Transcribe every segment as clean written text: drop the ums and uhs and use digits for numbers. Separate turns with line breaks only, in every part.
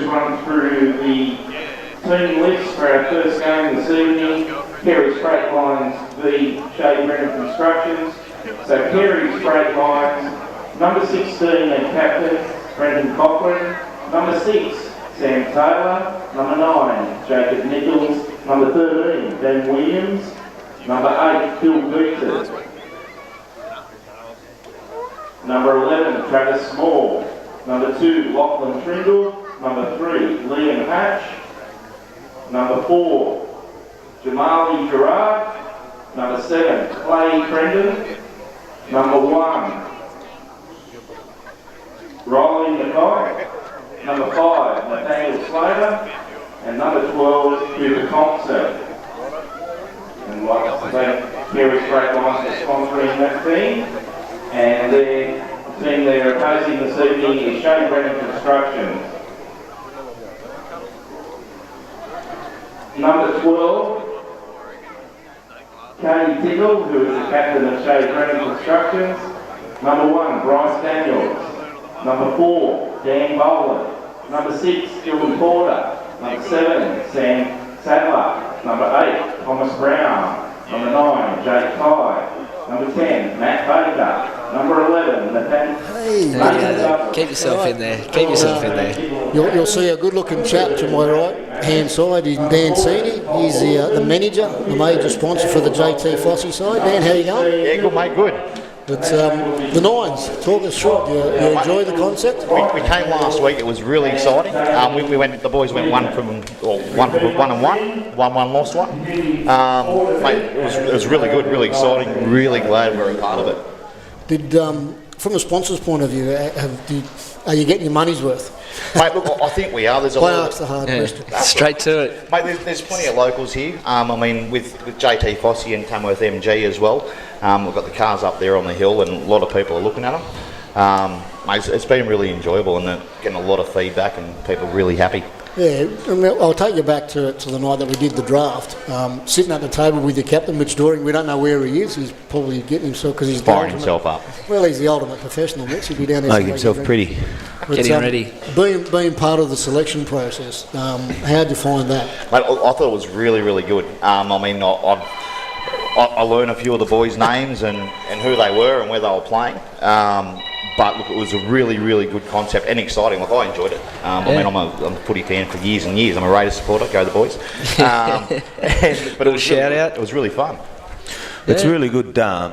just run through the team list for our first game this evening. Careys Freight Lines v Shay Brennan Constructions. So Careys Freight Lines, number 16 and captain, Brendan Cochran. Number 6, Sam Taylor. Number 9, Jacob Nichols. Number 13, Ben Williams. Number 8, Phil Beaton. Number 11, Travis Small. Number 2, Lachlan Trindle. Number 3, Liam Hatch. Number 4, Jamali Gerard. Number 7, Clay Crendon. Number 1, Riley Mackay. Number 5, Nathaniel Slater. And number 12, Hubert Thompson. And I'd like to thank Careys Freight Lines for sponsoring that team. And their team they're opposing this evening is Shay Brennan Construction. Number 12, Katie Tickle, who is the captain of Shay Brennan Constructions. Number 1, Bryce Daniels. Number 4, Dan Boland. Number 6, Dylan Porter. Number 7, Sam Sadler. Number 8, Thomas Brown. Number 9, Jake Ty. Number 10, Matt Baker. Number 11, Nathaniel.
Keep yourself in there. Keep yourself in there.
You'll see a good-looking chap to my right-hand side is Dan Seaney. He's the manager, the major sponsor for the JT Fossey side. Dan, how you going?
Yeah, good mate, good.
It's the 9's. Talk us short. You enjoy the concept?
We came last week. It was really exciting. We went. The boys went one and one, lost one. Mate, it was really good, really exciting. Really glad we were a part of it.
Did from a sponsor's point of view, are you getting your money's worth?
Mate, look, I think we are. There's a lot.
That's the hard question.
Straight to it.
Mate, there's plenty of locals here. I mean, with JT Fossey and Tamworth MG as well. We've got the cars up there on the hill, and a lot of people are looking at them. Mate, it's been really enjoyable, and getting a lot of feedback, and people really happy.
Yeah, I'll take you back to the night that we did the draft. Sitting at the table with your captain, Mitch Doring. We don't know where he is. He's probably getting himself because he's
firing himself up.
Well, he's the ultimate professional. Mitch, he'd be down there.
Make himself pretty.
Getting ready.
Being part of the selection process, how'd you find that?
Mate, I thought it was really, really good. I mean, I learned a few of the boys' names and who they were and where they were playing. But look, it was a really, really good concept and exciting. Like, I enjoyed it. I mean, I'm a footy fan for years and years. I'm a Raiders supporter. Go the boys. But it was
shout out.
It was really fun.
It's really good.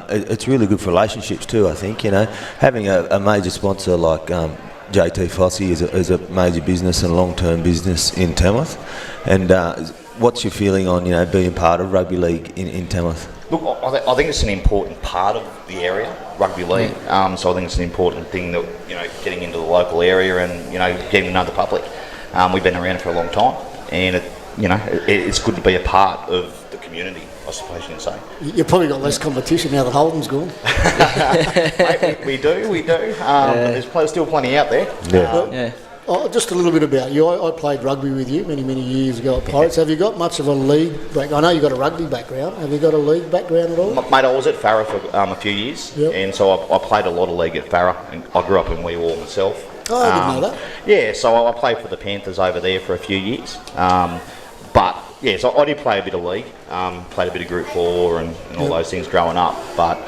It's really good for relationships too. I think having a major sponsor like JT Fossey is a major business and a long-term business in Tamworth. And what's your feeling on being part of rugby league in Tamworth?
Look, I think it's an important part of the area, rugby league. So I think it's an important thing that getting into the local area and getting to know the public. We've been around for a long time, and it's good to be a part of the community, I suppose you can say.
You've probably got less competition now that Holden's gone.
Mate, we do. But there's still plenty out there.
Yeah.
Just a little bit about you. I played rugby with you many years ago at Pirates. Have you got much of a league background? I know you've got a rugby background. Have you got a league background at all?
Mate, I was at Farah for a few years, and so I played a lot of league at Farah, and I grew up in Wee Waa myself.
Oh, I didn't know that.
Yeah, so I played for the Panthers over there for a few years. But yeah, so I did play a bit of league, played a bit of Group 4 and all those things growing up. But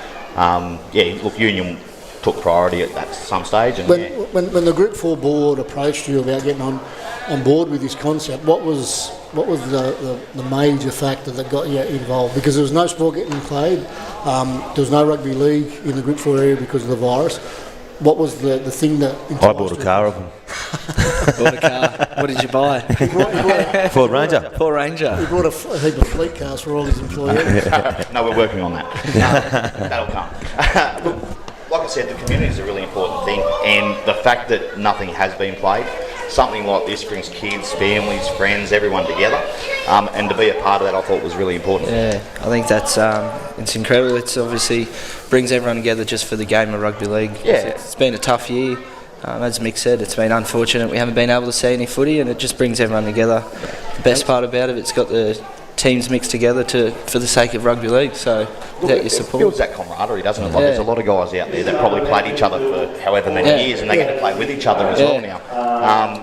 yeah, look, Union took priority at some stage. And
when the Group 4 board approached you about getting on board with this concept, what was the major factor that got you involved? Because there was no sport getting played, there was no rugby league in the Group 4 area because of the virus. What was the thing that...
I bought a car of them.
Bought a car. What did you buy?
Ford Ranger.
Ford Ranger.
He bought a heap of fleet cars for all his employees.
No, we're working on that. That'll come. Look, like I said, the community is a really important thing, and the fact that nothing has been played, something like this brings kids, families, friends, everyone together, and to be a part of that I thought was really important.
Yeah, I think that's it's incredible. It's obviously brings everyone together just for the game of rugby league.
Yeah.
It's been a tough year. As Mick said, it's been unfortunate we haven't been able to see any footy, and it just brings everyone together. The best part about it, it's got the teams mixed together for the sake of rugby league. So without your
It
support,
builds that camaraderie, doesn't it? Like, there's a lot of guys out there that probably played each other for however many years, and they get to play with each other as well now.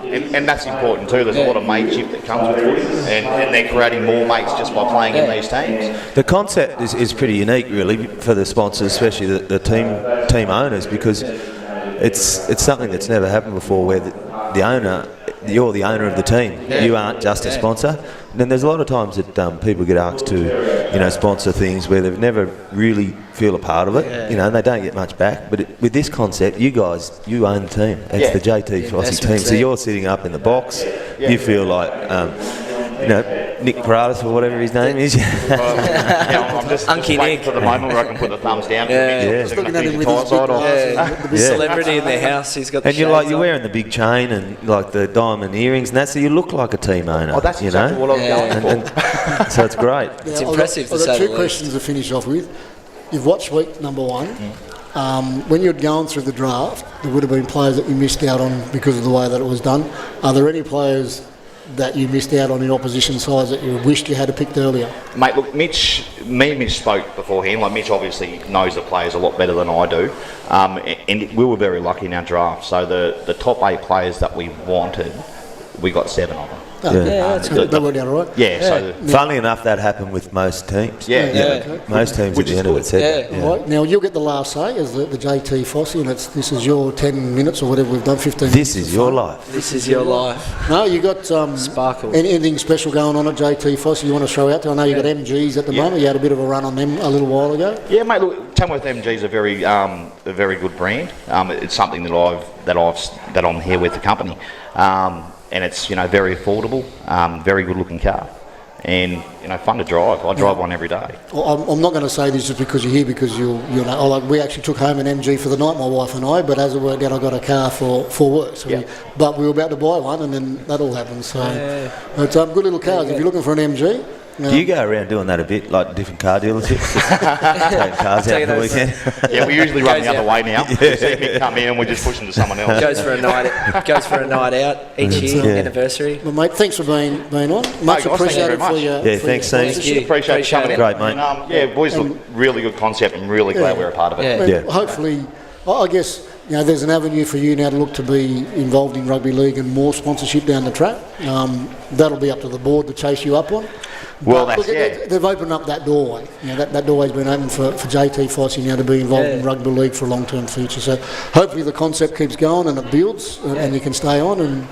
And that's important too. There's a lot of mateship that comes with footy, and they're creating more mates just by playing in these teams.
The concept is pretty unique, really, for the sponsors, especially the team owners, because it's something that's never happened before, where the owner, you're the owner of the team. You aren't just a sponsor. And then there's a lot of times that people get asked to, sponsor things where they never really feel a part of it, and they don't get much back. But with this concept, you own the team. It's the JT Fossey team. So you're sitting up in the box. You feel like, Nick Paralis or whatever his name is.
I'm just waiting for the moment where I can put the thumbs down.
Celebrity in their house. He's got.
And you're wearing the big chain and like the diamond earrings and that, so you look like a team owner.
Oh, that's exactly what I was going for.
So it's great.
It's impressive.
I've got 2 questions to finish off with. You've watched week number 1. When you'd gone through the draft, there would have been players that you missed out on because of the way that it was done. Are there any players that you missed out on in opposition sides that you wished you had picked earlier?
Mate, look, Mitch spoke beforehand. Like, Mitch obviously knows the players a lot better than I do, and we were very lucky in our draft. So the top 8 players that we wanted, we got 7 of them.
That's good. That worked out all right.
So
funnily enough, that happened with most teams.
Okay.
Most teams at the end of it said that.
Right. Now you'll get the last say as the JT Fossey, and this is your 10 minutes or whatever we've done. 15.
This is your life.
This is your life.
No, you got
Sparkle.
Anything special going on at JT Fossey you want to throw out there? I know you got MGs at the moment. You had a bit of a run on them a little while ago.
Yeah, mate. Look, Tamworth MG is a very good brand. It's something that I'm here with the company. And it's very affordable, very good looking car, and fun to drive. I drive one every day.
Well, I'm not going to say this just because you're here, because we actually took home an MG for the night, my wife and I. But as it worked out, I got a car for work. So but we were about to buy one, and then that all happened. So it's good little cars. If you're looking for an MG.
Do you go around doing that a bit, like different car dealerships? Taking cars out for the weekend?
Yeah, we usually run the other way now. We see Mick come in and we just push them to someone else.
Goes for a night out each year, anniversary.
Well, mate, thanks for being on. Much appreciated for your
thanks, Steve.
Appreciate coming in.
Great, mate.
And, boys, look, really good concept. I'm really glad we're a part of it.
Hopefully, I guess, there's an avenue for you now to look to be involved in rugby league and more sponsorship down the track. That'll be up to the board to chase you up on.
Well,
they've opened up that doorway. That doorway's been open for JT Fossey now to be involved in rugby league for a long-term future. So hopefully the concept keeps going and it builds, and you can stay on. And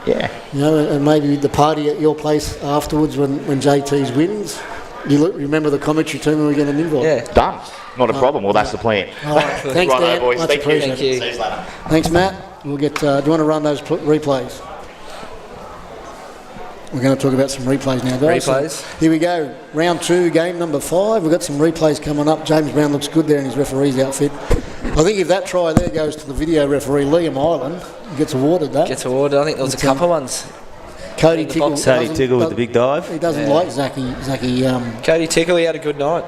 and maybe the party at your place afterwards when JT's wins. You remember the commentary team when we get an invite.
Yeah, done. Not a problem. Well, that's the plan.
All right. Thanks, Dan.
Boys.
Much
Thank
appreciated.
you. See you later.
Thanks, Matt. We'll get. Do you want to run those replays? We're going to talk about some replays now, guys.
Replays.
So here we go. Round 2, game number 5. We've got some replays coming up. James Brown looks good there in his referee's outfit. I think if that try there goes to the video referee, Liam Ireland gets awarded that.
Gets awarded. I think there was a couple ones.
Cody Tickle.
With the big dive.
He doesn't like Zachy.
Cody Tickle, he had a good night.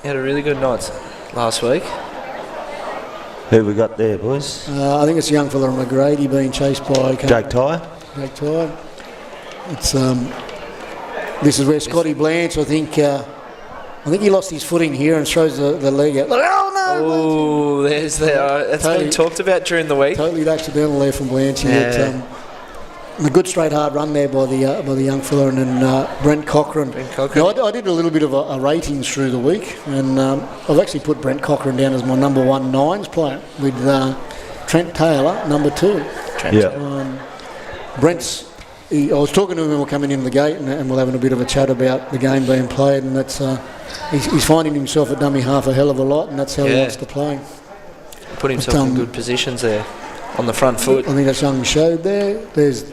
He had a really good night last week.
Who we got there, boys?
I think it's a young fella from McGrady being chased by
Jake Tyre.
Jake Tyre. It's this is where Scotty Blanche, I think he lost his footing here and throws the leg out.
Oh, there's the. That's been talked about during the week.
Totally accidental there from Blanche. A good straight hard run there by the young fella, and then Brent Cochran. Now, I did a little bit of a ratings through the week, and I've actually put Brent Cochran down as my number 1 9's player with Trent Taylor number 2. Brent's. I was talking to him when we were coming in the gate, and we're having a bit of a chat about the game being played, and that's he's finding himself at dummy half a hell of a lot, and that's how he wants to play.
Put himself in good positions there on the front foot.
I think that's young Showed there. There's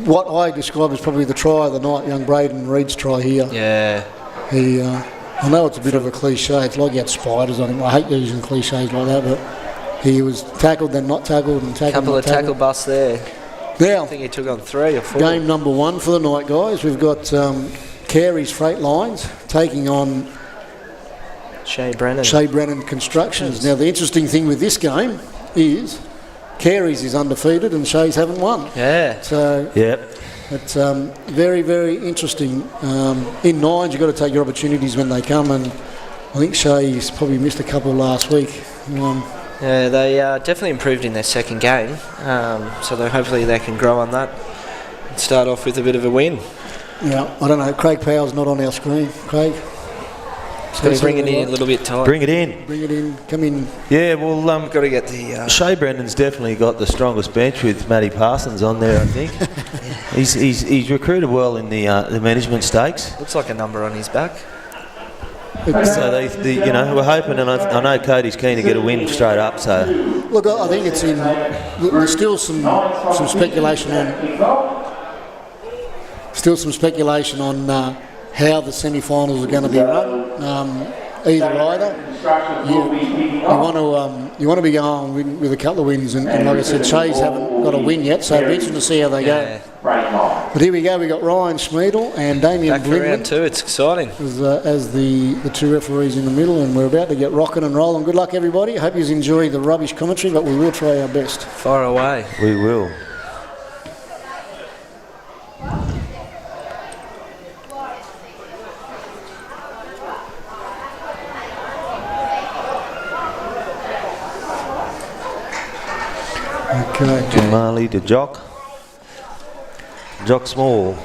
what I describe as probably the try of the night, young Braden Reed's try here.
Yeah.
He, I know it's a bit of a cliche. It's like he had spiders on him. I hate using cliches like that, but he was tackled, then not tackled, and tackled.
Couple of tackle busts there.
Now,
I think he took on 3 or 4.
Game number 1 for the night, guys. We've got Careys Freight Lines taking on
Shay Brennan
Constructions. Now, the interesting thing with this game is Careys is undefeated and Shays haven't won.
Yeah.
So
Yep.
it's very, very interesting. In 9's, you've got to take your opportunities when they come, and I think Shay's probably missed a couple last week.
Yeah, they definitely improved in their second game, so hopefully they can grow on that and start off with a bit of a win.
Yeah, I don't know. Craig Powell's not on our screen. Craig?
Got to bring it in a little bit tight.
Bring it in.
Bring it in. Come in.
Yeah, well,
Got to get the...
Shay Brennan's definitely got the strongest bench with Matty Parsons on there, I think. he's recruited well in the management stakes.
Looks like a number on his back.
So we're hoping, and I know Cody's keen to get a win straight up. So
Look, I think it's in... There's still some speculation on... Still some speculation on how the semi-finals are going to be run. Either. You want to be going with a couple of wins, and like I said, Shays haven't got a win yet, so it'll be interesting to see how they go. But here we go. We got Ryan Schmiedel and Damien
Back for round
Blinman
two. It's exciting.
as the two referees in the middle, and we're about to get rocking and rolling. Good luck, everybody. I hope you enjoy the rubbish commentary, but we will try our best.
Far away.
we will.
Okay.
Jamali to Jock. Jock Small.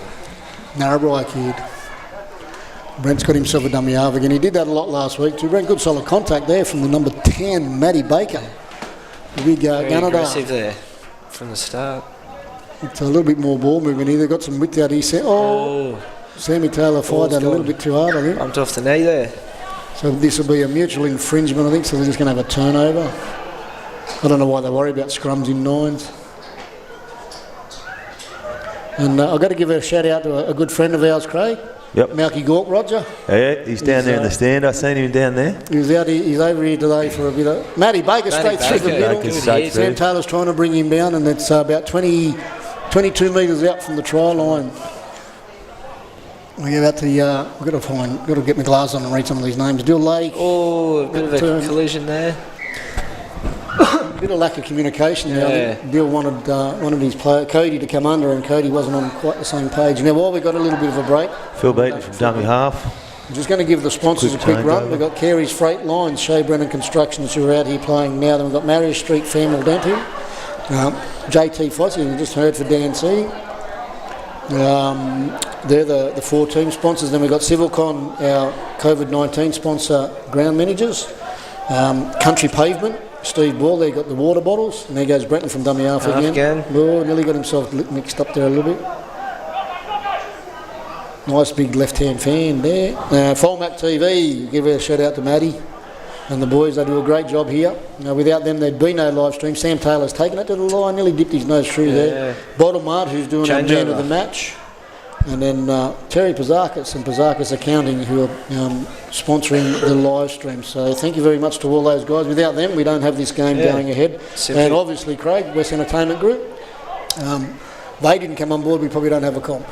Narrabri kid. Brent's got himself a dummy half again. He did that a lot last week too. Brent, good solid contact there from the number 10, Matty Baker. The big
Very
gunner
aggressive there from the start.
It's a little bit more ball movement here. They've got some width out here. Sammy Taylor fired that a little bit too hard, I think.
Bumped off the knee there.
So this will be a mutual infringement, I think, so they're just going to have a turnover. I don't know why they worry about scrums in 9's. And I've got to give a shout out to a good friend of ours, Craig.
Yep.
Malky Gork, Roger.
Yeah, he's down there in the stand. I seen him down there.
He's over here today for a bit of... Matty Baker straight through the middle.
Baker straight through.
Sam Taylor's trying to bring him down, and it's about 22 metres out from the try line. We're about to... we've got to get my glasses on and read some of these names. Dill Lake.
Oh, a bit of a collision there.
A bit of lack of communication there. I think Bill wanted his player Cody to come under, and Cody wasn't on quite the same page. Now, while we've got a little bit of a break,
Phil Beaton from dummy half.
I'm just going to give the sponsors a quick run. We've got Careys Freight Lines, Shay, Brennan Constructions, who are out here playing now. Then we've got Marius Street Family Dental, JT Fossey, who we just heard for DNC. They're the four team sponsors. Then we've got Civilcon, our COVID-19 sponsor, ground managers. Country Pavement, Steve Ball, they got the water bottles, and there goes Brenton from dummy half again. Oh, nearly got himself mixed up there a little bit. Nice big left-hand fan there. Folmac TV, give a shout out to Matty and the boys. They do a great job here. Without them, there'd be no live stream. Sam Taylor's taken it to the line, nearly dipped his nose through there. Bottom Mart, who's doing a man of the match. And then Terry Pazakis and Pazakis Accounting, who are sponsoring the live stream. So thank you very much to all those guys. Without them, we don't have this game going ahead. Simply. And obviously, Craig, West Entertainment Group, they didn't come on board. We probably don't have a comp.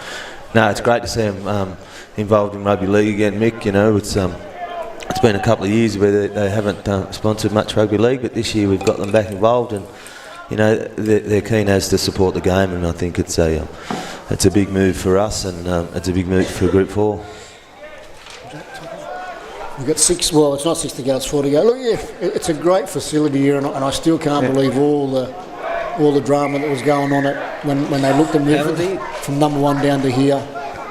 No, it's great to see them involved in rugby league again, Mick. You know, it's been a couple of years where they haven't sponsored much rugby league, but this year we've got them back involved, and you know they're keen as to support the game, and I think it's a big move for us, and it's a big move for Group 4.
We've got six. Well, it's not 6 to go; it's 4 to go. Look, it's a great facility here, and I still can't believe all the drama that was going on when they looked to move from number 1 down to here.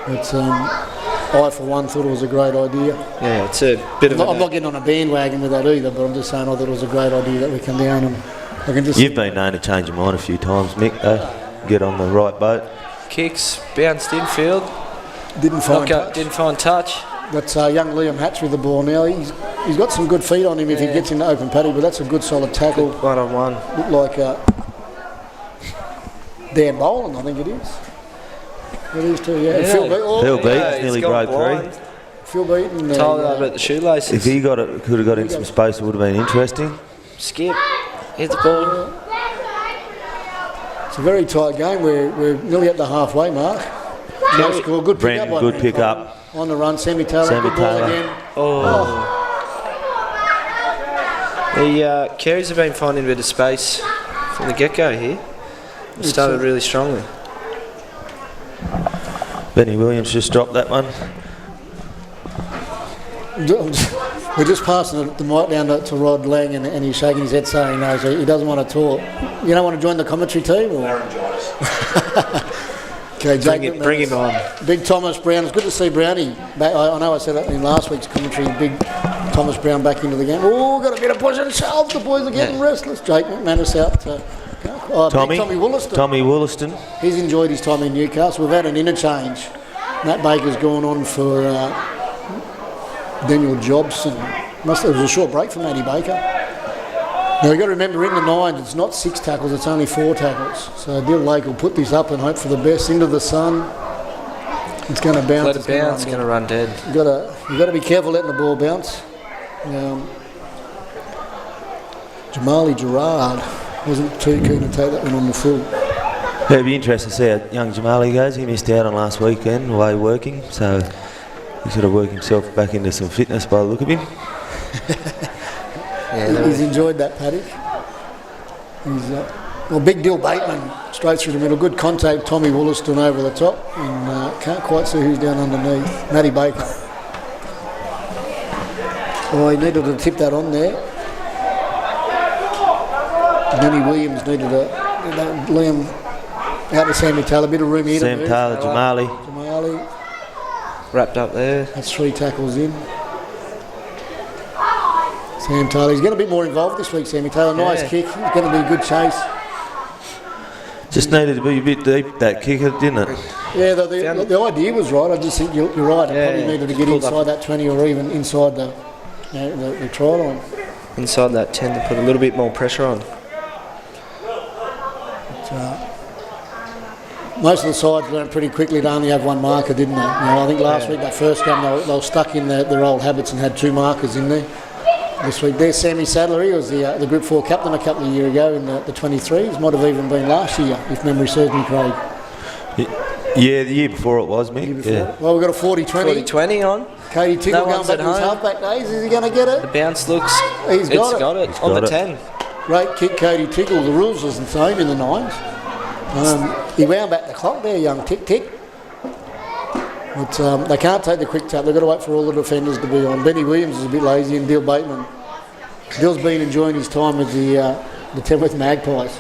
It's I for one thought it was a great idea.
Yeah, it's a bit of.
I'm not getting on a bandwagon with that either, but I'm just saying I thought it was a great idea that we come down and I can just.
You've been known to change your mind a few times, Mick. Though, get on the right boat.
Kicks, bounced infield.
Didn't find touch. That's young Liam Hatch with the ball now. He's got some good feet on him if he gets into open paddy, but that's a good solid tackle.
Good 1-on-1.
Looked like Dan Boland, I think it is. It is too, yeah.
Phil Beaton nearly broke through.
Phil Beaton.
Told about the shoelaces.
If he could have got in some space, it would have been interesting.
Skip, hit the ball.
It's a very tight game. We're nearly at the halfway mark. No score. Good pick up.
Good pick up.
On the run, Sammy Taylor. Good ball again.
The Careys have been finding a bit of space from the get-go here. We started really strongly.
Benny Williams just dropped that one.
We're just passing the mic down to Rod Lang, and he's shaking his head saying no, so he doesn't want to talk. You don't want to join the commentary team? Or? Okay, Jake,
Bring him on.
Big Thomas Brown. It's good to see Brownie back. I know I said it in last week's commentary. Big Thomas Brown back into the game. Oh, got a bit of push and shove. The boys are getting restless. Jake McManus out. Tommy Wollaston.
Tommy Wollaston.
He's enjoyed his time in Newcastle. We've had an interchange. Matt Baker's gone on for Daniel Jobson. It was a short break for Matty Baker. Now you've got to remember, in the 9's, it's not 6 tackles, it's only 4 tackles. So Bill Lake will put this up and hope for the best. Into the sun. It's going to bounce.
Let it bounce, it's going to run dead.
You've got to be careful letting the ball bounce. Jamali Gerard wasn't too keen to take that one on the full.
It'd be interesting to see how young Jamali goes. He missed out on last weekend away working, so he's got to work himself back into some fitness by the look of him.
He's enjoyed that paddock. Big Dill Bateman straight through the middle. Good contact. Tommy Wollaston over the top, and can't quite see who's down underneath. Matty Baker. Oh, he needed to tip that on there. Benny Williams needed Liam out to Sammy Taylor. A bit of room here.
Sam Taylor, Jamali.
Wrapped up there.
That's 3 tackles in. Sam Taylor. He's getting a bit more involved this week, Sammy Taylor. Nice kick. It's going to be a good chase.
Just needed to be a bit deep, that kicker, didn't it?
Yeah, the idea was right. I just think you're right. It probably needed to get inside that 20 or even inside the try line.
Inside that 10 to put a little bit more pressure on.
Most of the sides learned pretty quickly to only have 1 marker, didn't they? I think last week, that first game, they were stuck in their old habits and had 2 markers in there. This week, there's Sammy Sadler. He was the Group 4 captain a couple of years ago in the 23s. Might have even been last year, if memory serves me, Craig.
Yeah, the year before it was, Mick. Yeah.
Well, we've got a 40-20.
40-20 on.
Cody Tickle going back to his halfback days. Is he going to get it?
The bounce looks...
He's got it.
On the 10.
Great kick, Cody Tickle. The rules was the same in the 9's. He wound back the clock there, young tick. But they can't take the quick tap. They've got to wait for all the defenders to be on. Benny Williams is a bit lazy, and Bill Bateman. Bill's been enjoying his time with the Tamworth Magpies.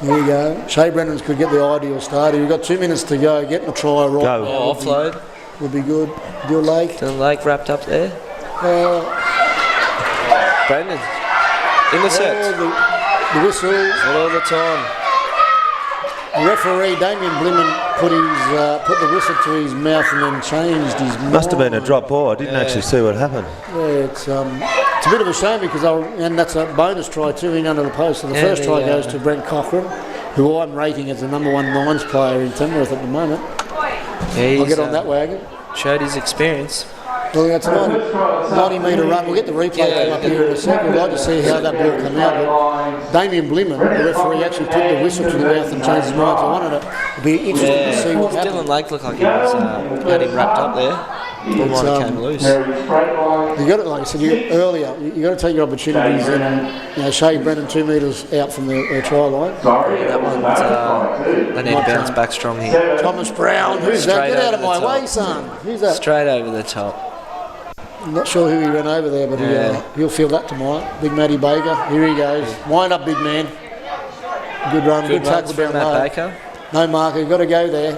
There you go. Shay Brennan could get the ideal start. We've got 2 minutes to go. Getting a try right.
Go.
Offload.
Would be good. Dill Lake.
Dill Lake wrapped up there. Brennan. Intercept.
The whistle.
Not all the time.
The referee, Damien Blimmen, put the whistle to his mouth and then changed his mind.
Must have been a drop ball. I didn't actually see what happened.
Yeah, it's a bit of a shame because and that's a bonus try too, in under the post. So the first try goes to Brent Cochran, who I'm rating as the number 1 9's player in Tamworth at the moment.
Yeah,
I'll get on that wagon.
Showed his experience.
Well, that's a 90-metre run. We'll get the replay come up here in a second. We'd like to see how that ball came out. But Damien Blimmen, the referee, actually put the whistle to the mouth and changed his mind. So I wanted to be interested to see what happened.
Dylan Lake looked like he was had him wrapped up there. Ball might have came loose.
You got it, like I said earlier. You got to take your opportunities. And Shay Brennan 2 metres out from the try line.
That one's they need to bounce back strong here.
Thomas Brown, who's that? Get out of my way, son. Who's that?
Straight over the top.
I'm not sure who he ran over there, but he'll feel that tomorrow. Big Matty Baker. Here he goes. Wind up, big man. Good run. Good tackle down low.
Baker.
No marker. You've got to go there.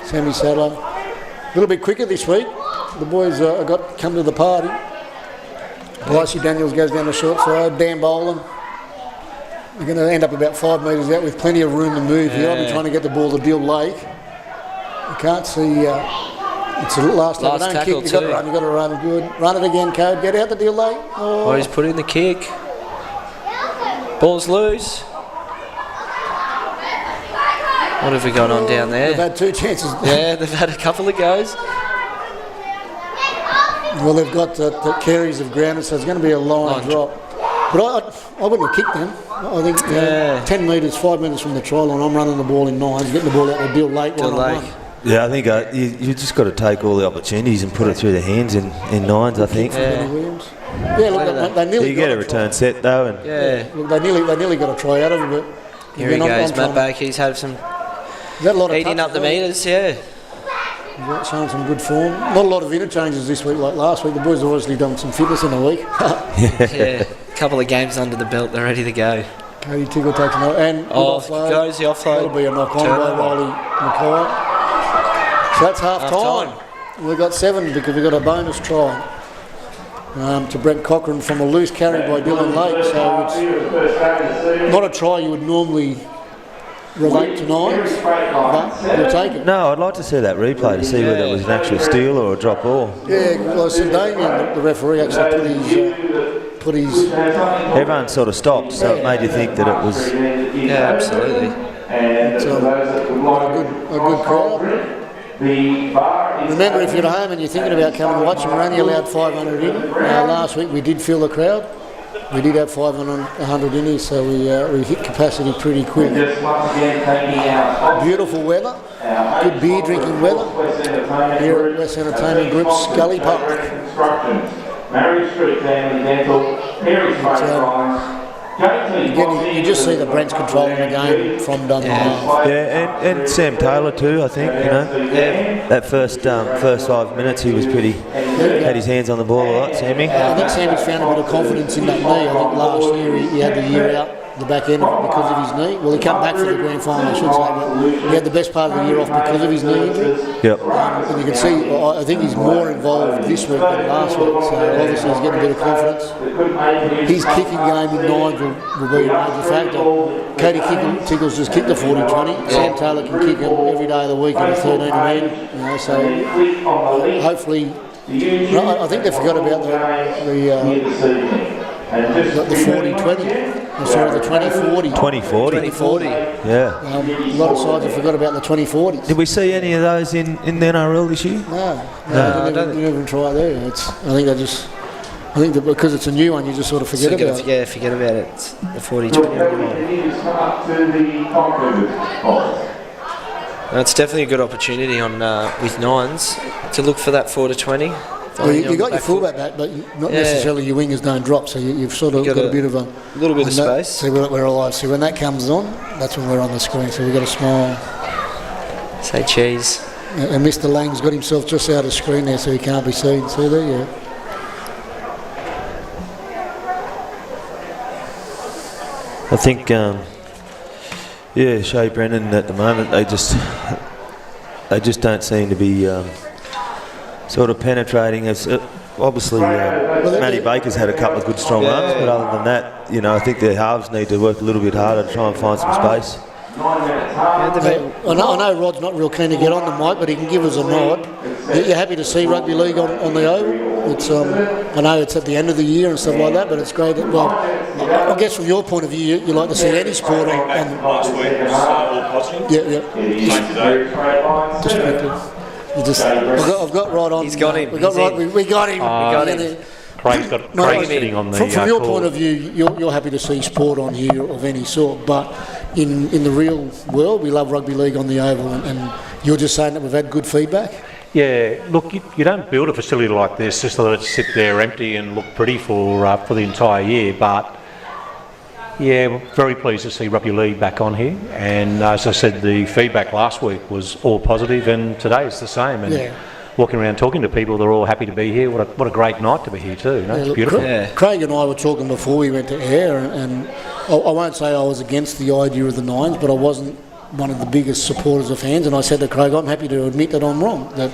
Sammy Sadler. A little bit quicker this week. The boys come to the party. Brycey Daniels goes down the short side. Dan Boland. We're going to end up about 5 metres out with plenty of room to move here. I'll be trying to get the ball to Dill Lake. You can't see... it's the last time. Don't kick. You've got to run. Good. Run it again, Code. Get out the Dill Lake.
Oh, he's put in the kick. Ball's loose. What have we got on down there?
They've had 2 chances.
Yeah, they've had a couple of goes.
Well, they've got the Careys of grounded, so it's going to be a line drop. But I wouldn't have kicked them. I think 10 metres, 5 metres from the try line, I'm running the ball in 9's, getting the ball out to Dill Lake.
Dill Lake.
Yeah, I think you just got to take all the opportunities and put it through the hands in 9's, I think.
Benny Williams. Yeah, look, they nearly
You get
got
a return set though, and
Look, they nearly got a try out of it. But
Here he goes, Matt Bakey's had some
Is that a lot of
eating up the meters, yeah.
Showing some good form. Not a lot of interchanges this week like last week. The boys have obviously done some fitness in a week.
Yeah, a couple of games under the belt, they're ready to go.
Cody Tickle takes another. And
goes the offload.
That'll be a knock on by Riley Mackay. So that's half time. We've got 7 because we've got a bonus try to Brent Cochran from a loose carry by Dylan Lake. So it's not a try you would normally relate to 9's, but we'll take it.
no, I'd like to see that replay to see whether it was an actual steal or a drop ball.
Yeah, well, St Damien, the referee, actually put his
Everyone sort of stopped, so it made you think that it was.
Yeah, absolutely.
a good crowd. Remember, if you're at home and you're thinking about coming and watching, we're only allowed 500 in. Last week we did fill the crowd. We did have 500 in here, so we hit capacity pretty quick. Beautiful weather, good beer drinking weather here at West Entertainment Group, Scully Park.
Marius Street Family Dental, Careys
Again, you just see the Brents controlling the game from Dunbar.
Yeah, and Sam Taylor too, I think, you know. That first 5 minutes he was pretty, had his hands on the ball a lot, Sammy.
I think Sammy's found a bit of confidence in that knee. I think last year he had the year out the back end of it because of his knee. Well, he came back for the grand final, I should say, but he had the best part of the year off because of his knee injury.
Yep.
And you can see, I think he's more involved this week than last week, so obviously he's getting a bit of confidence. His kicking game in 9's will be a major factor. Cody Tickles just kicked a 40-20. Sam Taylor can kick him every day of the week in a 13-man. You know, so hopefully, I think they forgot about the 40-20. Sorry, the 20-40.
20-40. Yeah.
A lot of sides have forgot about the 20-40s.
Did we see any of those in the NRL this year?
No, I didn't even try it there. I think that because it's a new one, you just sort of forget about it.
Yeah, forget about it. It's the 40-20. It's definitely a good opportunity on with 9's to look for that 4-20.
Well, you got your fullback back, but not necessarily your wingers don't drop, so you've sort of got a bit of a
little bit of space.
So we're alive. So when that comes on, that's when we're on the screen. So we've got a smile.
Say cheese.
And Mr. Lang's got himself just out of screen there, so he can't be seen. See there, yeah.
I think, Shay, Brennan at the moment, they just don't seem to be sort of penetrating. As obviously, Matty Baker's had a couple of good strong runs, but other than that, I think their halves need to work a little bit harder to try and find some space.
I know Rod's not real keen to get on the mic, but he can give us a nod. You're happy to see rugby league on the Oval? It's I know it's at the end of the year and stuff like that, but it's great. Well, I guess from your point of view, you like to see any sport on.
Last week was all positive.
Yeah. Just quickly. I've got Rod on.
He's got him.
We got him.
Craig's sitting on the
From your point of view, you're happy to see sport on here of any sort, but in the real world, we love rugby league on the Oval, and you're just saying that we've had good feedback?
Yeah, look, you don't build a facility like this just to let it sit there empty and look pretty for the entire year, but yeah, we're very pleased to see rugby league back on here, and as I said, the feedback last week was all positive, and today it's the same. And walking around talking to people, they're all happy to be here. What a great night to be here too. It's beautiful.
Craig and I were talking before we went to air, and I won't say I was against the idea of the 9's, but I wasn't one of the biggest supporters of fans, and I said to Craig, I'm happy to admit that I'm wrong, that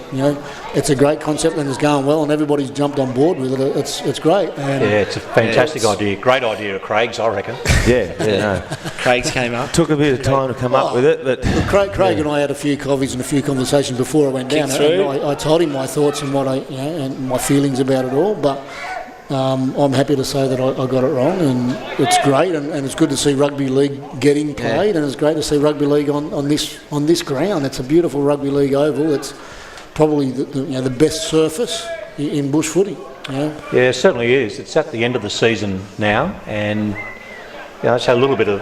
it's a great concept and it's going well and everybody's jumped on board with it. It's great. And
it's a fantastic idea. Great idea of Craig's, I reckon.
Craig's came up.
Took a bit of time to come up with it, but
Craig and I had a few coffees and a few conversations before I went down, and I told him my thoughts and what and my feelings about it all, but I'm happy to say that I got it wrong, and it's great, and it's good to see rugby league getting played, and it's great to see rugby league on this ground. It's a beautiful rugby league oval. It's probably the best surface in bush footy. Yeah,
it certainly is. It's at the end of the season now, and it's had a little bit of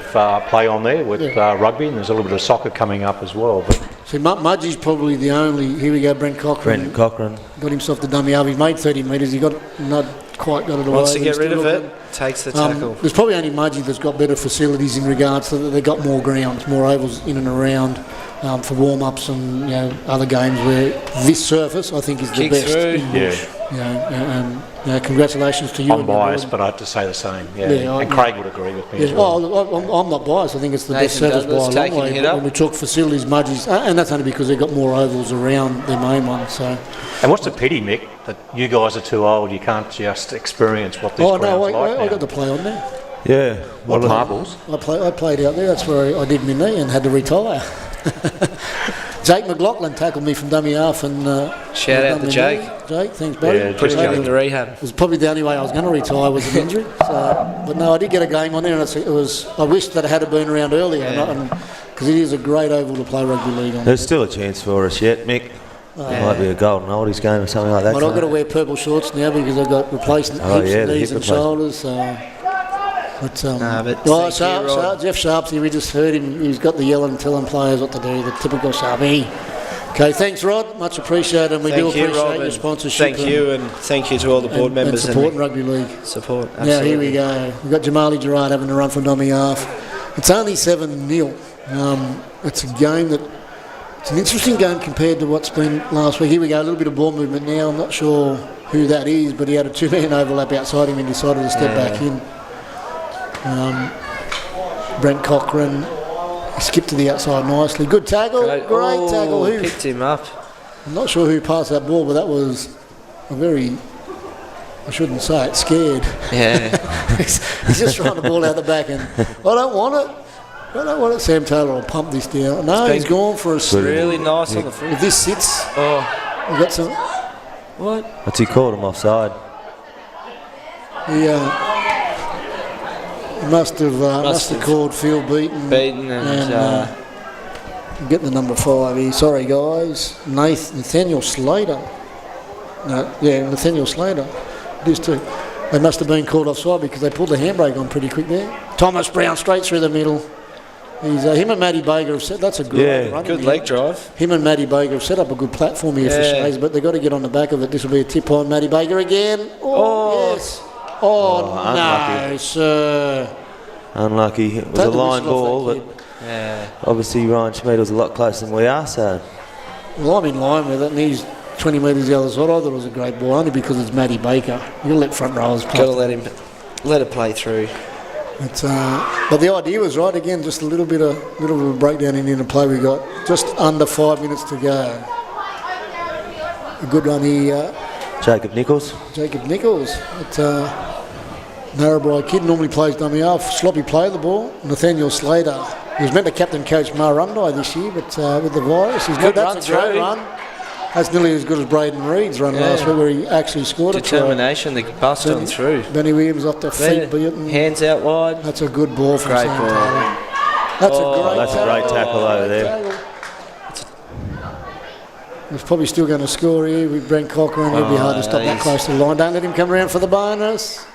play on there with rugby, and there's a little bit of soccer coming up as well. But
See, Mudgie's probably the only. Here we go, Brent Cochran. Got himself the dummy half. He's made 30 metres. He not quite got it away.
Wants to get rid of it, takes the tackle.
There's probably only Mudgie that's got better facilities in regards to that. They've got more grounds, more ovals in and around for warm-ups and other games where this surface, I think, is the
Kicks
best.
through.
Congratulations to you.
I'm biased, but I have to say the same. And Craig would agree with me as well.
I'm not biased. I think it's the best
Nathan
service by a
Douglas
long
taking
way.
it
But
up.
when we talk facilities, Mudgie's, and that's only because they've got more ovals around their main one. So.
And what's the pity, Mick, that you guys are too old, you can't just experience what this ground's like
I
now?
got to play on there.
Yeah.
What marbles?
I played out there. That's where I did my knee and had to retire. Jake McLaughlin tackled me from dummy half and
Shout out to Jake.
Jake, thanks, buddy.
Yeah,
Put him in the rehab.
It was probably the only way I was going to retire was an injury. But no, I did get a game on there, and it was. I wish that it had been around earlier, because it is a great oval to play rugby league on.
There's still a chance for us yet, Mick. It might be a golden oldies game or something like that.
But I've got to wear purple shorts now because I've got replacing heaps of knees and shoulders. But Jeff Sharp's here. We just heard him. He's got the yell and telling players what to do. The typical Sharpie. Okay, thanks, Rod. Much appreciated, and we do appreciate your sponsorship.
Thank you, and thank you to all the board members
and supporting rugby league.
Support.
Absolutely. Now here we go. We've got Jamali Gerard having a run from dummy half. It's only 7-0. It's a game that. It's an interesting game compared to what's been last week. Here we go, a little bit of ball movement now. I'm not sure who that is, but he had a two-man overlap outside him and decided to step back in. Brent Cochran skipped to the outside nicely. Good tackle, great tackle. Who
picked him up?
I'm not sure who passed that ball, but that was a very, I shouldn't say it, scared.
Yeah.
He's just trying the ball out the back and I don't want it. Sam Taylor will pump this down. No, he's gone for a
really nice on the front.
If this sits, we've got some.
What?
What's he called him offside?
He must have called field beaten
and
getting the number 5 here. Sorry, guys. Nathaniel Slater. Nathaniel Slater. It is too. They must have been called offside because they pulled the handbrake on pretty quick there. Thomas Brown straight through the middle. Him and Matty Baker have set. That's a good run.
Good leg drive.
Him and Matty Baker have set up a good platform here for Shays, but they've got to get on the back of it. This will be a tip on Matty Baker again. Yes. No, sir.
Unlucky. It was a line ball, but obviously Ryan Schmid was a lot closer than we are, so.
Well, I'm in line with it, and he's 20 metres the other side. I thought it was a great ball, only because it's Matty Baker. You'll let front rowers play.
Got to let it play through.
But the idea was right again. Just a little bit of a breakdown in the play we got. Just under 5 minutes to go. A good run here.
Jacob Nichols.
Narrabri kid normally plays dummy half. Sloppy play of the ball. Nathaniel Slater. He was meant to captain coach Marundai this year, but with the virus, he's
good
that's a great run. That's nearly as good as Braden Reed's run last week, where he actually scored
determination. The bust on through.
Benny Williams off the feet,
hands out wide.
That's a good ball from Sam Taylor. That's a
great tackle over there.
He's probably still going to score here with Brent Cochran. It'll be hard to stop that close to the line. Don't let him come around for the bonus.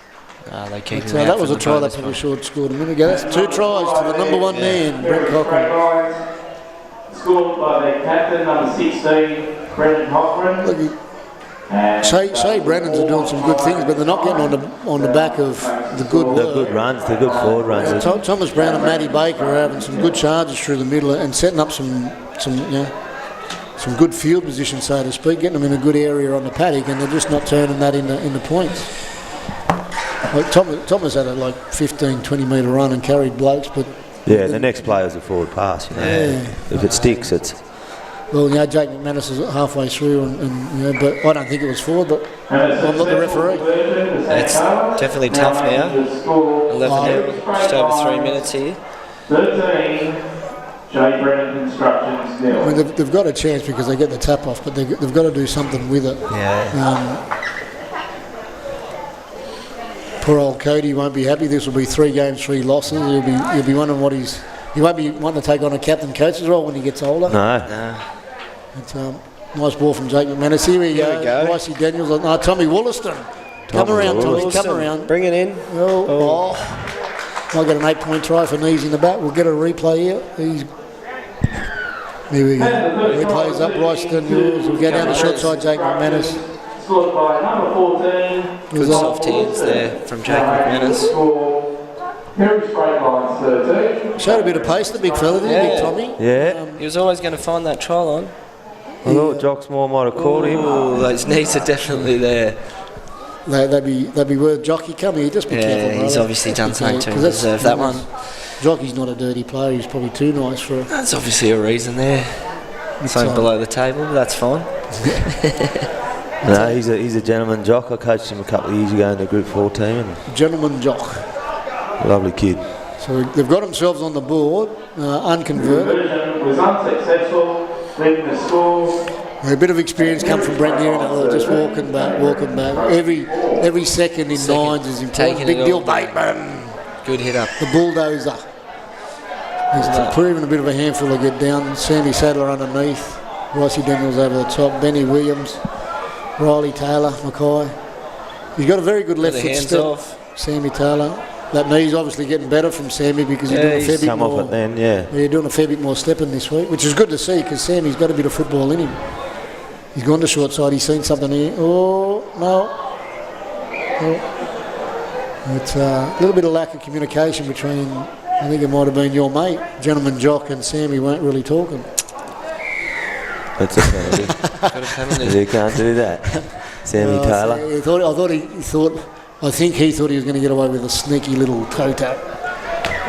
They keep him
that was a try that probably should have scored a minute ago. That's 2 tries to the number 1 man, Brent Cochran.
Scored by the captain, number 16, Brennan Cochran.
Shay Brennan's are doing some good things, but they're not getting on the back of the good work.
The good runs, the good forward runs.
Thomas Brown and Matty Baker are having some good charges through the middle and setting up some good field position, so to speak, getting them in a good area on the paddock, and they're just not turning that into points. Like Thomas had a 15, 20 metre run and carried blokes, but
the next play is a forward pass. If it sticks, it's.
Well, Jake McManus is halfway through, but I don't think it was forward. But I'm not the referee.
It's definitely tough now. 11 just over 3 minutes here.
13. Shay Brennan Constructions nil.
I mean, they've got a chance because they get the tap off, but they've got to do something with it. Poor old Cody won't be happy. This will be 3 games, 3 losses. He'll be wondering what he won't be wanting to take on a captain coach's role when he gets older.
No.
It's nice ball from Jake McManus. Here we go. Ricey Daniels. No, Tommy Wollaston. Come around, Tommy. Come around.
Bring it in.
I'll get an 8-point try for knees in the back. We'll get a replay here. Here we go. He plays up Royston. We'll go down the short side, Jake McManus.
Scored by number 14.
Good soft hands there from Jake McManus.
Careys straight lines 13.
Showed a bit of pace, the big fella, didn't he, Big Tommy?
Yeah.
He was always going to find that try line.
I thought Jocksmore might have caught him.
Ooh, those knees are definitely there.
They'd be worth Jockey. Come here, just be careful,
Yeah,
brother.
he's obviously done something to
'Cause that's-
deserve that one.
Jockey's not a dirty player. He's probably too nice for.
That's obviously a reason there. Something below the table, but that's fine.
No, he's a gentleman jock. I coached him a couple of years ago in the Group 4 team, and
Gentleman Jock.
lovely kid.
So they've got themselves on the board, unconverted.
Conversion was unsuccessful, leaving the score.
A bit of experience come from Brennan here, and they're just walking back. Every second in nines is important.
Taking
Big
it
deal,
all.
Bateman.
Good hit up.
The bulldozer. He's proven a bit of a handful to get down. Sandy Sadler underneath. Rossi Daniels over the top. Benny Williams. Riley Taylor. Mackay. He's got a very good left
Get the
foot
hands
step.
off.
Sammy Taylor. That knee's obviously getting better from Sammy because he's doing a fair bit
Come
more.
off it then, yeah.
Yeah, doing a fair bit more stepping this week, which is good to see because Sammy's got a bit of football in him. He's gone to short side. He's seen something here. Oh no! Oh. It's a little bit of lack of communication between. I think it might have been your mate, Gentleman Jock, and Sammy weren't really talking.
That's a penalty.
Got a penalty.
You can't do that. Sammy Taylor.
I think he thought he was going to get away with a sneaky little toe tap.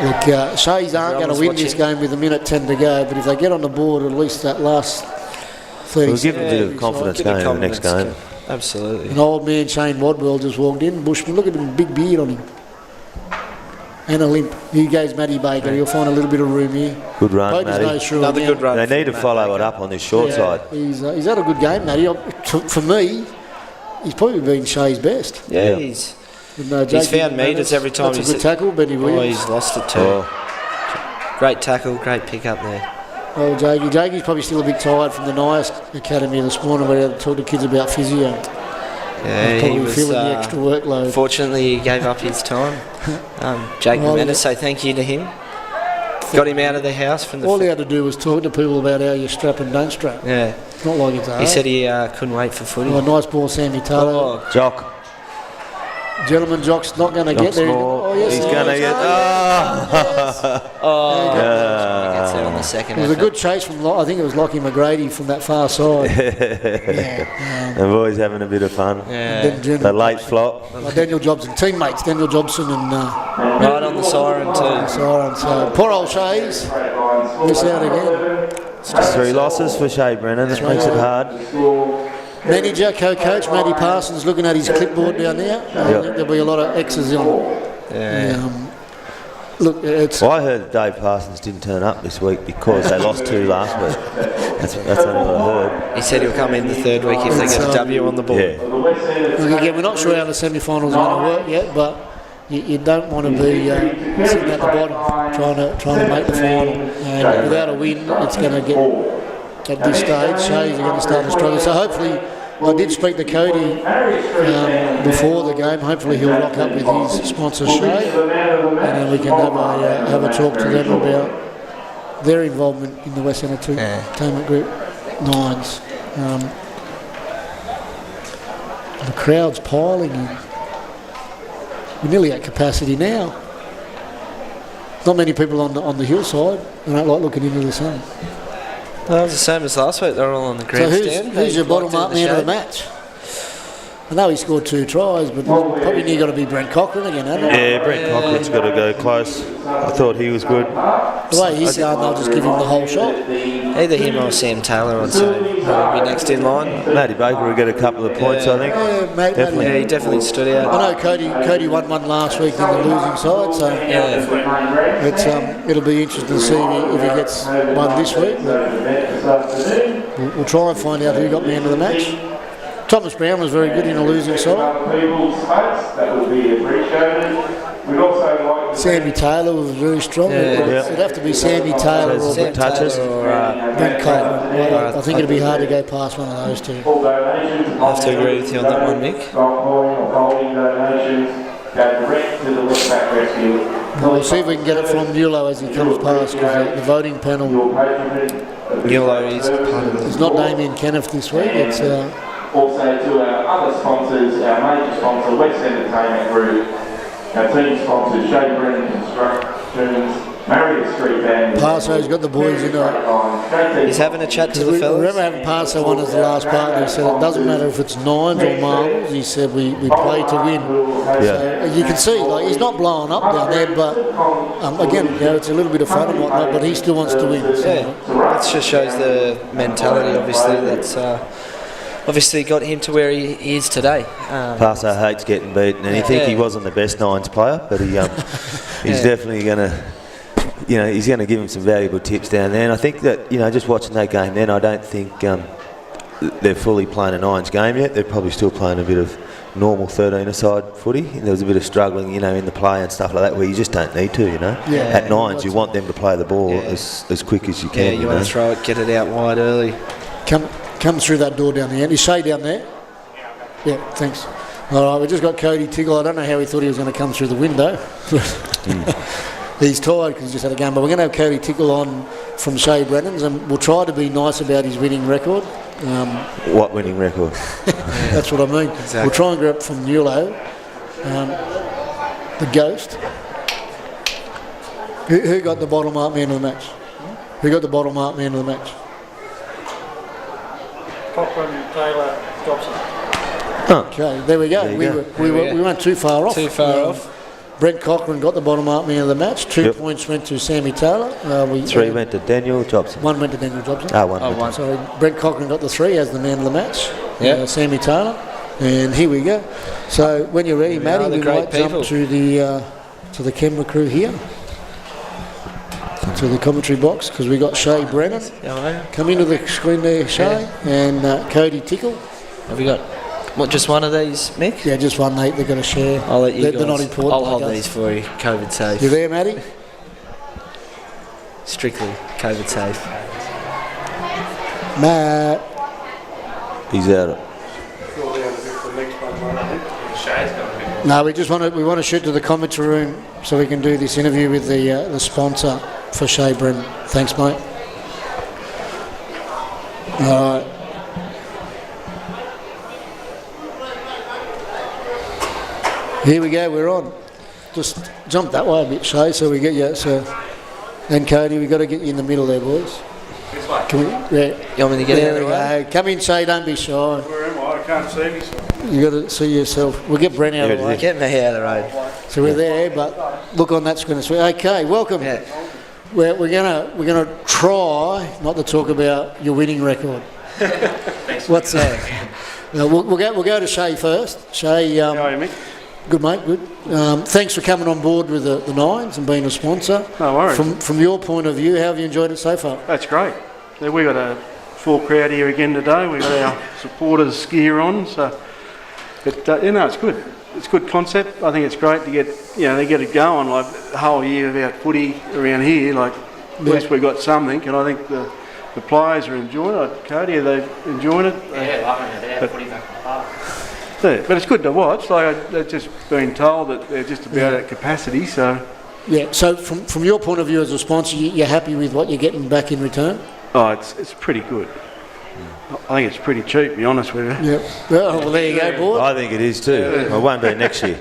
Look, Shays aren't going to win this game with a minute 10 to go, but if they get on the board, at least that last 30
We'll give him a bit of
seconds.
confidence
Give it
going in the next
confidence.
game.
Absolutely.
An old man, Shane Wadwell, just walked in. Bushman, look at him, big beard on him. And a limp. Here goes Matty Baker. He'll find a little bit of room here.
Good run,
Poked his
Matty.
nose through
Another
again.
good run.
They need to
from
follow
Matt
it up on this short
Yeah,
side.
He's had a good game, Matty. For me, he's probably been Shay's best.
Yeah,
Yeah.
he's
With,
He's
Jake
found meters every time
That's a
he's
good tackle, Benny
oh,
Williams.
he's lost it too.
Oh,
Great tackle, great pick up there.
Oh, Jakey. Jakey's probably still a bit tired from the NIAS Academy this morning where he talked to kids about physio.
Yeah,
Probably
he was
feeling the extra workload.
Fortunately, he gave up his time. Jake
Well,
McManus, say thank you to him. Got him out of the house from the.
All he had to do was talk to people about how you strap and don't strap.
Yeah,
It's not like it's hard.
he said he couldn't wait for footy.
Oh, nice ball, Sammy Taylor.
Oh,
Jock.
Gentleman Jock's not going to get there.
Small.
Oh, yes,
He's
he
going to
is.
get.
oh,
There you go.
gets there on the second.
It was a
effort.
good chase from, I think it was Lockie McGrady from that far side.
The boys having a bit of fun.
Yeah,
The late flop.
Daniel Jobson, teammates, Daniel Jobson and
right on the siren too.
Siren. So poor old Shays miss out again.
Just 3 losses for Shay Brennan. That makes it hard.
Manager, co-coach, Matty Parsons looking at his clipboard down there. I think there'll be a lot of X's on.
Yeah.
Look, it's
Well, I heard that Dave Parsons didn't turn up this week because they lost 2 last week. That's only what I heard.
He said he'll come in the third week if they get a W on the board.
Yeah.
look, again, we're not sure how the semi-finals are going to work yet, but you don't want to be sitting at the bottom trying to make the final. And without a win, it's going to get at this stage. Shays are going to start to struggle. So hopefully, I did speak to Cody before the game. Hopefully, he'll rock up with his sponsor Shay, and then we can have a talk to them about their involvement in the West End Entertainment Group 9's. The crowd's piling in. We're nearly at capacity now. Not many people on the hillside. They don't like looking into the sun.
Well, it was the same as last week. They're all on the
So
grandstand.
who's your bottom up man of the match? I know he scored 2 tries, but probably near got to be Brent Cochran again, hasn't it?
Yeah, Brent Cochran's got to go close. I thought he was good.
The way he's going, they'll just give him the whole shot.
Either him or Sam Taylor, I'd say, who will be next in line.
Matty Baker will get a couple of points, I think.
Yeah, mate,
Definitely.
Yeah, he definitely stood out.
I know Cody won one last week in the losing side, so
Yeah.
it's it'll be interesting to see if he gets one this week. But we'll try and find out who got the end of the match. Thomas Brown was very good in the losing side.
That would be appreciated. We'd also like to
Sammy Taylor was very strong. It'd have to be Sammy Taylor or
Sam
touches.
Taylor or
Brent Cochran. I think it'd be hard to go past one of those two.
donations.
I have to agree with you on that one, Mick.
Stockpiling or holding donations go direct to the Westpac Rescue.
We'll see if we can get it from Nulo as he comes past, because the voting panel
Your patronage
Mulo is part of
It's
the...
not Damien Kenneth this week. It's
Also to our other sponsors, our major sponsor, West Entertainment Group, our team sponsors, Shay, Brennan Constructions, Marius Street Band.
Parso's got the boys in it.
He's having a chat to the
We
fellas.
remember having Parso on as the last partner. He said it doesn't matter if it's 9's or marbles. He said we play to win. So you can see, like, he's not blowing up down there, but again, it's a little bit of fun and whatnot, but he still wants to win. So.
Yeah, that just shows the mentality, obviously, that's obviously got him to where he is today.
Parso hates getting beaten, and he think he wasn't the best 9's player, but he's definitely going to... he's going to give him some valuable tips down there. And I think that, just watching that game then, I don't think they're fully playing a 9's game yet. They're probably still playing a bit of normal 13-a-side footy. There was a bit of struggling, in the play and stuff like that, where you just don't need to, At 9's, you want them to play the ball as quick as you can.
Yeah, you want to throw it, get it out wide early.
Come through that door down the end. Is Shay down there? Yeah, thanks. All right, we just got Cody Tickle. I don't know how he thought he was going to come through the window. He's tired because he's just had a game, but we're going to have Cody Tickle on from Shay Brennan's, and we'll try to be nice about his winning record.
What winning record?
That's what I mean. Exactly. We'll try and grab from Nulo, the Ghost. Who got the bottom mark man of the match? Who got the bottom mark man of the match?
Cochran, Taylor, Dobson.
Okay, there we go. We weren't too far off.
off.
Brent Cochran got the bottom mark man of the match. 2 points went to Sammy Taylor.
3 went to Daniel Jobson.
1 went to Daniel Jobson.
One.
Sorry, Brent Cochran got the 3 as the man of the match.
Yeah.
Sammy Taylor. And here we go. So when you're ready, Matty, we might jump to the camera crew here. To the commentary box, because we got Shay Brennan. Come into the screen there, Shay, and Cody Tickle.
Have we got just one of these, Mick?
Yeah, just one. They're going to share.
I'll let you guys.
They're not important.
I'll hold these for you. COVID safe.
You there, Matty?
Strictly COVID safe.
Matt.
He's out.
No, we want to shoot to the commentary room so we can do this interview with the sponsor for Shay Brennan. Thanks, mate. All right. Here we go, we're on. Just jump that way a bit, Shay, so we get you. And Cody, we've got to get you in the middle there, boys.
This way.
Can we,
You want me to get
there
out
we
of the way?
go. Come in, Shay, don't be shy.
Where am I? I can't see me.
You got to see yourself. We'll get Brennan out of the way.
Get me out of the road.
So we're there, but look on that screen. Okay, welcome.
Yeah.
We're gonna try not to talk about your winning record. What's that? No, we'll go to Shay first. Shay,
How are you, Mick?
good mate, good. Thanks for coming on board with the 9's and being a sponsor.
No worries.
From your point of view, how have you enjoyed it so far?
That's great. Yeah, we got a full crowd here again today. We got our supporters gear on, so but it's good. It's a good concept. I think it's great to get they get it going like the whole year about footy around here. Like at least we got something, and I think the players are enjoying it. Cody, are they enjoying it?
Yeah, loving it. Yeah, footy back in the park.
Yeah, but it's good to watch. Like they've just been told that they're just about at capacity. So
Yeah. So from your point of view as a sponsor, you're happy with what you're getting back in return?
it's pretty good. I think it's pretty cheap, to be honest with you.
Yep. Well, there you go, boy.
I think it is too. It won't be next year.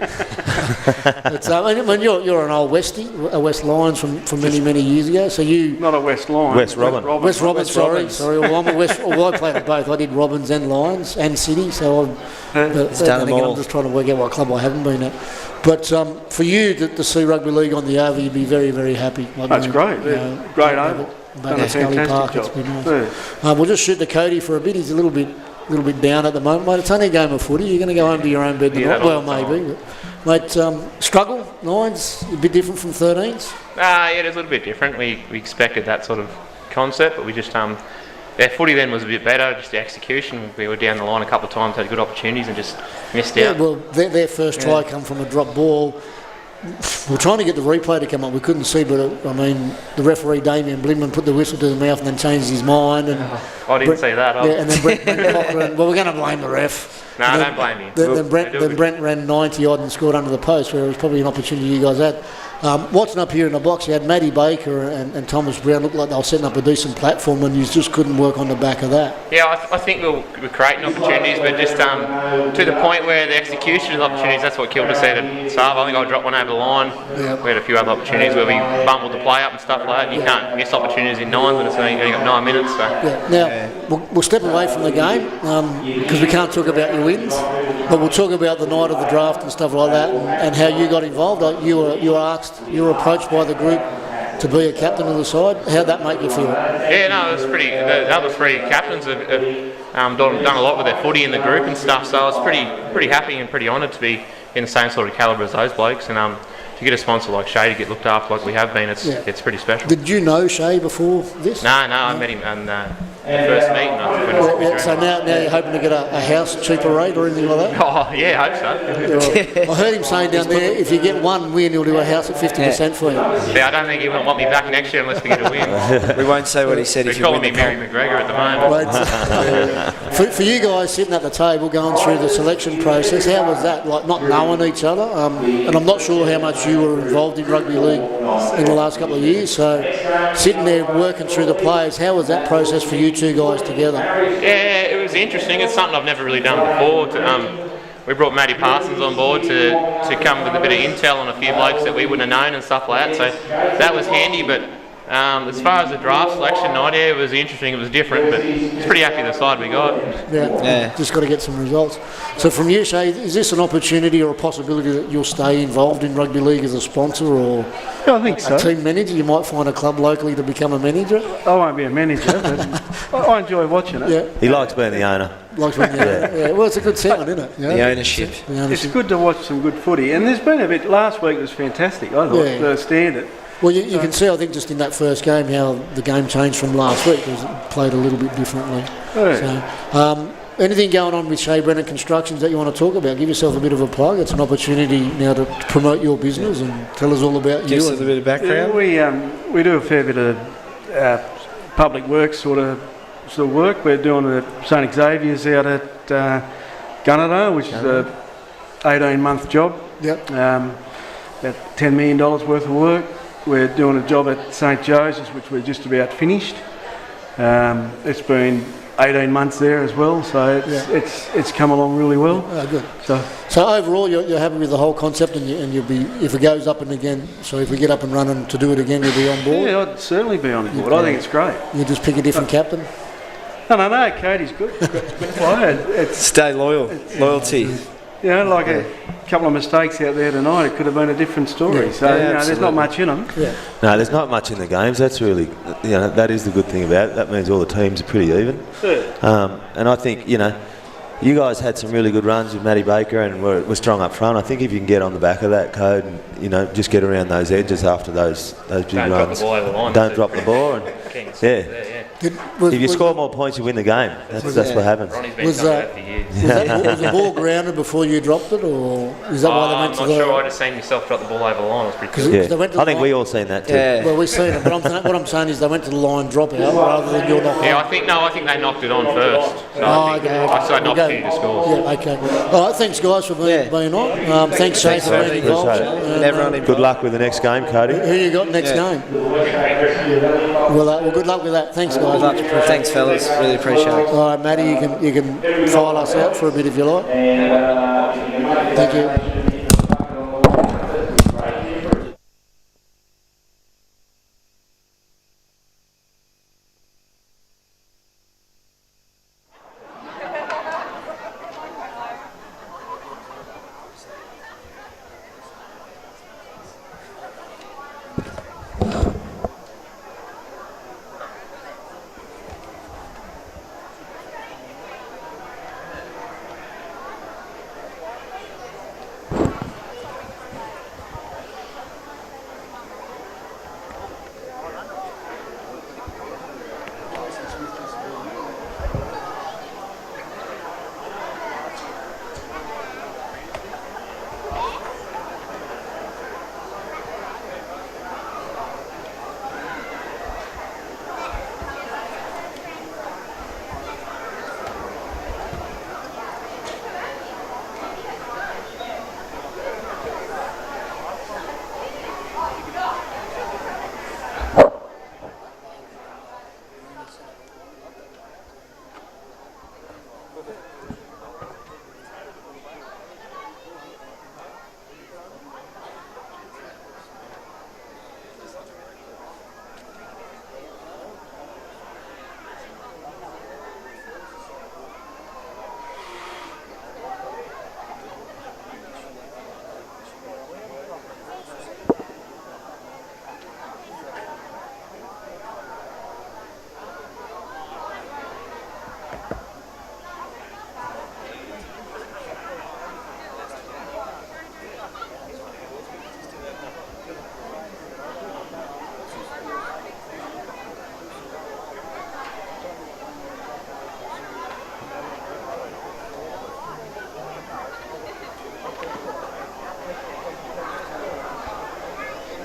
It's, when you're an old Westie, a West Lions from many years ago. So you
Not a West Lion.
West Robin.
West Robins, sorry. Well, I'm a West. Well, I played both. I did Robins and Lions and City. So
done them all.
I'm just trying to work out what club I haven't been at. But for you to see rugby league on the over, you'd be very happy. Like,
That's great. Great oval.
Back
Done a
at Scully
fantastic
Park,
job.
it's been nice.
Yeah.
We'll just shoot to Cody for a bit. He's a little bit down at the moment, mate. It's only a game of footy. You're going to go home to your own bed tonight. Well, maybe. But, mate, struggle, 9's, a bit different from 13's?
Yeah, it is a little bit different. We expected that sort of concept, but we just their footy then was a bit better. Just the execution, we were down the line a couple of times, had good opportunities, and just missed out.
Well, their first try come from a drop ball. We're trying to get the replay to come up. We couldn't see, but the referee Damien Blimman put the whistle to the mouth and then changed his mind. And
I didn't see that.
and then Brent Cochran. Well, we're going to blame the ref.
No, don't blame me.
Then Brent ran 90 odd and scored under the post, where it was probably an opportunity you guys had. Watching up here in the box, you had Matty Baker and Thomas Brown looked like they were setting up a decent platform, and you just couldn't work on the back of that.
Yeah, I think we're creating opportunities, but just to the point where the execution of the opportunities, that's what killed us there at Sarve. I think I dropped one over the line.
Yeah.
We had a few other opportunities where we bumbled the play up and stuff like that. You can't miss opportunities in 9's when it's only got 9 minutes. So.
Yeah. Now, we'll step away from the game because we can't talk about your wins, but we'll talk about the night of the draft and stuff like that, and how you got involved. You were approached by the group to be a captain of the side. How'd that make you feel?
Yeah, no, it was pretty. The other 3 captains have done a lot with their footy in the group and stuff, so I was pretty happy and pretty honoured to be in the same sort of calibre as those blokes, and to get a sponsor like Shay to get looked after like we have been, it's pretty special.
Did you know Shay before this?
No, I met him on the first meeting.
So now you're hoping to get a house cheaper rate or anything like that?
Oh, yeah, I hope so.
I heard him saying down there, if you get 1 win, he'll do a house at 50% for you.
Yeah, I don't think he won't want me back next year unless we get a win.
We won't say what he said.
We're calling me Mary McGregor at the moment.
For you guys sitting at the table going through the selection process, how was that? Like not knowing each other? And I'm not sure how much you were involved in rugby league in the last couple of years. So sitting there working through the players, how was that process for you 2 guys together?
Yeah, it was interesting. It's something I've never really done before. We brought Matty Parsons on board to come with a bit of intel on a few blokes that we wouldn't have known and stuff like that. So that was handy. But as far as the draft selection night, it was interesting. It was different, but I was pretty happy with the side we got.
Yeah. Just got to get some results. So from you, Shay, is this an opportunity or a possibility that you'll stay involved in rugby league as a sponsor or
Yeah, I think so.
a team manager? You might find a club locally to become a manager.
I won't be a manager, but I enjoy watching it.
Yeah.
He likes being the owner.
Like when well, it's a good sound, isn't it?
The ownership.
It's good to watch some good footy, and there's been a bit. Last week was fantastic. I thought the standard.
Well, you can see, I think, just in that first game, how the game changed from last week. It was played a little bit differently.
Yeah.
So, anything going on with Shay Brennan Constructions that you want to talk about? Give yourself a bit of a plug. It's an opportunity now to promote your business and tell us all about
Give
you.
us a bit of background.
Yeah, we do a fair bit of public works sort of work. We're doing the St Xavier's out at Gunnedah, which is a 18-month job.
Yep.
About $10 million worth of work. We're doing a job at St Joseph's, which we're just about finished. It's been 18 months there as well, so it's come along really well.
Oh, good. So overall, you're happy with the whole concept, and you'll be, if it goes up and again. So if we get up and running to do it again, you'll be on board.
Yeah, I'd certainly be on board. I think it's great.
You just pick a different captain.
No, Cody's good. Good player.
Stay loyal. Loyalty.
You know, like a couple of mistakes out there tonight, it could have been a different story.
Yeah.
So there's not much in them.
Yeah.
No, there's not much in the games. That's really, that is the good thing about it. That means all the teams are pretty even.
Yeah.
And I think, you guys had some really good runs with Matty Baker and we're strong up front. I think if you can get on the back of that code and, just get around those edges after those big
Don't
runs.
drop the ball over the line.
Don't drop the ball. And,
Was,
if you score more points, you win the game. That's what happens.
Ronnie's been
Was,
coming out for years.
was the ball grounded before you dropped it, or is that why they
I'm
went
not
to the...
sure. I just seen myself drop the ball over the line. It was pretty cool.
Because they went to
I
the
think
line-
we all seen that too.
Yeah.
Well, we've seen it, but what I'm saying is they went to the line drop out rather than your knock
Yeah,
on.
I think they knocked it on first. So I think
okay.
I saw an
We'll go-
opportunity to score.
Yeah, okay. All right, thanks guys for being on. Thanks Shay for
Thanks,
being involved.
Appreciate it.
And,
Everyone
Good luck with the next game, Cody.
who you got next game? Well, good luck with that. Thanks guys.
Thanks, fellas. Really appreciate it.
All right, Matty, you can file us out for a bit if you like. Thank you.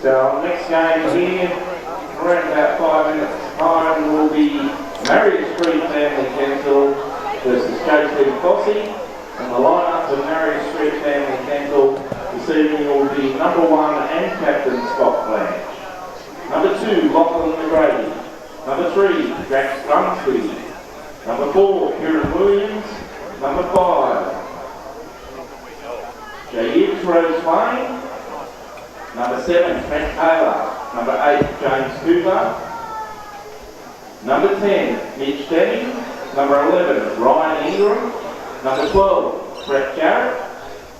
So next game here, around about 5 minutes time, will be Marius Street Family Dental versus JT Fossey. And the lineup for Marius Street Family Dental this evening will be number 1 and captain Scott Blanche. Number 2, Lachlan McGrady. Number 3, Jack Rumsby. Number 4, Kieran Williams. Number 5, Jay Rose Wayne. Number 7, Trent Taylor. Number 8, James Cooper. Number 10, Mitch Denny. Number 11, Ryan Ingram. Number 12, Brett Jarrett.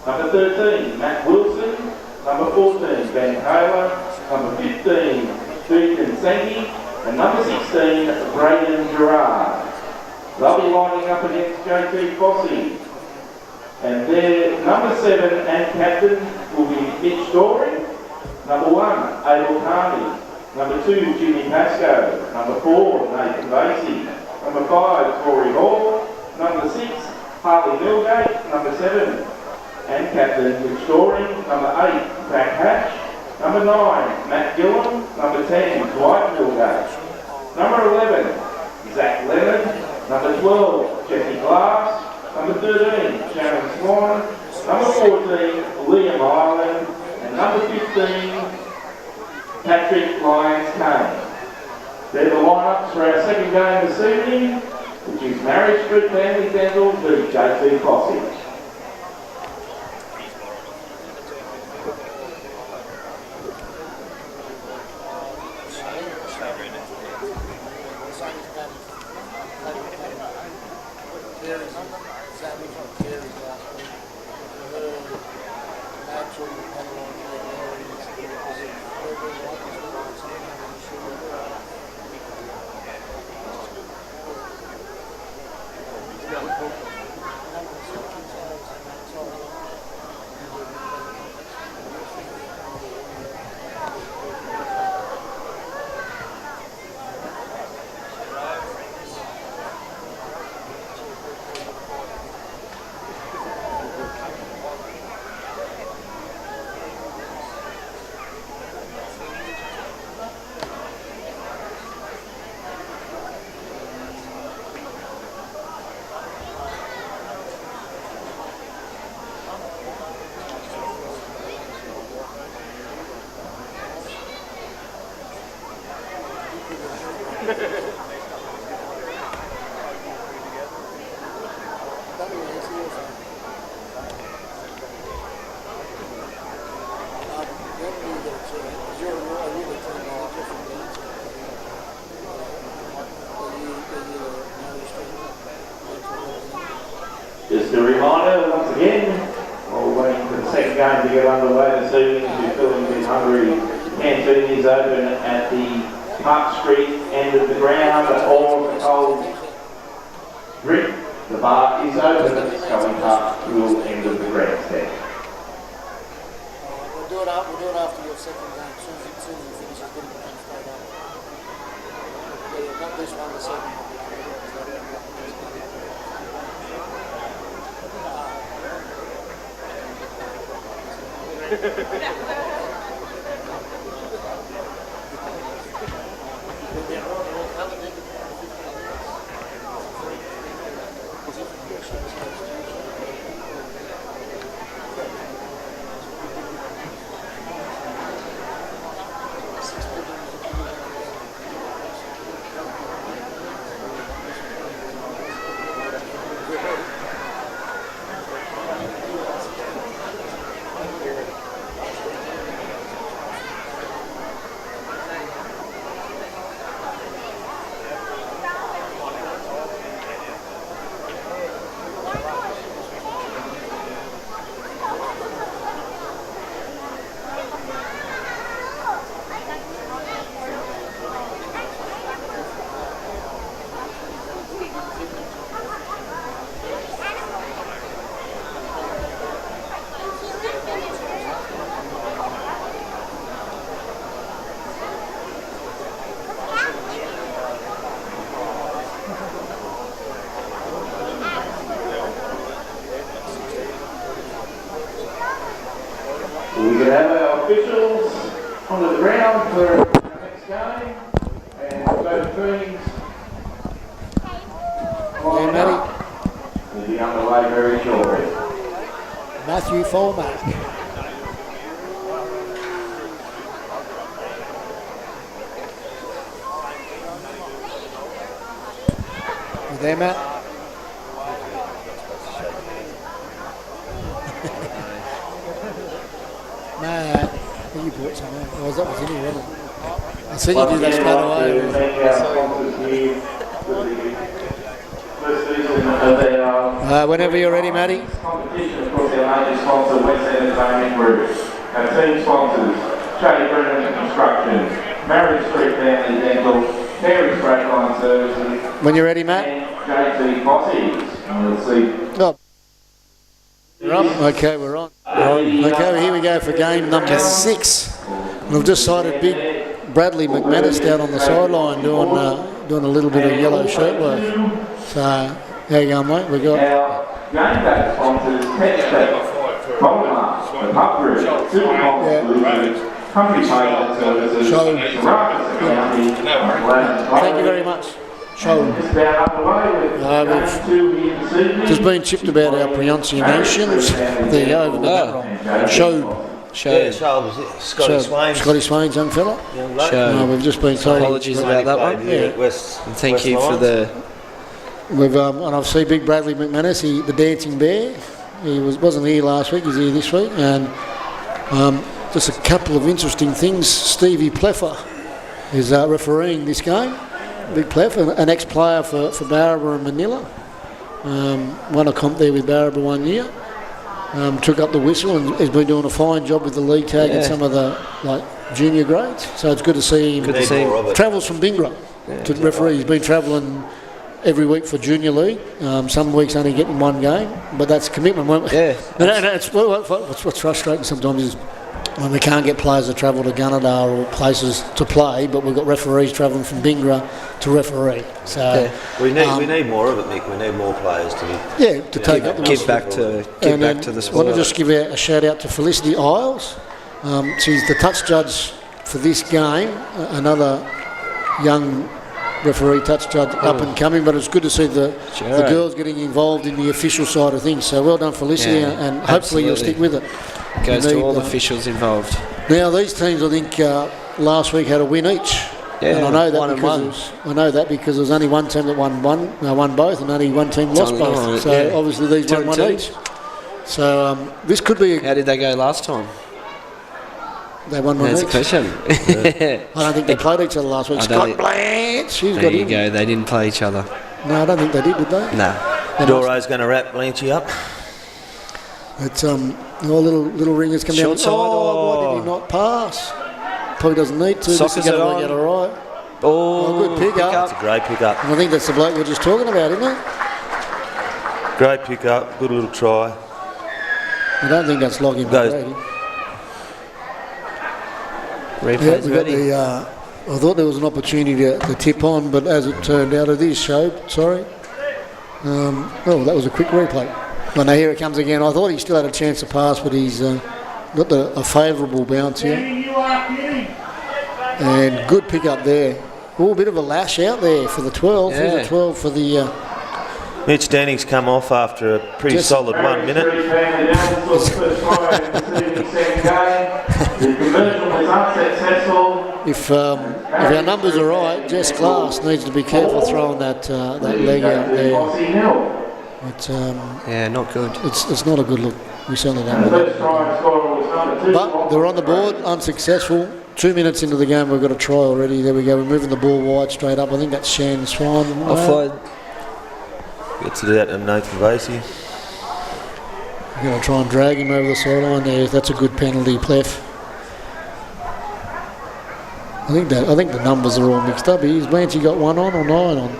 Number 13, Matt Wilson. Number 14, Ben Taylor. Number 15, Deacon Sankey. And number 16, Braden Gerard. They'll be lining up against JT Fossey. And their number 7 and captain will be Mitch Dory. Number 1, Abel Carney. Number 2, Jimmy Pascoe. Number 4, Nathan Vasey. Number 5, Corey Hall. Number 6, Harley Millgate. Number 7, and captain Mitch Dory. Number 8, Zach Hatch. Number 9, Matt Gillen. Number 10, Dwight Millgate. Number 11, Zach Leonard. Number 12, Jesse Glass. Number 13, Shannon Swan. Number 14, Liam Ireland. And number 15, Patrick Lyons Kane. They're the lineups for our second game this evening, which is Marius Street Family Dental v JT Fossey. Just a reminder, once again, while we're waiting for the second game to get underway this evening, if you're feeling a bit hungry, canteen is open at the Park Street end of the ground, or the cold drink. The bar is open at the Scully Park Pool end of the grandstand.
We'll do it after your second game, as soon as you finish your good game straight up. Yeah, not this one, the second one. you for, Mark. You there, Matt? Matt, well, you brought some out. Oh, that was in here, wasn't it? I see you do that straight away. Whenever you're ready, Matty.
Competition, of course, our major sponsor, West Entertainment Group. Our team sponsors, Shay, Brennan Construction, Marius Street Family Dental, Careys Freight Services.
When you're ready, Matt.
And JT Fossey. We'll see.
Oh. We're on. Okay, we're on. Okay, here we go for game number 6. And I've just sighted big Bradley McManus down on the sideline doing a little bit of yellow shirt work. So, how you going, mate? We got...
Game day sponsors, Pet Polymer, the Pub Group, Super Solutions, Country Payment Services,
Thank you very much. Show. We've just been chipped about our pronunciations. There you go, over the wrong. Show.
Yeah, Scotty Swain's.
Scotty Swain's young fella. We've just been told.
Apologies about that one.
Yeah.
And thank you for the...
We've and I've seen big Bradley McManus, the dancing bear. He wasn't here last week. He's here this week, and just a couple of interesting things. Stevie Pleffer is refereeing this game. Big Pleffer, an ex-player for Barraba and Manila. Won a comp there with Barraba 1 year. Took up the whistle and has been doing a fine job with the league tag and some of the junior grades. So it's good to see him.
Good to see him.
Travels from Bingra to referee. He's been travelling every week for junior league. Some weeks only getting one game, but that's commitment.
Yeah.
What's frustrating sometimes is when we can't get players to travel to Gunnedah or places to play, but we've got referees travelling from Bingra to referee. So
we need more of it, Mick. We need more players to
take up the
give back to the
I
sport.
want to just give a shout out to Felicity Isles. She's the touch judge for this game. Another young referee, touch judge, up and coming, but it's good to see the girls getting involved in the official side of things. So well done, Felicity, and hopefully you'll stick with it.
Goes to all the officials involved.
Now these teams, I think, last week had a win each.
Yeah,
and I know that because there was only one team that won both, and only one team lost both. So obviously these won one each. So this could be.
How did they go last time?
They won one
each.
That's
a question.
I don't think they played each other last week. Scott Blanche,
there you go. They didn't play each other.
No, I don't think they did they?
No.
Doro's going to wrap Blanchy up.
It's little ringers come down the side. Why did he not pass? Probably doesn't need to.
Sockers
it right. Good pick up.
It's a great pick up.
And I think that's the bloke we're just talking about, isn't it?
Great pick up. Good little try.
I don't think that's logging.
Replay's ready.
I thought there was an opportunity to tip on, but as it turned out, it is showed. Sorry. That was a quick replay. Well, now here it comes again. I thought he still had a chance to pass, but he's got a favourable bounce here. And good pick up there. Oh, a bit of a lash out there for the 12.
Yeah.
Here's a 12 for the...
Mitch Danning's come off after a pretty solid 1 minute.
If our numbers are right, Jess Glass needs to be careful throwing that leg out there. But,
not good.
It's not a good look. We certainly don't want that. But they're on the board, unsuccessful. 2 minutes into the game, we've got a try already. There we go. We're moving the ball wide straight up. I think that's Shan Swan.
Offside. Gets it out to Nathan Vasey.
We're going to try and drag him over the sideline there. That's a good penalty, Plef. I think the numbers are all mixed up. He's Blanchie got 1 on or 9 on.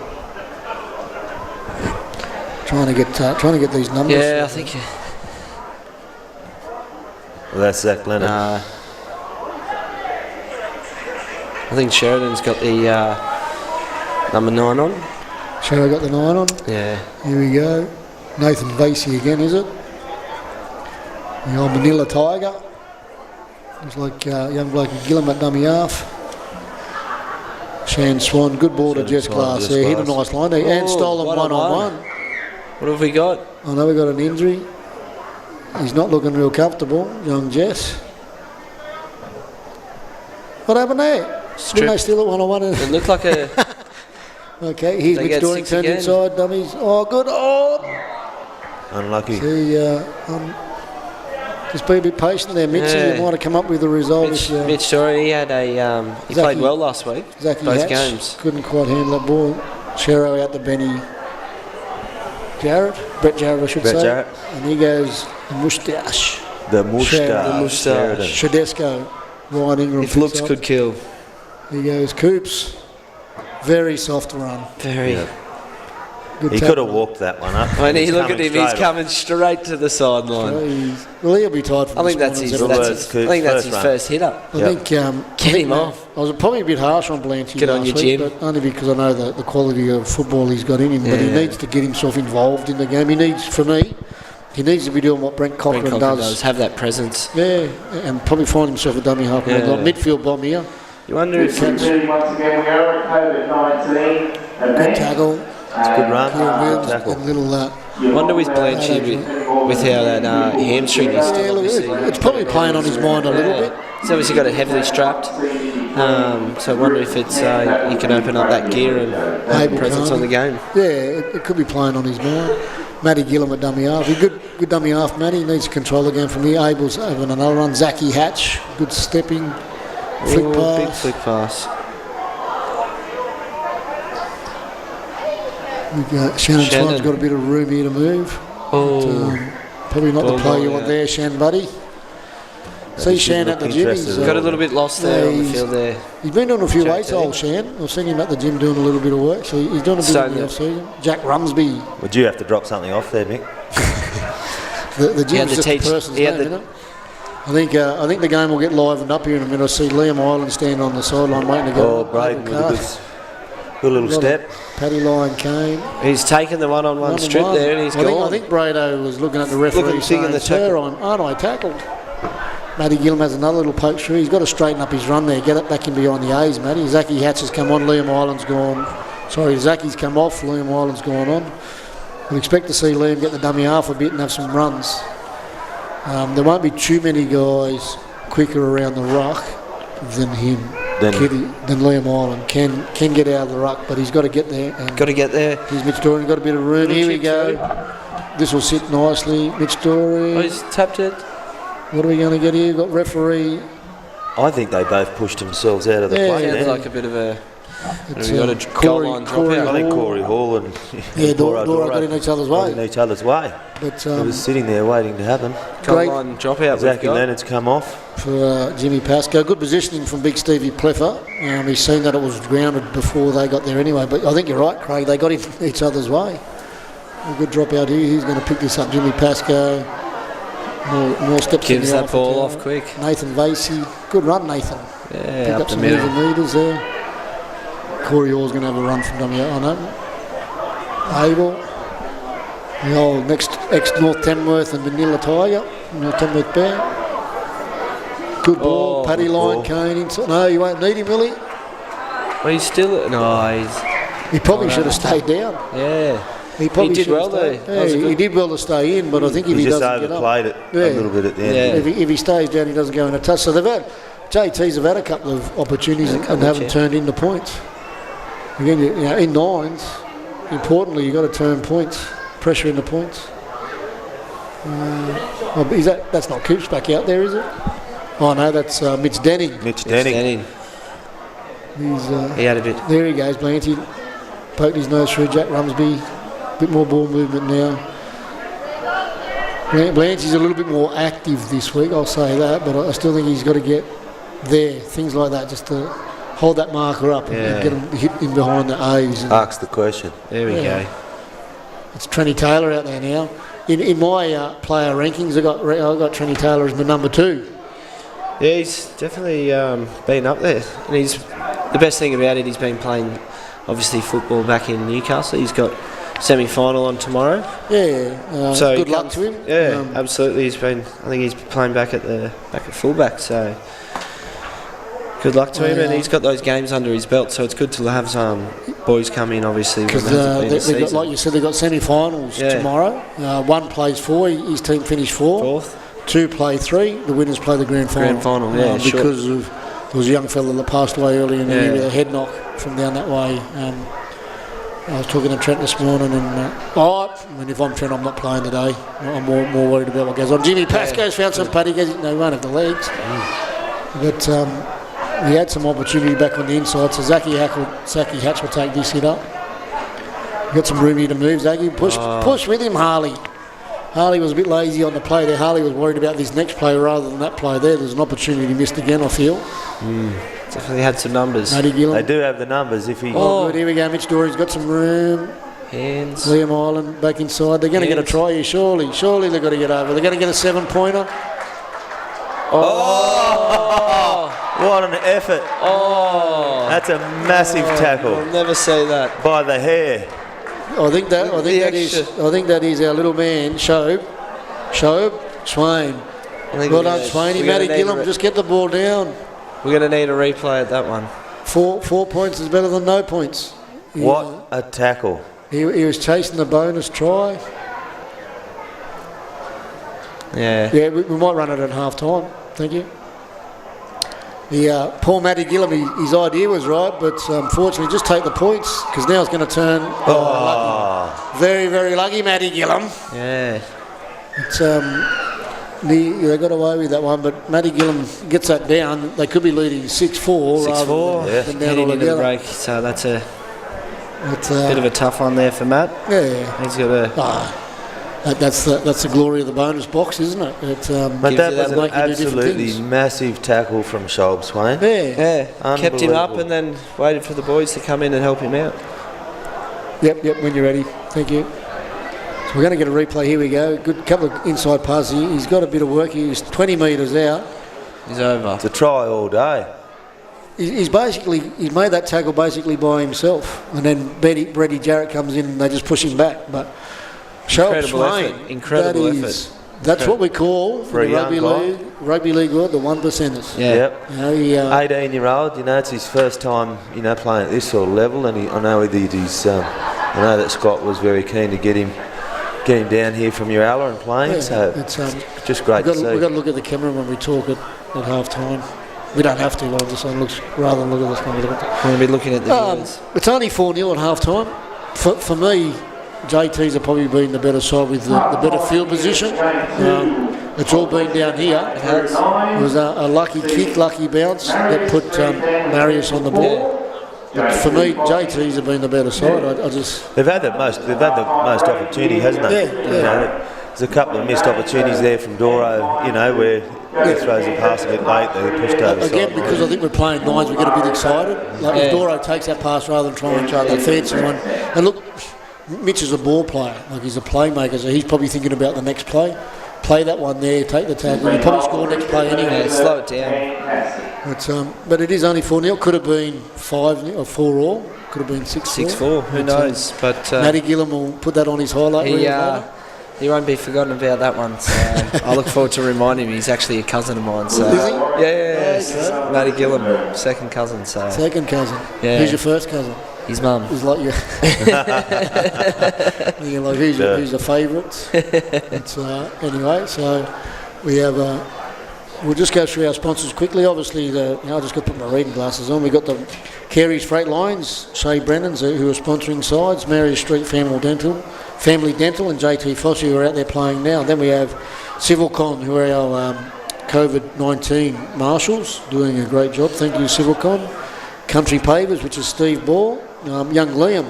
Trying to get these numbers.
Yeah, I think.
Well, that's Zach Leonard.
I think Sheridan's got the number 9 on.
Sheridan got the 9 on?
Yeah.
Here we go. Nathan Vasey again, is it? The old Manila Tiger. Looks like young bloke in Gillam at dummy half. Shan Swan, good ball to Jess Glass there. Hit a nice line there and stole them 1-on-1.
What have we got?
I know we got an injury. He's not looking real comfortable, young Jess. What happened there? Didn't they steal it 1-on-1?
It looked like a...
Okay, here's
They
Mitch
get
Doring
six
turned
again.
inside, dummies. Oh, good. Oh!
Unlucky.
See, just be a bit patient there, Mitch.
Yeah.
You might have come up with a result.
Mitch Story, he had a... he
Zachy-
played well last week,
Zachy
both
Hatch
games.
couldn't quite handle that ball. Shero out to Benny Brett Jarrett, I should
Brett
say.
Jarrett.
And he goes moustache.
The
Sheridan.
moustache. Sheridan.
Shadesco. Ryan Ingram.
If
picks
looks
up.
could kill.
He goes Coops. Very soft run.
Very...
Yeah.
Good
He
tackle.
could have walked that one up.
When you
He's
look at
coming
him, he's
straight
coming straight to the sideline.
Well, he'll be tired from
I think
this
that's
one,
his.
isn't it?
Well,
That's
that's
his I think that's
first
his
run.
first hit up.
I
Yep.
think
Get him off.
I was probably a bit harsh on Blanchy
Get on
last
your
week,
gym.
but only because I know the quality of football he's got in him. But he
Yeah.
needs to get himself involved in the game. He needs, for me, he needs to be doing what Brent Cochran,
Brent Cochran
does.
have that presence.
Yeah, and probably find himself a dummy half.
Yeah.
Like midfield bomb here.
You wonder if...
Once again, we are at COVID-19.
Good tackle.
Good run.
Kieran
Good
Williams
tackle.
and little.
Wonder with Blanchy with how that hamstring is
Yeah,
still
look,
obviously...
it's probably playing on his mind a little bit.
He's obviously got it heavily strapped. So I wonder if it's he can open up that gear and have
Able
presence
to.
on the game.
Yeah, it could be playing on his mind. Matty Gillum at dummy half. He's good dummy half, Matty. He needs to control the game from here. Abel's having another run. Zachy Hatch, good stepping. Flick
Ooh,
pass.
big flick pass.
Shannon
Shannon.
Swan's got a bit of room here to move.
Oh,
Probably not the
Ball
play you
ball,
want
yeah.
there, Shan, buddy. See
he
Shan
should
at the
look
gym.
interested.
got a little bit lost there on the
he's-
field there.
He's been doing a few
Jack
weights,
T.
old Shan. I've seen him at the gym doing a little bit of work, so he's doing a bit
Starting
in the
to-
off-season. Jack Rumsby,
Would you have to drop something off there, Mick?
the
He had
gym's
to
just a
teach-
person's
he had
name,
to-
isn't it? I think the game will get livened up here in a minute. I see Liam Island standing on the sideline waiting to go.
Oh, Braden with a good little step.
Paddy Lyon Kane.
He's taken the one-on-one strip
One-on-one.
there and he's
I
gone.
think Brado was looking at the referee
Looking
saying,
big in the
"Sir, aren't I tackled?" Matty Gillum has another little poke through. He's got to straighten up his run there. Get it back in behind the A's, Matty. Zachy Hatch has come on. Liam Island's gone. Sorry, Zachy's come off. Liam Island's gone on. We'll expect to see Liam get the dummy half a bit and have some runs. There won't be too many guys quicker around the ruck than him.
Then-
Than Liam Island can get out of the ruck, but he's got to get there. And
Got to get there.
here's Mitch Dory, got a bit of room.
Little
Here we
chip
go. This will sit nicely. Mitch Dory.
Oh, he's tapped it.
What are we going to get here? Got referee.
I think they both pushed themselves out of the
Yeah,
play.
Sounds
there.
like a bit of a...
It's,
We got a goal line drop
Corey
out.
I think
Hall.
Corey Hall and
Yeah,
Dora
Dora got in each other's
got in
way.
each other's way.
But
He was sitting there waiting to happen.
Goal
great
line drop out.
Zachy Leonard's come off.
for Jimmy Pascoe. Good positioning from Big Stevie Pleffer. He's seen that it was grounded before they got there anyway. But I think you're right, Craig. They got in each other's way. A good drop out here. He's going to pick this up. Jimmy Pascoe. More steps.
Gives
in the
that ball
Alpha
off
Tower.
quick.
Nathan Vasey. Good run, Nathan.
Yeah,
Pick
up
up
the
some
middle.
even meters there. Corey Hall's going to have a run from dummy. I know. Abel. The old ex-North Tamworth and Manila Tiger. North Tamworth Bear. Good ball.
Oh,
Paddy
good
Lyon
ball.
Kane inside. No, you won't need him, will he?
Well, he's still... No, he's...
He probably should have stayed down.
Yeah.
He probably
did
should have
well there.
stayed.
That was a
Yeah, he
good-
did well to stay in, but I think if
He
he
just
doesn't get up,
overplayed it
Yeah.
a little bit at the end.
Yeah.
if he stays down, he doesn't go in a touch. So they've had JTs have had a couple of opportunities
Yeah, a couple
and
of
haven't
chances.
turned into points. Again, in nines, importantly, you've got to turn points, pressure into points. That's not Coops back out there, is it? Oh no, that's Mitch Denning.
Mitch Denning.
He's
He had a bit...
there. He goes, Blanty poked his nose through. Jack Rumsby, bit more ball movement now. Blanty's a little bit more active this week, I'll say that, but I still think he's got to get there. Things like that, just to hold that marker up and get him hit in behind the A's. And
Ask the question.
There we
Yeah.
go.
it's Trenny Taylor out there now. In my player rankings, I got Trenny Taylor as my number 2.
Yeah, he's definitely been up there. And he's... The best thing about it, he's been playing, obviously, football back in Newcastle. He's got semi-final on tomorrow.
Yeah,
So he
good luck
comes-
to him.
Yeah, absolutely. He's been... I think he's playing back at fullback, so... Good luck to him, and he's got those games under his belt, so it's good to have boys come in, obviously.
Because they got, like you said, they've got semi-finals tomorrow. One plays 4, his team finished fourth. 2 play 3, the winners play the grand final. Because of there was a young fella that passed away early in the year with a head knock from down that way. I was talking to Trent this morning, and if I'm Trent, I'm not playing today. I'm more worried about what goes on. Jimmy Pascoe's found some putty. He won't have the legs. But we had some opportunity back on the inside, so Zachy Hatch will take this hit up. Got some room here to move, Zachy. Push with him, Harley. Harley was a bit lazy on the play there. Harley was worried about this next play rather than that play there. There's an opportunity missed again, I feel.
Definitely had some numbers.
They do have the numbers. If he.
Good. Here we go. Mitch Dory's got some room.
Hands.
Liam Island back inside. They're going to get a try here, surely. Surely they've got to get over. They're going to get a 7-pointer.
What an effort. That's a massive tackle.
I'll never say that.
By the hair.
I think that is our little man, Shoaib, Swain. Well done, Swainy. Matty Gillum, just get the ball down.
We're going to need a replay at that one.
4 points is better than no points.
What a tackle.
He was chasing the bonus try.
Yeah,
we might run it at half time. Thank you. Poor Matty Gillum, his idea was right, but unfortunately just take the points because now it's going to turn lucky. Very, very lucky, Matty Gillum.
Yeah.
It's, they got away with that one, but Matty Gillum gets that down. They could be leading 6-4 rather than down
heading into the
altogether.
break, so that's a bit of a tough one there for Matt.
Yeah.
He's got a...
That's the glory of the bonus box, isn't it?
But that was an absolutely massive tackle from Shoaib Swain.
Yeah. Kept him up and then waited for the boys to come in and help him out.
Yep, when you're ready. Thank you. So we're going to get a replay. Here we go. Good couple of inside passes. He's got a bit of work. He's 20 metres out.
He's over.
It's a try all day.
He's made that tackle basically by himself. And then Brady Jarrett comes in and they just push him back. But
Incredible effort.
That's what we call
for a
rugby league world, the 1%ers.
Yeah.
Yep. 18-year-old, it's his first time, playing at this sort of level, and I know that Scott was very keen to get him down here from Uralla and playing. So it's just great to see.
We've got to look at the camera when we talk at half time. We don't have to, but I'm just saying, rather than look at this one.
We're going to be looking at the viewers.
It's only 4-0 at half time. For me, JT's have probably been the better side with the better field position. It's all been down here. It was a lucky kick, lucky bounce that put Marius on the ball. But for me, JT's have been the better side.
They've had the most opportunity, hasn't they?
Yeah.
There's a couple of missed opportunities there from Doro, where he throws a pass a bit late, they're pushed over. Again,
because I think we're playing 9's, we get a bit excited. If Doro takes that pass rather than trying that fancy one. And look, Mitch is a ball player, he's a playmaker, so he's probably thinking about the next play. Play that one there, take the tackle, you probably score next play anyway.
Yeah, slow it down.
But it is only 4-0, could have been 5 or 4 all, could have been 6-4.
6-4, who knows? But
Matty Gillum will put that on his highlight reel later.
He won't be forgotten about that one. So I look forward to reminding him he's actually a cousin of mine. So.
Is he?
Yeah. Matty Gillum, second cousin. So.
Second cousin.
Yeah.
Who's your first cousin?
His mum.
He's like you. Who's the favourite? Anyway, so we have. We'll just go through our sponsors quickly. Obviously, I just got to put my reading glasses on. We've got the Careys Freight Lines, Shay Brennan's who are sponsoring sides, Marius Street Family Dental, and JT Fossey who are out there playing now. Then we have Civilcon, who are our COVID-19 marshals, doing a great job. Thank you, Civilcon. Country Pavers, which is Steve Ball. Young Liam,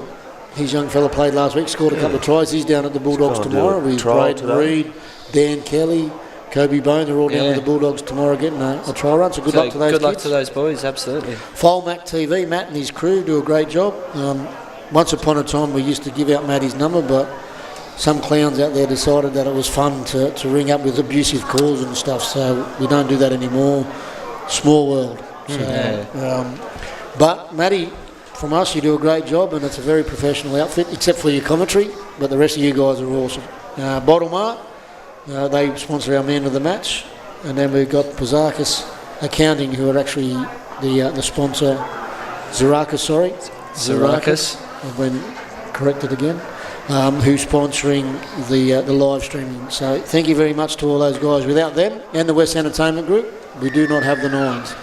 his young fella played last week, scored a couple of tries. He's down at the Bulldogs tomorrow with Braden Reid, Dan Kelly, Kobe Bone. They're all down with the Bulldogs tomorrow getting a try run. So good luck to those kids.
Good luck to those boys, absolutely.
Folmac TV, Matt and his crew do a great job. Once upon a time we used to give out Matty's number, but some clowns out there decided that it was fun to ring up with abusive calls and stuff, so we don't do that anymore. Small world. But Matty, from us, you do a great job, and it's a very professional outfit, except for your commentary, but the rest of you guys are awesome. Bottle Mart, they sponsor our man of the match, and then we've got Pazakis Accounting, who are actually the sponsor. Zarakis. I've been corrected again. Who's sponsoring the live streaming. So thank you very much to all those guys. Without them and the West Entertainment Group, we do not have the 9's.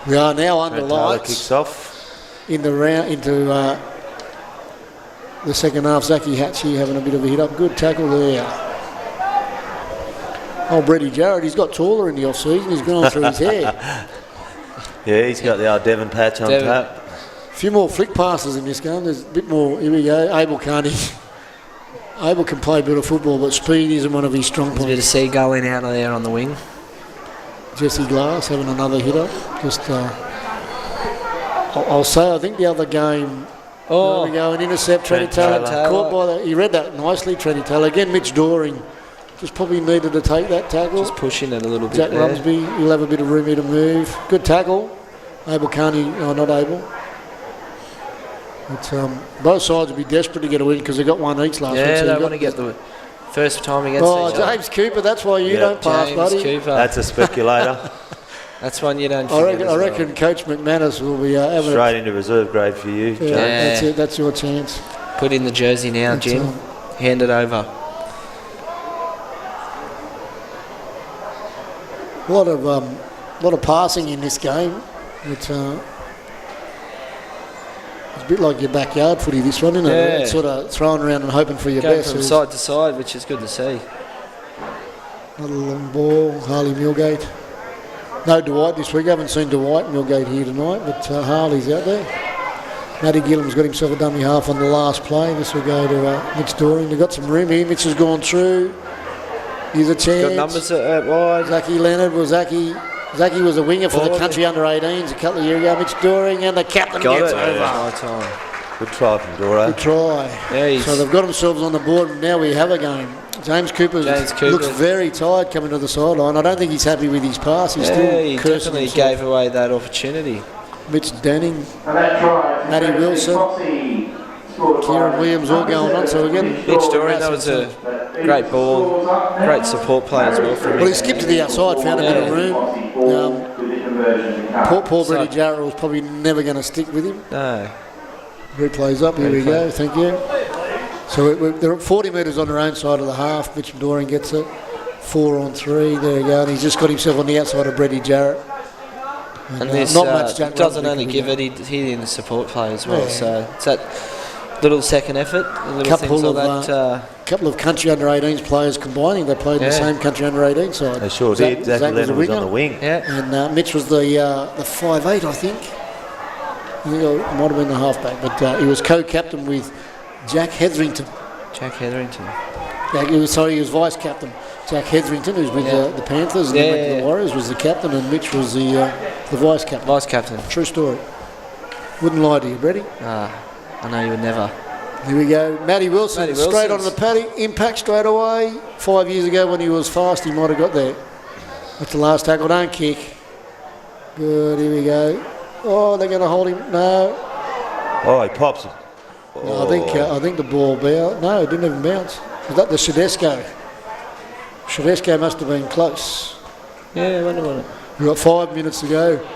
We are now under lights.
Kicks off.
In the round into the second half. Zachy Hatchie having a bit of a hit up. Good tackle there. Oh, Brady Jarrett, he's got taller in the off season. He's gone through his hair.
Yeah, he's got the old Devon patch on tap.
A few more flick passes in this game. There's a bit more. Here we go. Abel can't. Abel can play a bit of football, but speed isn't one of his strong points.
There's a bit of seagulling out there on the wing.
Jesse Glass having another hit up. Just, I'll say, I think the other game.
Oh,
there we go, an intercept. Trenny Taylor caught by the. He read that nicely. Trenny Taylor again. Mitch Doring just probably needed to take that tackle.
Just pushing it a little bit.
Jack
there.
Rumsby, he'll have a bit of room here to move. Good tackle. Abel Carney, not able. But both sides will be desperate to get a win because they got one each last week.
Yeah,
So
they want to get the first time against each other.
James Cooper, that's why you don't pass,
James
buddy.
Cooper.
That's a speculator.
That's one you don't
I
forget
reckon,
as well.
I reckon Coach McManus will be having
Straight into reserve grade for you,
Yeah,
James.
that's it. That's your chance.
Put in the jersey now,
That's,
Jim. Hand it over.
A lot of passing in this game. It's a bit like your backyard footy, this one, isn't it?
Yeah.
It's sort of throwing around and hoping for your
Going
best.
from side to side, which is good to see.
Another long ball, Harley Millgate. No Dwight this week. I haven't seen Dwight Millgate here tonight, but Harley's out there. Matty Gillam's got himself a dummy half on the last play. This will go to Mitch Doring. They've got some room here. Mitch has gone through. Here's a chance.
Got numbers wide.
Zachy Leonard was Zachy was a winger for the
Forward.
country under 18s a couple of years ago. Mitch Doring and the captain
Got
gets
it.
over.
High time.
Good try from Doro.
Good try.
Yeah,
So they've got themselves on the board and now we have a game. James Cooper looks very tired coming to the sideline. I don't think he's happy with his pass. He's still
he
cursing
definitely
himself.
gave away that opportunity.
Matty
And that try.
Matty Wilson,
Fossey scored
Kieran
by
Williams all going on. So again,
Mitch Doring, that was a great ball. Great support play as well for him.
well, he skipped to the outside, found a bit of room. Poor Brady Jarrett was probably never going to stick with him.
No.
Replays up, here we go, thank you. So they're at 40 metres on their own side of the half. Mitch Doring gets it, 4 on 3, there you go. And he's just got himself on the outside of Brady Jarrett.
And this
not much Jack
doesn't
Rumsby
only
can
give
do.
it, he in the support play as well.
Yeah.
So it's that little second effort, little things like that.
Couple of country under 18s players combining. They played in the same country under 18 side.
They sure did. Zachy Leonard was on the wing.
Yeah.
And Mitch was the 5'8", I think. I think it might have been the halfback, but he was co-captain with Jack Hetherington.
Jack Hetherington.
He was vice captain. Jack Hetherington, who's with the Panthers, and then went to the Warriors, was the captain, and Mitch was the vice captain.
Vice captain.
True story. Wouldn't lie to you, Brady.
I know you would never.
Here we go. Matty Wilson, straight onto the paddy, impact straight away. 5 years ago when he was fast, he might have got there. That's the last tackle. Don't kick. Good, here we go. Oh, they're going to hold him. No.
Oh, he pops it.
No, I think the ball bounced. No, it didn't even bounce. Was that the Shadesco? Shadesco must have been close.
Yeah, I wonder what.
We've got 5 minutes to go.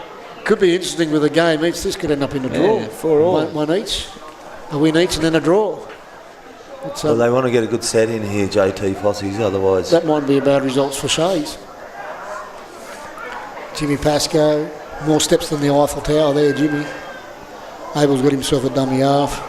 Could be interesting with a game each. This could end up in a draw.
4-4.
One each. A win each and then a draw.
Well, they want to get a good set in here, JT Fossies, otherwise...
That might be a bad results for Shays. Jimmy Pascoe. More steps than the Eiffel Tower there, Jimmy. Abel's got himself a dummy half.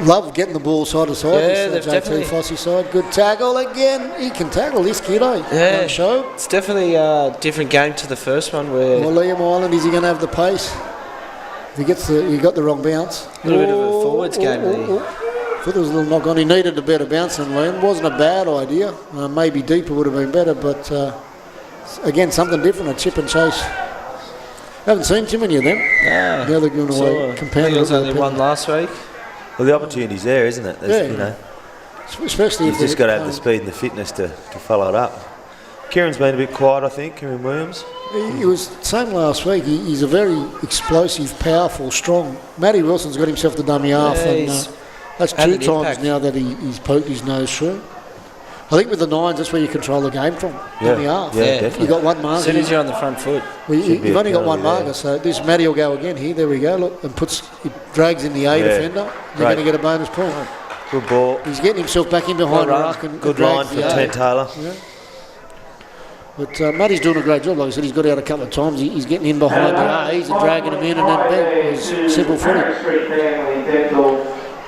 Love getting the ball side to side.
Yeah,
this
they've definitely...
Fossey side. Good tackle again. He can tackle this kid, eh?
Yeah.
Young show.
It's definitely a different game to the first one where...
Well, Liam Island, is he going to have the pace? If he gets he got the wrong bounce.
A little bit of a forwards game there.
Thought there was a little knock on. He needed a better bounce than Liam. Wasn't a bad idea. Maybe deeper would have been better, but again, something different, a chip and chase. Haven't seen too many of them.
No.
The other going away.
I think there was only one last week.
Well, the opportunity's there, isn't it? There's,
Yeah.
You know,
Especially
you've just got to have the speed and the fitness to follow it up. Kieran's been a bit quiet, I think, Kieran Williams.
He was same last week. He's a very explosive, powerful, strong. Matty Wilson's got himself the dummy half, and that's
had
2
an
times
impact.
now that he's poked his nose through. I think with the 9's, that's where you control the game from. In the half.
Yeah,
definitely.
You've got one
As
marker.
soon as you're on the front foot.
Well,
Should be
you've
a
only got one
penalty
marker, so this Matty will go again here. There we go. Look, and it drags in the A defender. You're
Right.
going to get a bonus point.
Good ball.
He's getting himself back in behind the ruck and
Good
drags
line from
the A.
Trent Taylor.
Yeah. But Matty's doing a great job. Like I said, he's got out a couple of times. He's getting in behind the A's and dragging him in, and then bang, it was simple footy.
Street Family Dental,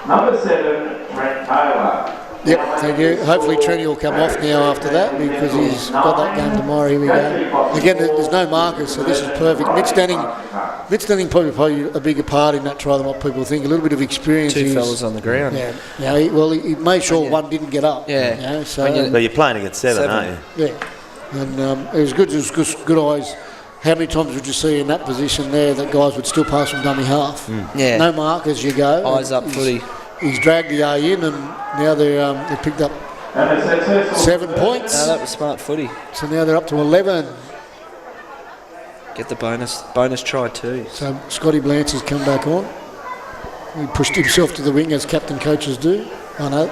number 7, Trent Taylor.
Yep, thank you. Hopefully Trenny will come off now after that because he's got that game tomorrow. Here we go. Again, there's no markers, so this is perfect. Mitch Stanning probably a bigger part in that try than what people think. A little bit of experience.
Two fellas on the ground.
Yeah. Now, he made sure one didn't get up.
Yeah.
You know, so,
But you're playing against 7, aren't you?
yeah. And it was good. It was good eyes. How many times would you see in that position there that guys would still pass from dummy half?
Yeah.
No markers, you go.
Eyes up footy.
He's dragged the A in, and now they picked up 7 points.
No, that was smart footy.
So now they're up to 11.
Get the bonus try too.
So Scotty Blance has come back on. He pushed himself to the wing as captain coaches do. I know.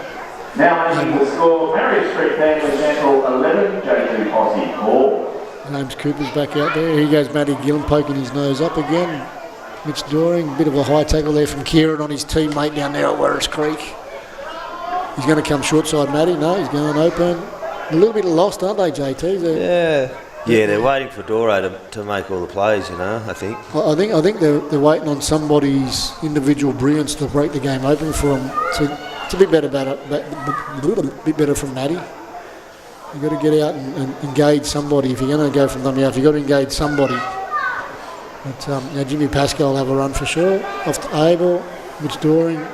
Now making the score, Marius Street Family Dental 11, J2 Fossey 4.
James Cooper's back out there. Here goes Matty Gillen poking his nose up again. Mitch Doring, bit of a high tackle there from Kieran on his teammate down there at Werris Creek. He's going to come short side, Matty. No, he's going open. A little bit lost, aren't they, JT?
Yeah, they're waiting for Doro to make all the plays, you know, I think.
I think they're waiting on somebody's individual brilliance to break the game open for them to be better about it, a bit better from Matty. You've got to get out and engage somebody. If you're going to go from them out, you've got to engage somebody. But Jimmy Pascal will have a run for sure. Off to Abel, Mitch Doring.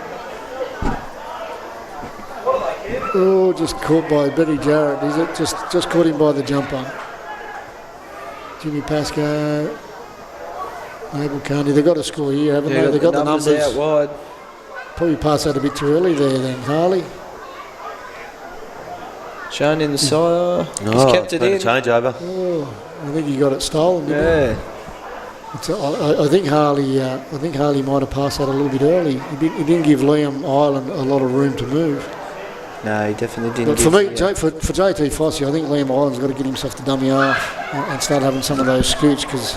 Oh, just caught by Betty Jarrett, is it? Just caught him by the jumper. Jimmy Pascal, Abel Carney. They've got to score here, haven't they? They've got the numbers
out wide.
Probably passed out a bit too early there then, Harley.
Shown in the side. He's kept it in.
Changeover.
Oh, I think he got it stolen, didn't he?
Yeah.
I think Harley might have passed that a little bit early. He didn't give Liam Ireland a lot of room to move.
No, he definitely didn't.
But for me, for JT Fossey, I think Liam Ireland's got to get himself to dummy half and start having some of those scoots, because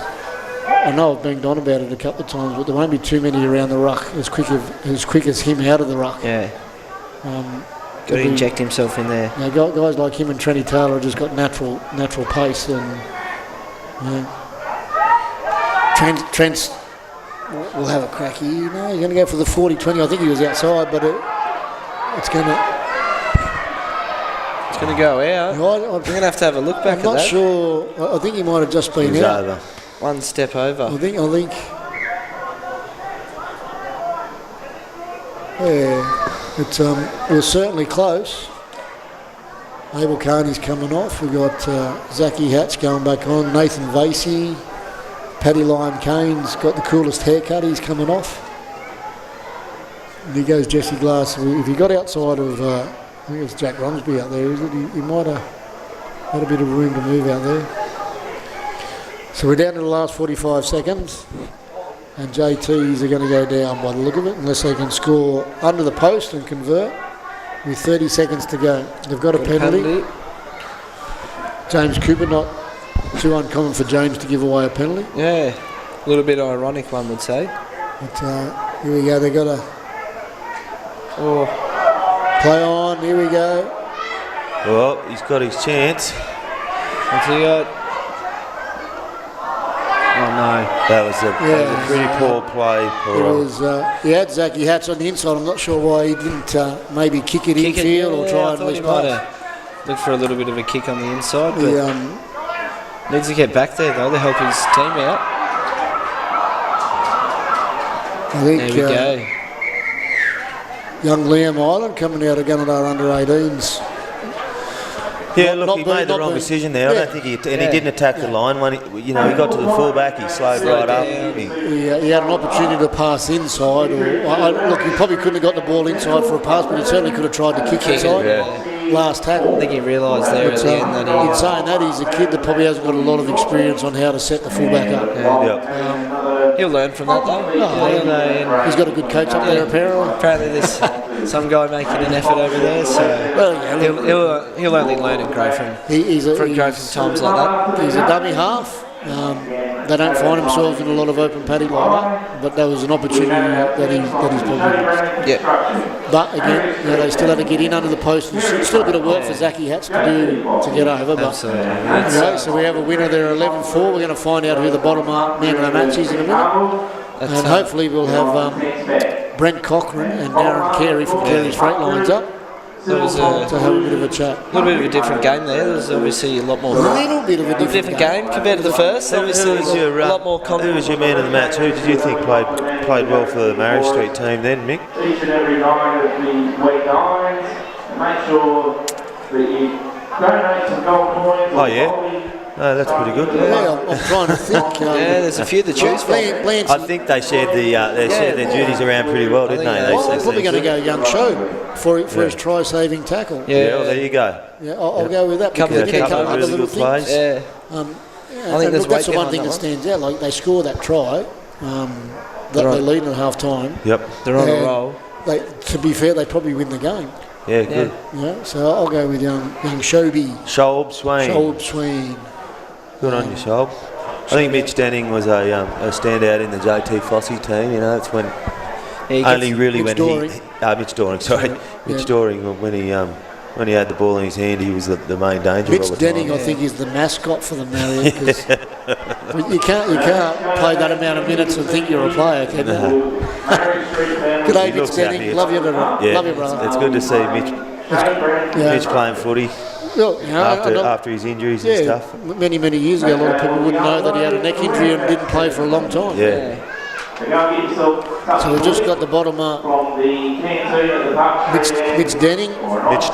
I know I've banged on about it a couple of times, but there won't be too many around the ruck as quick as him out of the ruck.
Yeah. Got to inject himself in there.
You know, guys like him and Trenny Taylor have just got natural pace, and Trent's will have a crack here. You know, he's going to go for the 40-20. I think he was outside, but it's going to
go out.
I'm
going to have a look back at that.
I'm not sure. I think he might have just been out.
Over.
One step over.
I think. Yeah, it was certainly close. Abel Carney's coming off. We've got Zachy Hatch going back on. Nathan Vasey. Paddy Lyon Kane's got the coolest haircut. He's coming off. And here goes Jesse Glass. If he got outside of, I think it's Jack Ronsby out there, is it? He might have had a bit of room to move out there. So we're down to the last 45 seconds. And JTs are going to go down by the look of it, unless they can score under the post and convert with 30 seconds to go. They've got a penalty. James Cooper, not too uncommon for James to give away a penalty.
Yeah, a little bit ironic, one would say.
But here we go, they've got to play on, here we go.
Well, he's got his chance.
What's he got? Oh no.
That was a pretty poor play.
He had Zachy Hatch on the inside. I'm not sure why he didn't maybe kick it infield or try and lose pass.
Look for a little bit of a kick on the inside, but needs to get back there though to help his team out.
I think
there we go.
Young Liam Ireland coming out of Gunnedah under 18s.
Yeah, look, he made the wrong decision there. I don't think he didn't attack the line when he got to the fullback. He slowed right up.
He had an opportunity to pass inside. Look, he probably couldn't have got the ball inside for a pass, but he certainly could have tried to kick inside. Last tackle.
I think he realised there at the end that
in saying that, he's a kid that probably hasn't got a lot of experience on how to set the fullback up.
He'll learn from that though.
He's got a good coach up there apparently.
Apparently there's some guy making an effort over there, so he'll only learn and grow from times like that.
He's a dummy half. They don't find themselves in a lot of open paddy like that, but there was an opportunity that he's probably missed.
Yeah.
But again, they still had to get in under the post. There's still a bit of work for Zachy Hatch to do to get over. But,
Absolutely.
so we have a winner there, 11-4. We're going to find out who the bottom man of the match is in a minute. And hopefully we'll have Brent Cochran and Darren Carey from Careys Freight Lines up.
There was
to have a bit of a chat.
A little bit of a different game there. There was obviously a lot more.
A little bit of a different
game compared to the first. Obviously, a lot more.
Who was your man of the match? Who did you think played well for the Marius Street team then, Mick?
Each and every night of the WEG 9's, make sure that you donate some gold coins.
Oh yeah. No, that's pretty good.
Yeah, I'm trying to think.
There's a few to choose from.
I think they shared their duties around pretty well, didn't they?
I'm probably going to go Young Show for his try-saving tackle.
Yeah, well, there you go.
Yeah, I'll go with that.
Couple of
other
really
little
good plays.
things.
Yeah. I think
that's the one thing that stands out. Like they score that try, that they lead at half time.
Yep.
They're on a roll.
To be fair, they probably win the game.
Yeah, good.
Yeah, so I'll go with young Shoby.
Shob
Swain.
Good on you, Shob. I think Mitch Denning was a standout in the JT Fossey team. It's when Mitch Doring, when he had the ball in his hand, he was the main danger.
Mitch Denning, I think, is the mascot for the Marius. you can't play that amount of minutes and think you're a player, can you? G'day, Mitch Denning. Love you, brother.
It's good to see Mitch playing footy.
Well,
after his injuries and stuff.
Many years ago, a lot of people wouldn't know that he had a neck injury and didn't play for a long time.
Yeah.
So we've just got the bottom up. Mitch Denning. Mitch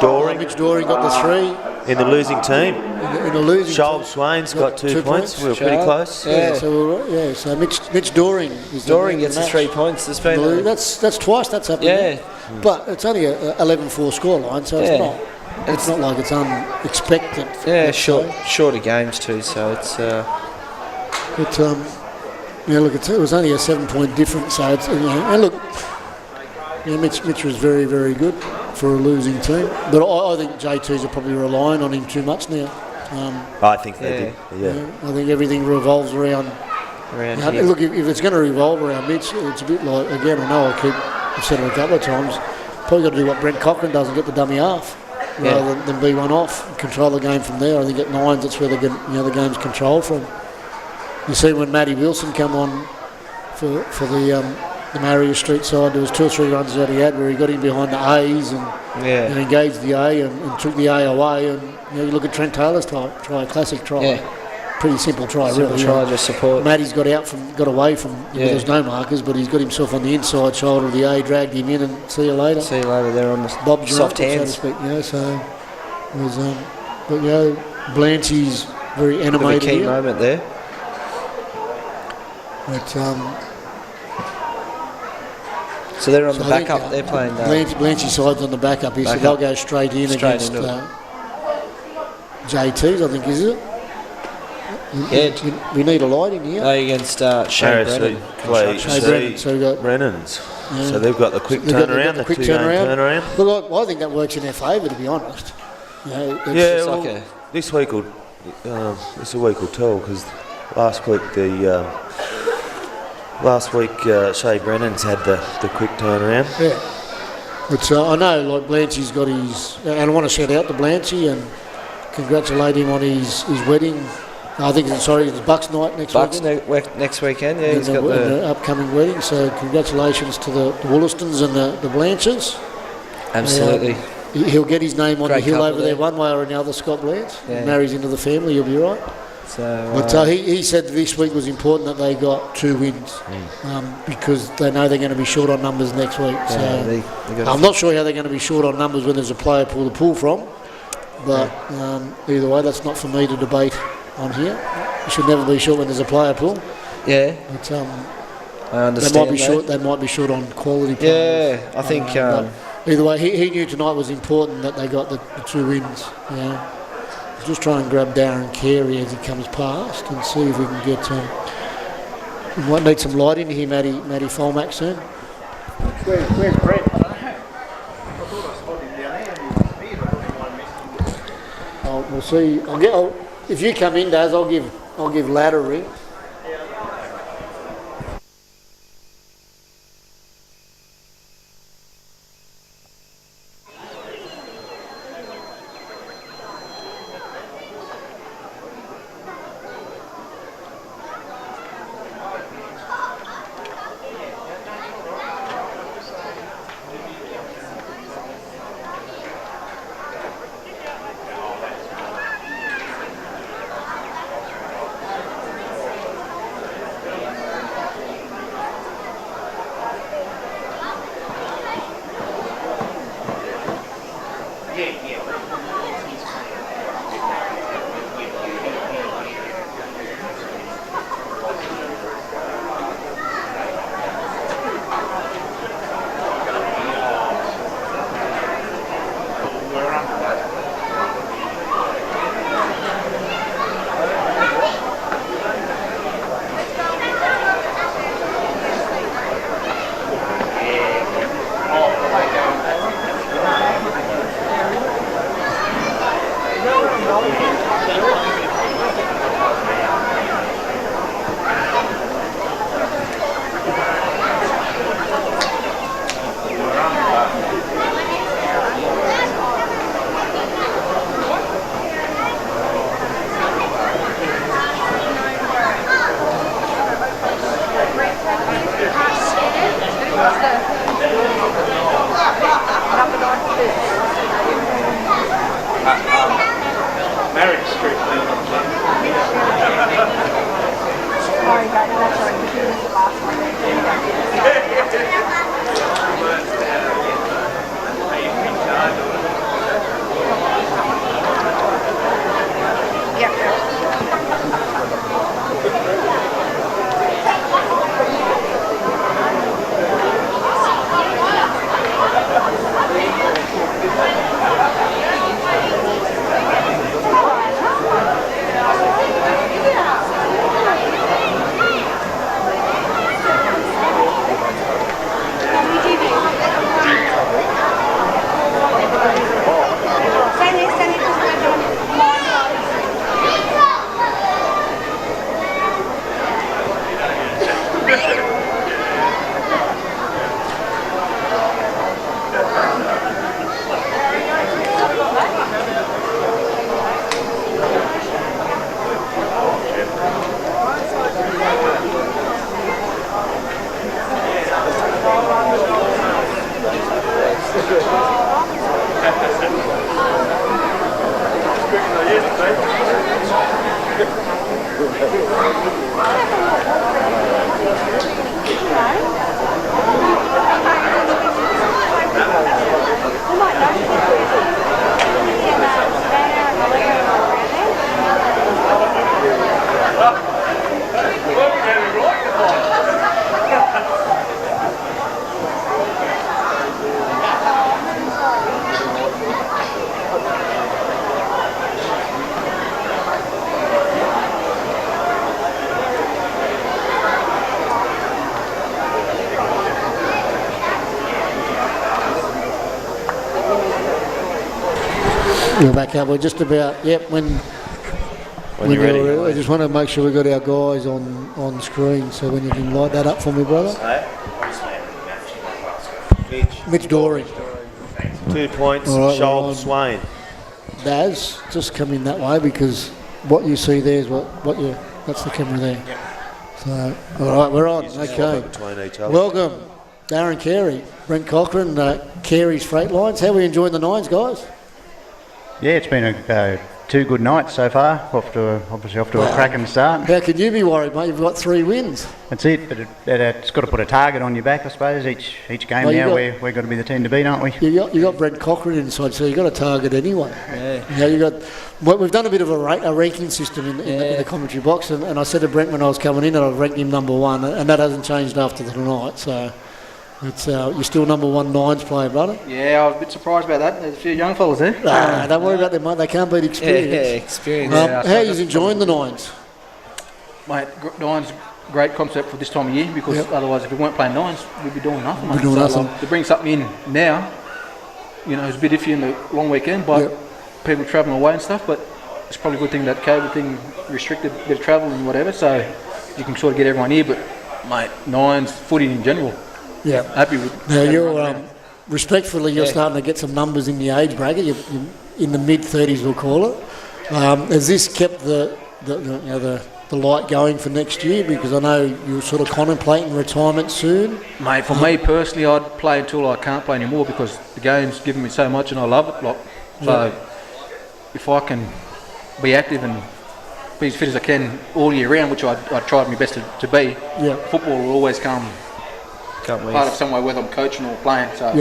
Doring got the 3.
In the losing team.
In the losing
Shoal
team.
Swain's got 2 points. We were pretty close.
Yeah. So Mitch Doring.
Doring gets the 3 points.
That's twice that's happened.
Yeah.
But it's only a 11-4 scoreline, so it's not. It's not like it's unexpected.
Yeah, shorter games too, so it's.
It was only a 7-point difference, so it's. And look, Mitch was very, very good for a losing team, but I think JTs are probably relying on him too much now.
I think they did. Yeah.
I think everything revolves around.
Here.
Look, if it's going to revolve around Mitch, it's a bit like again. I know I've said it a couple of times. Probably got to do what Brent Cochran does and get the dummy half. Rather than be one off and control the game from there. I think at 9's that's where the game's controlled from. You see when Matty Wilson come on for the Marius Street side, there was 2 or 3 runs that he had where he got in behind the A's and engaged the A and took the A away. And you look at Trent Taylor's try, classic try.
Yeah.
Pretty simple try, really.
Just support.
Matty's got away from. There's no markers, but he's got himself on the inside shoulder of the A, dragged him in, and see you later.
They're on the soft hands,
so to speak. So it was, but Blanty's very animated.
A key moment there.
But
so they're on the backup. They're playing.
Blanty's side's on the backup here, so they'll go straight against JT's. I think, is it?
Yeah,
we need a light in here.
Against Shay Brennan.
Shay Brennan. So we've got
Brennan's. So they've got the quick turnaround, the 2-game turnaround.
Look, I think that works in their favour, to be honest.
This week this week will tell, because last week Shay Brennan's had the quick turnaround.
Yeah. But I know, like Blanty's got his, and I want to shout out to Blanty and congratulate him on his wedding. I think it's Bucks night next weekend.
Next weekend, yeah. He's got
the upcoming wedding. So congratulations to the Woolistons and the Blanches.
Absolutely.
He'll get his name on
Great
the hill over there
there
one way or another, Scott Blanche. Yeah. Marries into the family, you'll be right.
So,
but he said this week was important that they got 2 wins because they know they're going to be short on numbers next week. So I'm not sure how they're going to be short on numbers when there's a player pool to pull from. But either way, that's not for me to debate on here. You should never be short when there's a player pool.
Yeah.
But
I understand.
They might be short on quality players.
Yeah, I think.
Either way, he knew tonight was important that they got the 2 wins. Just try and grab Darren Carey as he comes past and see if we can get. We might need some light in here, Matty Folmack soon. Where's Brett? We'll see. If you come in, Daz, I'll give Lad a ring. We're back up. We're just about, when you're ready. I just want to make sure we've got our guys on screen, so when you can light that up for me, brother. Mitch Dory.
2 points,
Right,
Shoal, Swain.
Daz, just come in that way because what you see there is that's the camera there. So, all right, we're on. Okay.
Between each other.
Welcome, Darren Carey, Brent Cochran, Careys Freight Lines. How are we enjoying the 9's, guys?
Yeah, it's been two good nights so far. Obviously off to a cracking start.
How could you be worried, mate? You've got 3 wins.
That's it, but it's got to put a target on your back, I suppose. Each game we've got to be the team to beat, aren't we?
You got Brent Cochran inside, so you've got a target anyway. Yeah. We've done a bit of a ranking system in the commentary box, and I said to Brent when I was coming in that I'd ranked him number 1, and that hasn't changed after tonight. So it's you're still number 1 9's player, brother.
Yeah, I was a bit surprised about that. There's a few young fellas there.
Don't worry about them, mate. They can't beat experience.
Yeah, experience.
How are you enjoying the 9's?
Mate, 9's great concept for this time of year because otherwise, if we weren't playing 9's, we'd be doing nothing.
We'd be doing nothing.
To bring something in now, it's a bit iffy in the long weekend, but people travelling away and stuff. But it's probably a good thing that COVID thing restricted a bit of travel and whatever, so you can sort of get everyone here. But mate, 9's footy in general. Yeah, happy with.
Now you're respectfully, you're starting to get some numbers in the age bracket. You're in the mid-30s, we'll call it. Has this kept the light going for next year? Because I know you're sort of contemplating retirement soon.
Mate, for me personally, I'd play until I can't play anymore because the game's given me so much and I love it. So if I can be active and be as fit as I can all year round, which I tried my best to be, football will always come part of somewhere whether I'm coaching or playing. So,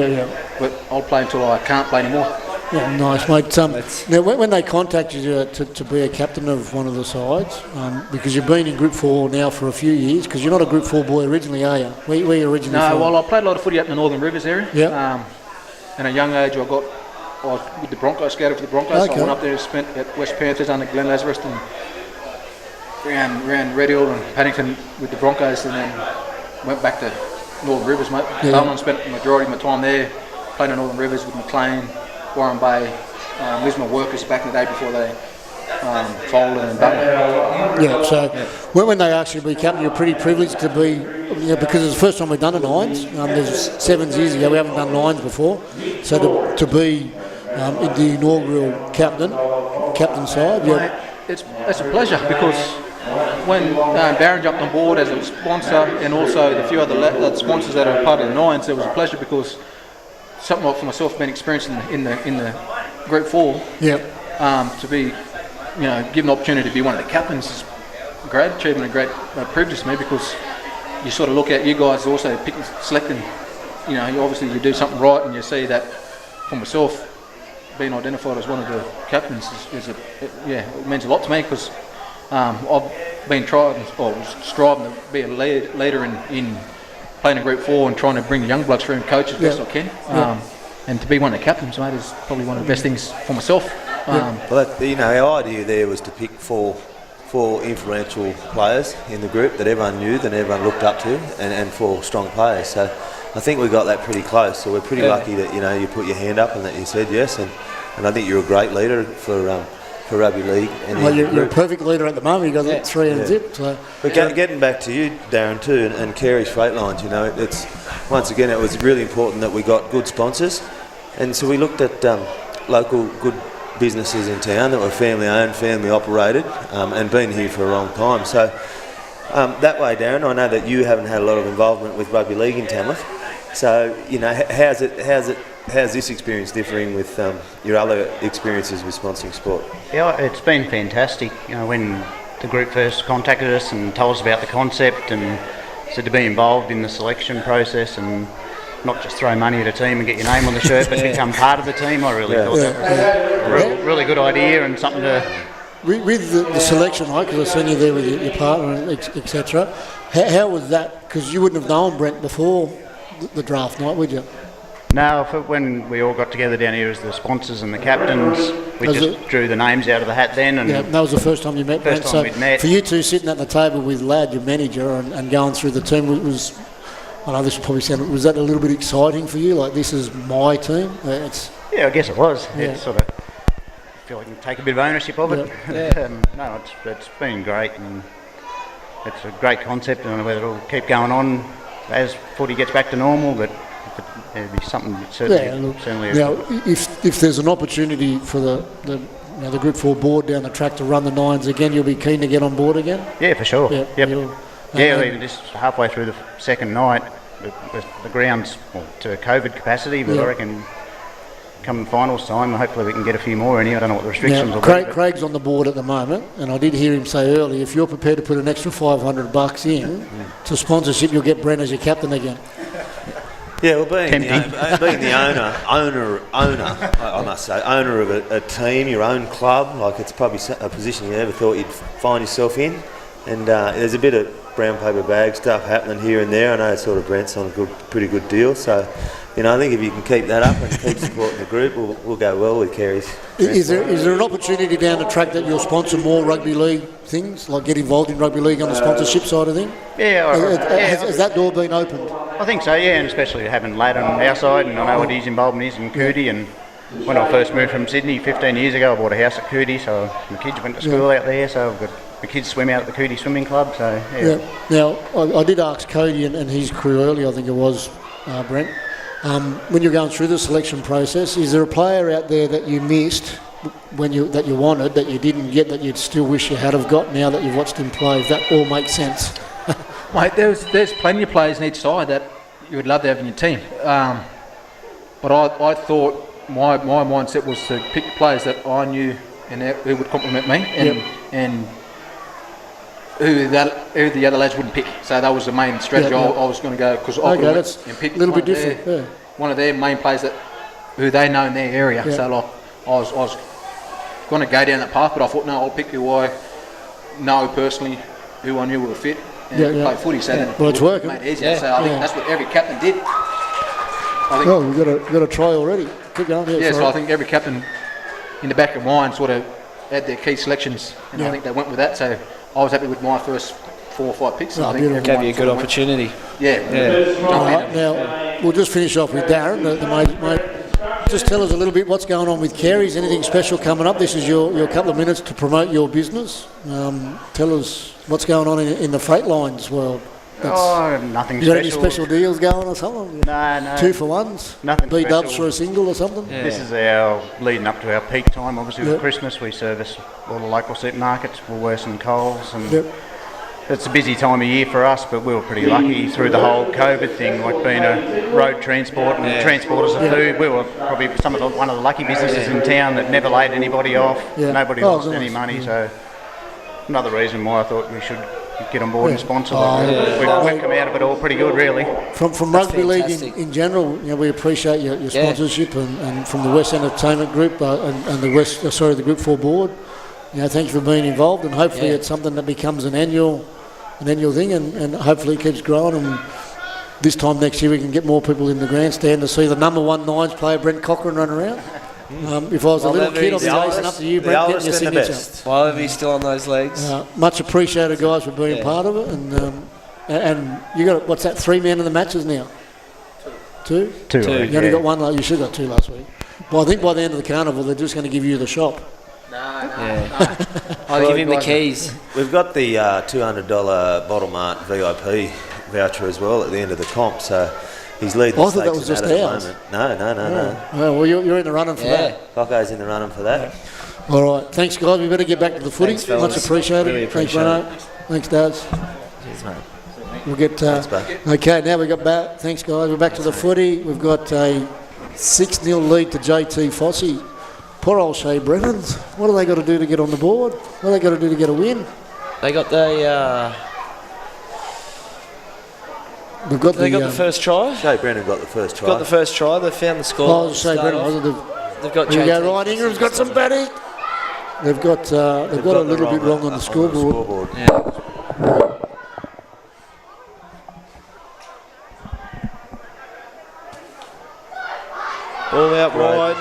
but I'll play until I can't play anymore.
Yeah, nice, mate. Now, when they contacted you to be a captain of one of the sides, because you've been in Group 4 now for a few years, because you're not a Group 4 boy originally, are you? Where you originally from?
No, well, I played a lot of footy up in the Northern Rivers area. Yeah. At a young age, I was with the Broncos, scouted for the Broncos. So I went up there and spent at West Panthers under Glenn Lazarus and ran Red Hill and Paddington with the Broncos, and then went back to Northern Rivers, mate. I spent the majority of my time there, playing in Northern Rivers with McLean, Warren Bay, Lismore Workers back in the day before they folded and Butler.
Yeah, so when they asked you to be captain, you're pretty privileged to be, because it's the first time we've done a 9's. There's 7's years ago, we haven't done 9's before. So to be in the inaugural captain side,
it's a pleasure because when Barron jumped on board as a sponsor and also the few other sponsors that are part of the 9's, it was a pleasure because something like for myself being experienced in the Group 4, to be given the opportunity to be one of the captains is a great achievement, a great privilege to me because you sort of look at you guys also picking, selecting, obviously you do something right and you see that for myself being identified as one of the captains it means a lot to me because I've been striving to be a leader in playing in Group 4 and trying to bring the young blokes through and coach as best I can. And to be one of the captains, mate, is probably one of the best things for myself.
Our idea there was to pick four influential players in the group that everyone knew, that everyone looked up to, and four strong players. So I think we got that pretty close. So we're pretty lucky that you put your hand up and that you said yes. And I think you're a great leader for rugby league.
Well, you're a perfect leader at the moment. You've got 3 and zip. So.
But getting back to you, Darren, too, and Careys Freight Lines, it's once again it was really important that we got good sponsors, and so we looked at local good businesses in town that were family owned, family operated, and been here for a long time. So that way, Darren, I know that you haven't had a lot of involvement with rugby league in Tamworth. So how's this experience differing with your other experiences with sponsoring sport?
Yeah, it's been fantastic. When the group first contacted us and told us about the concept and said to be involved in the selection process and not just throw money at a team and get your name on the shirt, but become part of the team, I really thought that was a really good idea and something to...
With the selection, right, because I've seen you there with your partner, etc. How was that? Because you wouldn't have known Brent before the draft night, would you?
No, when we all got together down here as the sponsors and the captains, we just drew the names out of the hat then. And
that was the first time you met Brent.
First time we'd met.
For you two sitting at the table with Ladd, your manager, and going through the team, was I know this will probably sound, was that a little bit exciting for you? Like, this is my team?
Yeah, I guess it was. It sort of feel like you can take a bit of ownership of it. No, it's been great, and it's a great concept. I don't know whether it'll keep going on as footy gets back to normal, but it'd be something that certainly.
Now, if there's an opportunity for the Group 4 board down the track to run the 9's again, you'll be keen to get on board again?
Yeah, for sure. Even just halfway through the second night, the ground's to COVID capacity, but I reckon come finals time, hopefully we can get a few more in here. I don't know what the restrictions will be.
Craig's on the board at the moment, and I did hear him say earlier, if you're prepared to put an extra $500 in to sponsorship, you'll get Brennan as your captain again.
Yeah, well, being the owner, I must say, owner of a team, your own club, like, it's probably a position you never thought you'd find yourself in, and there's a bit of brown paper bag stuff happening here and there. I know sort of Brent's on a pretty good deal. So, you know, I think if you can keep that up and keep supporting the group, we'll go well with Careys.
Is there an opportunity down the track that you'll sponsor more rugby league things, like get involved in rugby league on the sponsorship side of things? Has that door been opened?
I think so, yeah, and especially having Lad on our side, and I know what his involvement is in Coodie. And when I first moved from Sydney 15 years ago, I bought a house at Coodie, so my kids went to school out there, so I've got the kids swim out at the Coodie Swimming Club, so yeah.
Now, I did ask Cody and his crew earlier, I think it was, Brent, when you're going through the selection process, is there a player out there that you missed that you wanted, that you didn't get, that you'd still wish you had have got now that you've watched him play? If that all makes sense.
Mate, there's plenty of players in each side that you would love to have in your team. But I thought my mindset was to pick players that I knew and who would complement me and who the other lads wouldn't pick. So that was the main strategy. I was going to go, because I could have and pick a little bit different. One of their main players who they know in their area. So like I was going to go down that path, but I thought no, I'll pick who I know personally, who I knew would fit and play footy. So then
it's working.
Made it easier. So I think that's what every captain did.
We've got a try already. Keep going.
So I think every captain in the back of mind sort of had their key selections, and I think they went with that. So I was happy with my first 4 or 5 picks.
I think it gave you a good opportunity.
All right, now we'll just finish off with Darren, the mate. Just tell us a little bit what's going on with Careys. Anything special coming up? This is your couple of minutes to promote your business. Tell us what's going on in the freight lines world.
Nothing special.
You got any special deals going or something?
No.
2 for 1s?
Nothing
B
special.
dubs for a single or something?
Yeah. This is our leading up to our peak time. Obviously with Christmas we service all the local supermarkets, Woolworths and Coles, and it's a busy time of year for us, but we were pretty lucky through the whole COVID thing, like being a road transport and transporters of food. We were probably one of the lucky businesses in town that never laid anybody off. Nobody lost any money, so another reason why I thought we should get on board and sponsor them. We've come out of it all pretty good, really.
From rugby league in general, you know, we appreciate your sponsorship, and from the West Entertainment Group and the Group 4 board. You know, thank you for being involved, and hopefully it's something that becomes an annual thing, and hopefully it keeps growing. And this time next year we can get more people in the grandstand to see the number 1 9's player Brent Cochran run around. If I was a little kid, I'd be racing up to you, Brent, getting your signature.
While he's still on those legs.
Much appreciated, guys, for being part of it. And you got, what's that, 3 men in the matches now? 2?
2.
You only got 1. You should have got 2 last week. Well, I think by the end of the carnival, they're just going to give you the shop.
No. I'll give him the keys.
We've got the $200 Bottle Mart VIP voucher as well at the end of the comp, so he's leading the stakes. I thought that was just ours. No.
Well, you're in the running for that.
Coco's in the running for that.
All right, thanks, guys. We better get back to the footy.
Thanks, fellas.
Much appreciated.
Really
Thanks,
appreciate
Brennan. Thanks, Dads.
Cheers, mate.
We'll get. Okay, now we got back. Thanks, guys. We're back to the footy. We've got a 6-0 lead to JT Fossey. Poor old Shay Brennan's. What do they got to do to get on the board? What do they got to do to get a win?
They got the. They got the first try.
Shay Brennan got the first try.
Got the first try. They found the score.
Oh, Shay Brennan, wasn't it?
They've got.
Here you go, Ryan Ingram's got some batting. They've got a little bit wrong on the scoreboard.
All out wide.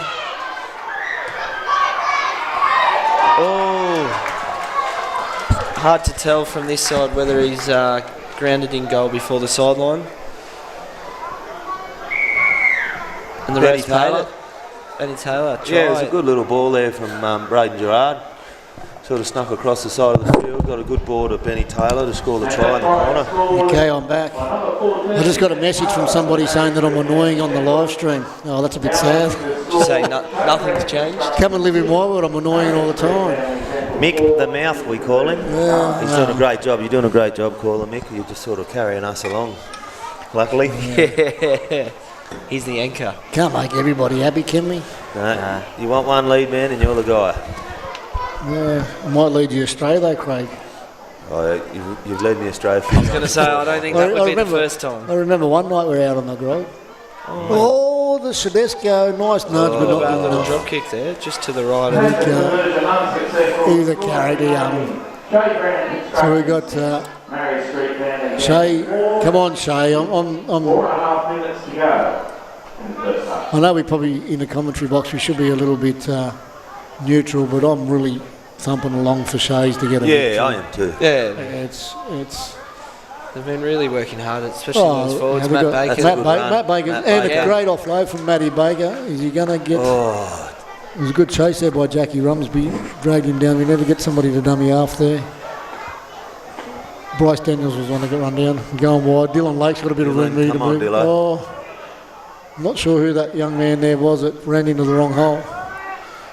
Oh, hard to tell from this side whether he's grounded in goal before the sideline. And the Benny Taylor. Benny Taylor. Try.
Yeah, it was a good little ball there from Braden Gerard. Sort of snuck across the side of the field. Got a good ball to Benny Taylor to score the try in the corner.
Okay, I'm back. I just got a message from somebody saying that I'm annoying on the live stream. Oh, that's a bit sad.
Just say nothing's changed.
Come and live in my world. I'm annoying all the time.
Mick the Mouth, we call him.
Yeah,
He's doing a great job. You're doing a great job calling Mick. You're just sort of carrying us along, luckily.
Yeah. He's the anchor.
Can't make everybody happy, can we?
No. You want one lead man and you're the guy.
Yeah, I might lead you astray though, Craig.
Oh, you've led me astray.
I was going to say, I don't think that would be the first time.
I remember one night we were out on the grove. Oh, the Shadesco, nice nudge, but not good enough.
Drop kick there, just to the right.
He's a character. So we got
Street family.
Shay, come on, Shay.
4.5 minutes to go in the first half.
I know we probably, in the commentary box, we should be a little bit neutral, but I'm really thumping along for Shays to get a victory.
Yeah, I am too.
Yeah,
It's
they've been really working hard, especially those forwards.
have
Matt
we got-
Baker.
Matt Baker,
Matt
and
Baker.
a great offload from Matty Baker. Is he going to get? It was a good chase there by Jackie Rumsby. Dragged him down. We never get somebody to dummy half there. Bryce Daniels was one that got run down. Going wide. Dylan Lake's got a bit of room there to
come on,
move.
Dylan.
Oh, not sure who that young man there was that ran into the wrong hole.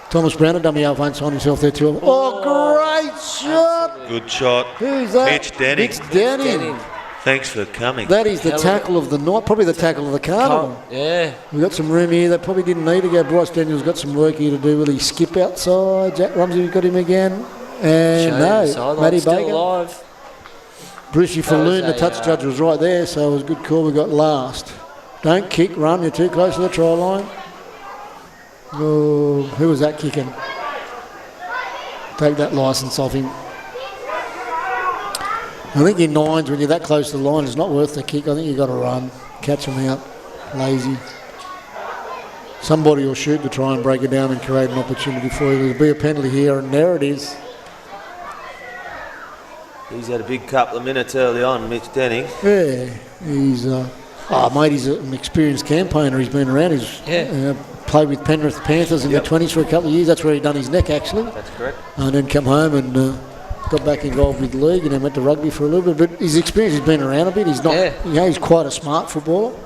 Thomas Brown, a dummy half, won't sign himself there too. Oh, great shot!
Good shot.
Who's that?
Mitch Denning.
Mitch Denning.
Thanks for coming.
That is the tackle of the night, probably the tackle of the carnival.
Yeah.
We've got some room here. They probably didn't need to go. Bryce Daniels got some work here to do. Will he skip outside? Jack Rumsey got him again. And
Shane
no,
sideline,
Matty
still
Baker.
alive.
Brucey Falloon, the
a,
touch judge, was right there, so it was a good call. We got last. Don't kick, run. You're too close to the try line. Oh, who was that kicking? Take that licence off him. I think in 9's, when you're that close to the line, it's not worth the kick. I think you've got to run, catch them out, lazy. Somebody will shoot to try and break it down and create an opportunity for you. There'll be a penalty here, and there it is.
He's had a big couple of minutes early on, Mitch Denning.
Yeah, he's mate, he's an experienced campaigner. He's been around. He's played with Penrith Panthers in the 20s for a couple of years. That's where he done his neck, actually.
That's correct.
And then come home and got back involved with the league, and then went to rugby for a little bit. But his experience has been around a bit. He's not, he's quite a smart footballer.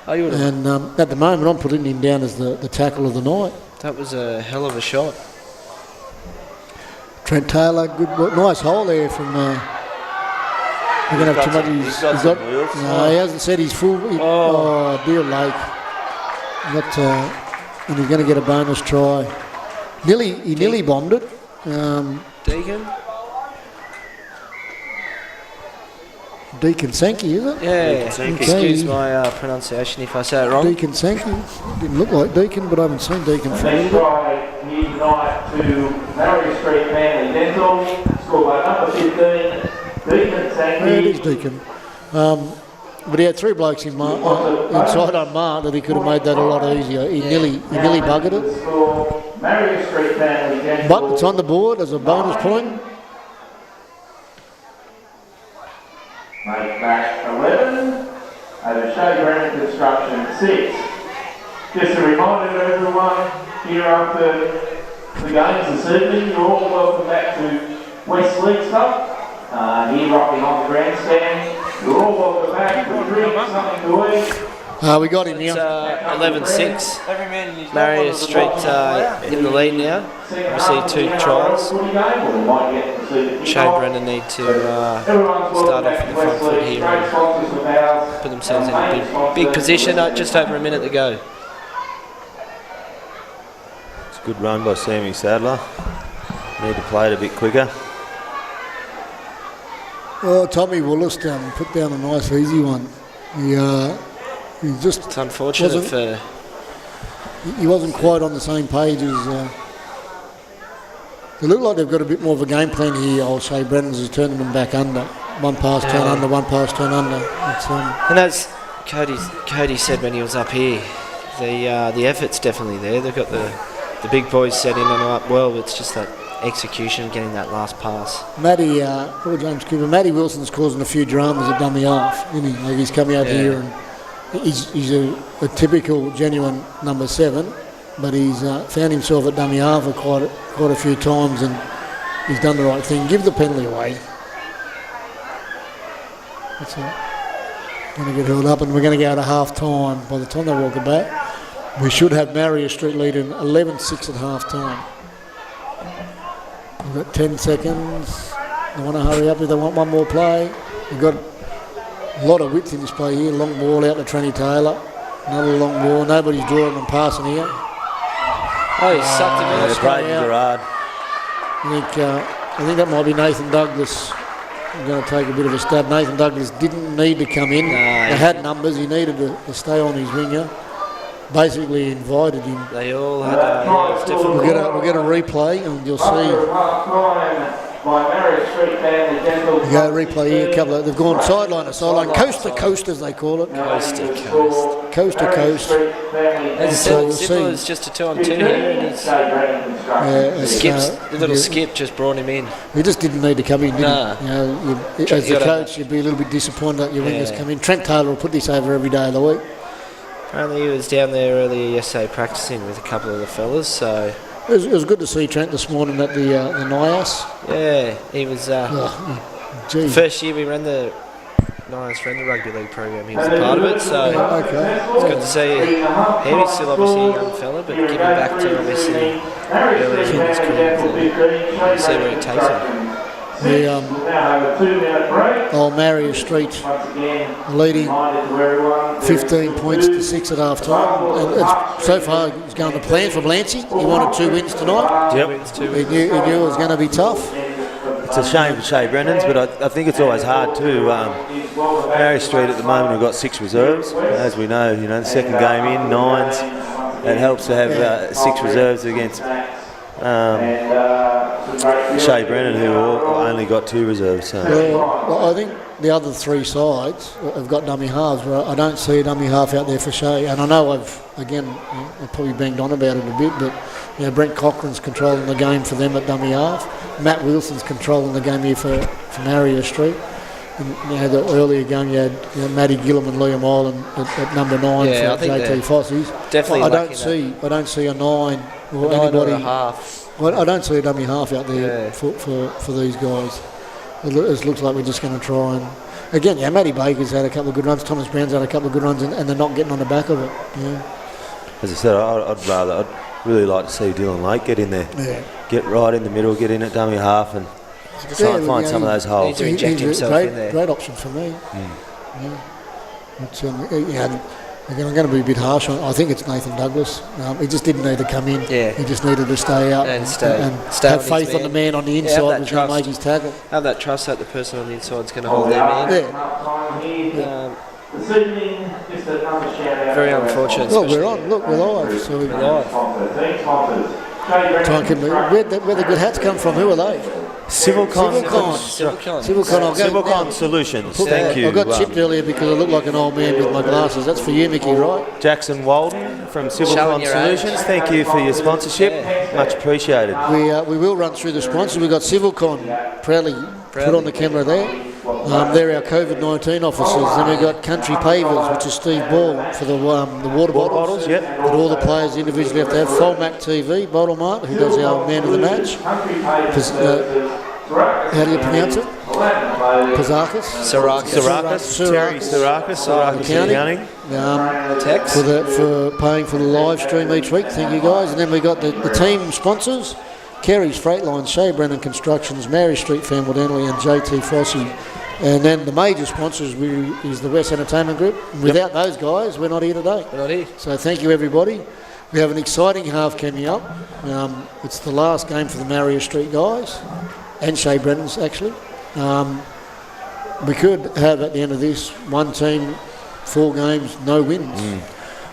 Oh, you would have.
And at the moment, I'm putting him down as the tackle of the night.
That was a hell of a shot.
Trent Taylor, good, nice hole there from. We're going to have too much. He's got no, he hasn't said he's full. Dear Lake. And he's going to get a bonus try. He nearly bombed it. Deacon Sankey, is it?
Yeah, excuse my pronunciation if I say it wrong.
Deacon Sankey. Didn't look like Deacon, but I haven't seen Deacon for a little bit.
Try here tonight to Marius Street Family Dental, scored by number 15, Deacon Sankey.
Yeah, it is Deacon. But he had three blokes inside on Mark that he could have made that a lot easier. He nearly buggered it.
Marius Street Family Dental.
But it's on the board as a bonus point.
Make back 11, over Shay Brennan Construction 6. Just a reminder to everyone here after the games this evening, you're all welcome back to West Leaguestop. Here rocking on the grandstand. You're all welcome back to drink, something to eat.
We got him
It's
now.
11-6. Marius Street in the lead now. Obviously 2 tries. Shay Brennan need to start off in the front foot here and put themselves in a big position. Just over a minute to go.
It's a good run by Sammy Sadler. Need to play it a bit quicker.
Oh, Tommy Willis put down a nice easy one. He just
It's unfortunate for...
He wasn't quite on the same page as... They look like they've got a bit more of a game plan here. I'll say Brennan's is turning them back under. One pass, turn under, one pass, turn under.
And as Cody said when he was up here, the effort's definitely there. They've got the big boys set in and up well. It's just that execution, getting that last pass.
Matty Wilson's causing a few dramas at dummy half, isn't he? Like he's coming out here and he's a typical, genuine number 7, but he's found himself at dummy half quite a few times, and he's done the right thing. Give the penalty away. That's it. Going to get held up, and we're going to go to half time. By the time they walk it back, we should have Marius Street leading 11-6 at half time. We've got 10 seconds. They want to hurry up if they want one more play. We've got a lot of width in this play here. Long ball out to Trenny Taylor. Another long ball. Nobody's drawing and passing here.
Oh, he sucked him
The Braden's are hard.
I think that might be Nathan Douglas. I'm going to take a bit of a stab. Nathan Douglas didn't need to come in. They had numbers. He needed to stay on his winger. Basically invited him.
They all had it's difficult.
We'll get a replay and you'll see.
My Marius Street family dental.
You go replay here, a couple of, they've gone sideline to sideline, coast to coast as they call it.
Coast to coast.
Coast to coast.
As
So we'll
Sybil
see.
is just a 2-on-2 here, and he's
Skips,
the little skip just brought him in.
He just didn't need to come in, did
Nah.
he? You know, as the coach, you'd be a little bit disappointed that your wingers come in. Trent Taylor will put this over every day of the week.
Apparently he was down there earlier yesterday practicing with a couple of the fellas, so...
It was good to see Trent this morning at the 9's.
Yeah, he was...
Gee.
First year we ran the 9's Rugby League program, he was a part of it, so it's good to see him. He's still obviously a young fella, but giving back to obviously earlier in his career, we'll see where it takes him.
The old Marius Street leading 15 points to 6 at half time. And so far it's going to plan for Blancy. He wanted 2 wins tonight.
Yep.
He knew it was going to be tough.
It's a shame for Shay Brennan's, but I think it's always hard too. Marius Street at the moment, we've got 6 reserves. As we know, the second game in, 9's. It helps to have 6 reserves against Shay Brennan, who only got 2 reserves. So.
Well, I think the other 3 sides have got dummy halves, but I don't see a dummy half out there for Shay. And I know I've probably banged on about it a bit, but Brent Cochrane's controlling the game for them at dummy half. Matt Wilson's controlling the game here for Marius Street. And the earlier game you had Matty Gillum and Liam Island at number 9 for JT Fossey's.
Definitely.
I don't see a 9 or
9
anybody.
or a half.
Well, I don't see a dummy half out there for these guys. It looks like we're just going to try and... Again, Matty Baker's had a couple of good runs, Thomas Brown's had a couple of good runs, and they're not getting on the back of it.
As I said, I'd really like to see Dylan Lake get in there. Yeah. Get right in the middle, get in at dummy half and try and find some of those holes.
Needs to inject himself in there.
Great option for me. Again, I'm going to be a bit harsh on. I think it's Nathan Douglas. He just didn't need to come in.
Yeah.
He just needed to stay out
and
have faith on the man on the inside was going to make his tackle.
Have that trust that the person on the inside is going to hold their man. Very unfortunate.
Well, we're on. Look, we're live. So we're live. Try and keep where the good hats come from? Who are they?
Civilcon
Solutions.
Thank you.
I got chipped earlier because I look like an old man with my glasses. That's for you, Mickey, right?
Jackson Walden from Civilcon Solutions. Thank you for your sponsorship. Much appreciated.
We will run through the sponsors. We've got Civilcon proudly put on the camera there. They're our COVID-19 officers. Then we've got Country Pavers, which is Steve Ball for the water bottles.
Yep.
That all the players individually have to have. Folmac TV, Bottle Mart, who does our man of the match. How do you pronounce it? Pazakis?
Terry
Sarakis Accounting.
Tex.
For paying for the live stream each week. Thank you guys. And then we got the team sponsors. Careys Freight Line, Shay Brennan Constructions, Marius Street Family Denley and JT Fossey. And then the major sponsors is the West Entertainment Group. Without those guys, we're not here today.
We're not here.
So thank you, everybody. We have an exciting half coming up. It's the last game for the Marius Street guys and Shay Brennan's, actually. We could have, at the end of this, one team, 4 games, no wins.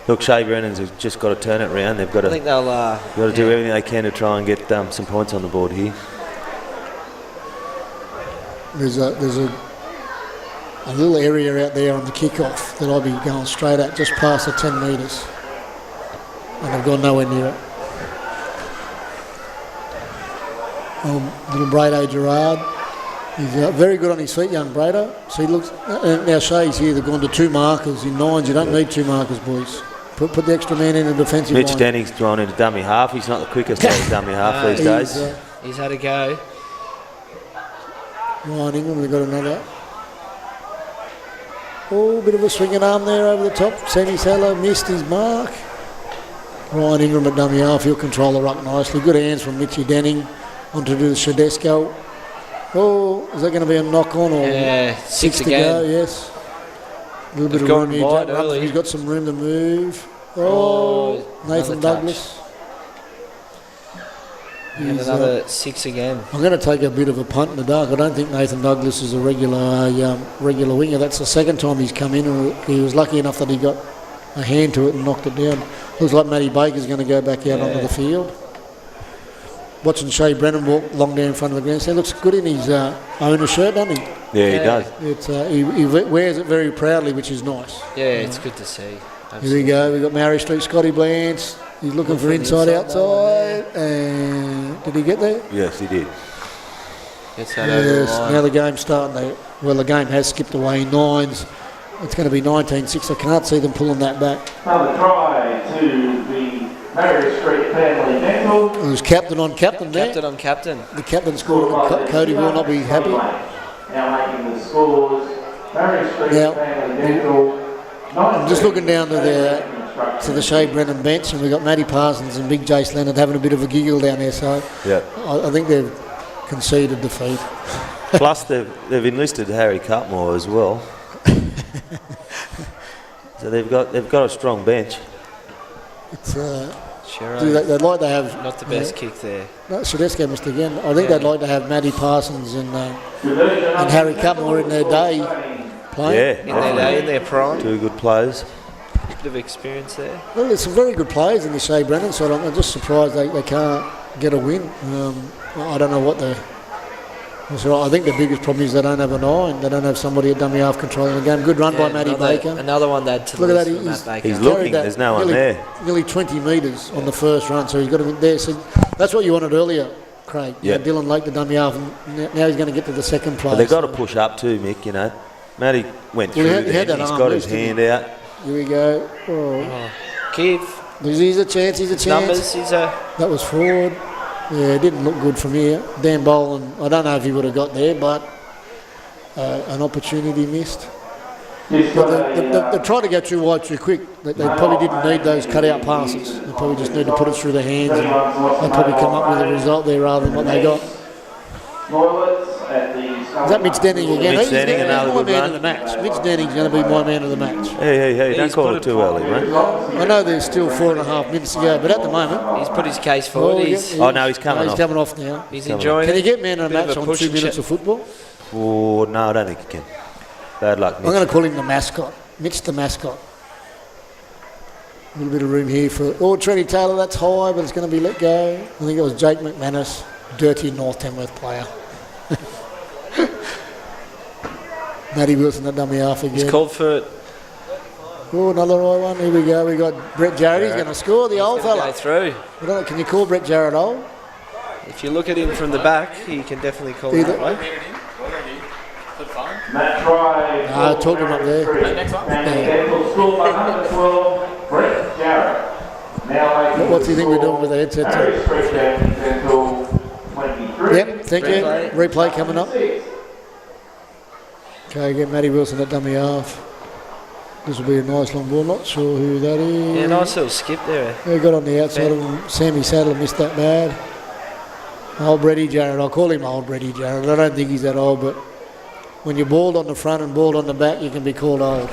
Look, Shay Brennan's have just got to turn it around. They've got to,
I think they'll
do everything they can to try and get some points on the board here.
There's a little area out there on the kick-off that I'll be going straight at, just past the 10 metres. And I've gone nowhere near it. Little Brado Gerard. He's very good on his feet, young Brado. So he looks. Now Shay's here. They've gone to 2 markers in 9's. You don't need 2 markers, boys. Put the extra man in a defensive line.
Mitch Denning's thrown into dummy half. He's not the quickest at dummy half these days.
He's had a go.
Ryan Ingram, we've got another. Oh, bit of a swinging arm there over the top. Sammy Salah missed his mark. Ryan Ingram at dummy half. He'll control the ruck nicely. Good hands from Mitchy Denning. On to do the Shadesco. Oh, is that going to be a knock on or 6 to go? Yes. A little bit of room here. He's got some room to move. Oh, Nathan Douglas.
And another 6 again.
I'm going to take a bit of a punt in the dark. I don't think Nathan Douglas is a regular winger. That's the second time he's come in, and he was lucky enough that he got a hand to it and knocked it down. Looks like Matty Baker's going to go back out onto the field. watching Shay Brennan walk long down in front of the grandstand. Looks good in his owner shirt, doesn't he?
Yeah, he does.
It's, he wears it very proudly, which is nice.
Yeah, it's good to see. Absolutely.
Here we go. We've got Marius Street, Scotty Blance. He's looking for inside, outside. And did he get there?
Yes, he did.
Gets that over the line.
Now the game's starting. Well, the game has skipped away. 9's. It's going to be 19-6. I can't see them pulling that back.
Another try to the Marius Street Family Dental.
It was captain on captain there.
Captain on captain.
The captain scored. Cody will not be happy.
Now making the scores. Marius Street Family Dental.
I'm just looking down to the Shay Brennan bench, and we've got Matty Parsons and Big Jace Leonard having a bit of a giggle down there. So
Yeah.
I think they've conceded defeat.
Plus, they've enlisted Harry Cutmore as well. So they've got a strong bench.
It's
Shero,
they'd like to have
not the best kick there.
No, Shadesco missed again. I think they'd like to have Matty Parsons and Harry Cutmore in their day playing.
Yeah,
In their day, in their prime.
two good players.
Bit of experience there.
Well, there's some very good players in the Shay Brennan side. I'm just surprised they can't get a win. I don't know what the. I think the biggest problem is they don't have a 9. They don't have somebody at dummy half controlling the game. Good run by Matty Baker.
Another one to add to the
Look at
list
that,
for Matt Baker.
He's looking.
that
There's no one there.
Nearly 20 metres on the first run, so he's got to be there. So that's what you wanted earlier, Craig.
Yeah.
Dylan Lake, the dummy half, and now he's going to get to the second place.
But they've got to push up too, Mick, you know. Matty went through
he had
then.
that
He's
arm
got his
loose, didn't
hand out.
Here we go. Oh.
Keith.
He's a chance,
Numbers,
That was forward. Yeah, it didn't look good from here. Dan Boland, I don't know if he would have got there, but an opportunity missed. They tried to go too wide too quick. They probably didn't need those cut-out passes. They probably just need to put it through their hands, and they'll probably come up with a result there rather than what they got. Is that Mitch Denning again?
Mitch Denning,
He's
another
my
good
man
run.
of the match. Mitch Denning's going to be my man of the match.
Hey, don't call it too early, mate.
I know there's still 4.5 minutes to go, but at the moment...
He's put his case forward.
He's coming off.
He's coming off now.
He's enjoying
Can
it.
you get man of the
Bit of
match
a
on
push
2
and
minutes
shit.
of football?
Oh, no, I don't think he can. Bad luck,
I'm
Mitch.
going to call him the mascot. Mitch the mascot. A little bit of room here for... Oh, Trenny Taylor, that's high, but it's going to be let go. I think it was Jake McManus, dirty North Tamworth player. Matty Wilson at dummy half again.
He's called for it.
Oh, another high one. Here we go. We got Brett Jarrett. He's going to score, the old
Go
fella.
through.
Can you call Brett Jarrett old?
If you look at him from the back, he can definitely call it that way.
Matt try.
No, talk to him up there.
Score by number 12, Brett Jarrett. Now making
What do you think we're doing with the headset?
Marius Street Family Dental 23.
Yep, thank you. Replay coming up. Okay, get Matty Wilson at dummy half. This will be a nice long ball. Not sure who that is.
Yeah, nice little skip there.
He got on the outside of him. Sammy Saddler missed that bad. Old Brady Jarrett. I'll call him old Brady Jarrett. I don't think he's that old, but when you're bald on the front and bald on the back, you can be called old.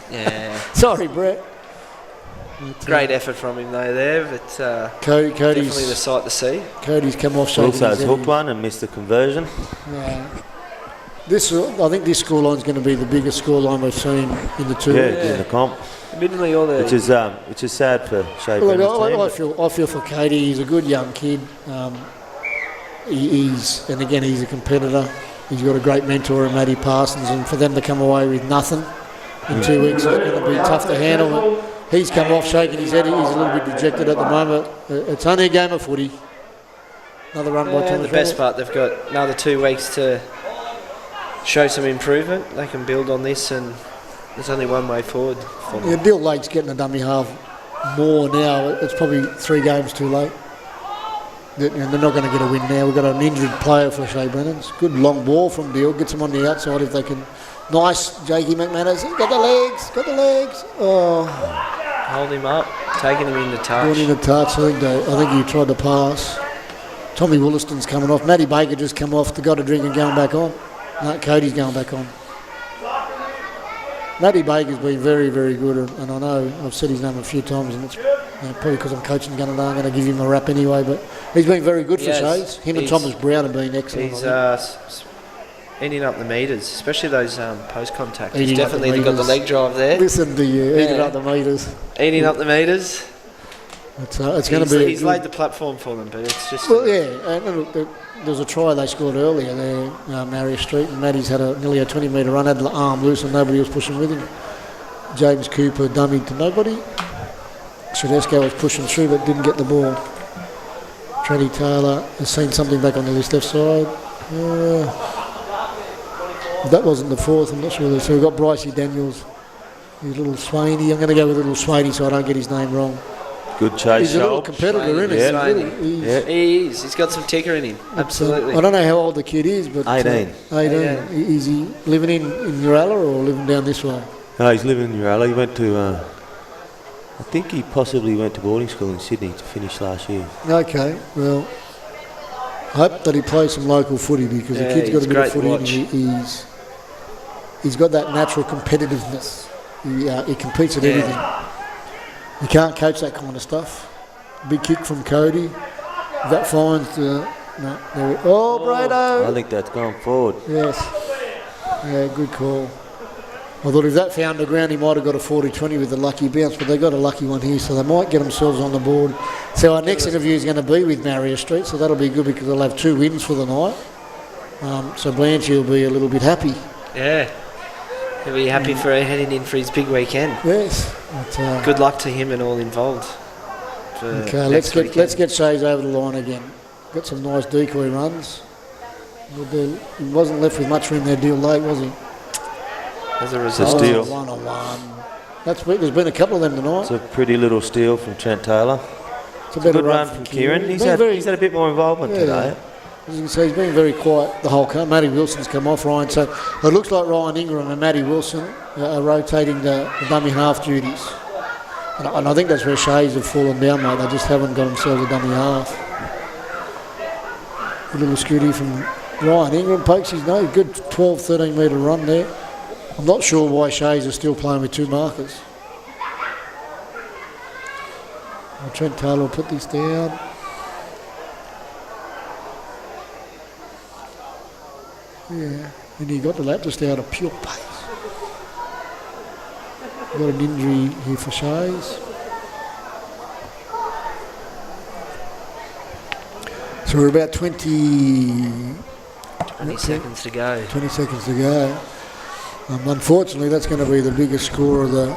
Yeah.
Sorry, Brett.
Great effort from him though there, but
Cody's
definitely the sight to see.
Cody's come off shaking his
Wilso's
head.
hooked one and missed the conversion.
Yeah. I think this scoreline's going to be the biggest scoreline we've seen in the two.
In the comp.
Admittedly, all the
Which is sad for Shay
Look,
Brennan's team.
I feel for Cody. He's a good young kid. He's a competitor. He's got a great mentor in Matty Parsons, and for them to come away with nothing in 2 weeks is going to be tough to handle. But he's come off shaking his head. He's a little bit dejected at the moment. It's only a game of footy. Another run by Thomas.
the best part, they've got another 2 weeks to show some improvement. They can build on this, and there's only one way forward for them.
Yeah, Bill Lake's getting a dummy half more now. It's probably 3 games too late. And they're not going to get a win now. We've got an injured player for Shay Brennan's. Good long ball from Bill. Gets him on the outside if they can. Nice, Jakey McManus. He's got the legs. Oh.
Hold him up, taking him into touch.
Going in the touch. I think he tried to pass. Tommy Wollaston's coming off. Matty Baker just come off. The got a drink and going back on. No, Cody's going back on. Matty Baker's been very, very good, and I know I've said his name a few times, and it's probably because I'm coaching Gunnedah. I'm going to give him a rap anyway, but he's been very good for Shays. Him and Thomas Brown have been excellent.
He's eating up the metres, especially those post contact. He's
Eating up the
definitely got the leg drive there.
Listen to you, eating up the metres.
Eating up the metres.
It's going to be.
He's laid the platform for them, but it's just.
Well, yeah. And look, there was a try they scored earlier there, Marius Street, and Matty's had nearly a 20-metre run, had the arm loose, and nobody was pushing with him. James Cooper dummied to nobody. Tedesco was pushing through, but didn't get the ball. Treddy Taylor has seen something back on the left side. That wasn't the fourth, I'm not sure. So we've got Brycey Daniels, his little Swaney. I'm going to go with little Swaney so I don't get his name wrong.
Good chase.
He's a little competitor, isn't he?
Yeah. He is. He's got some ticker in him. Absolutely.
I don't know how old the kid is, but
18.
18. Is he living in Uralla or living down this way?
No, he's living in Uralla. He went to, I think he possibly went to boarding school in Sydney to finish last year.
Okay, well, I hope that he plays some local footy because the kid's got a bit of footy and he's got that natural competitiveness. He competes at everything. You can't coach that kind of stuff. Big kick from Cody. That finds Brado!
I think that's gone forward.
Yes. Yeah, good call. I thought if that found the ground, he might have got a 40-20 with a lucky bounce, but they got a lucky one here, so they might get themselves on the board. So our next interview is going to be with Marius Street, so that'll be good because they'll have 2 wins for the night. So Blanchie will be a little bit happy.
Yeah. He'll be happy for heading in for his big weekend.
Yes. But,
good luck to him and all involved.
Okay, let's get Shays over the line again. Got some nice decoy runs. He wasn't left with much room there deal late, was he?
As a result,
steal.
1-on-1. There's been a couple of them tonight.
It's a pretty little steal from Trent Taylor.
It's a
good run from Kieran. He's had a bit more involvement today.
As you can see, he's been very quiet the whole game. Matty Wilson's come off, Ryan. So it looks like Ryan Ingram and Matty Wilson are rotating the dummy half duties. And I think that's where Shays have fallen down, mate. They just haven't got themselves a dummy half. A little scooty from Ryan Ingram pokes his nose. Good 12, 13 metre run there. I'm not sure why Shays are still playing with 2 markers. Trent Taylor will put this down. Yeah, and he got the lap just out of pure pace. Got an injury here for Shays. So we're about 20
seconds to go.
20 seconds to go. Unfortunately, that's going to be the biggest score of the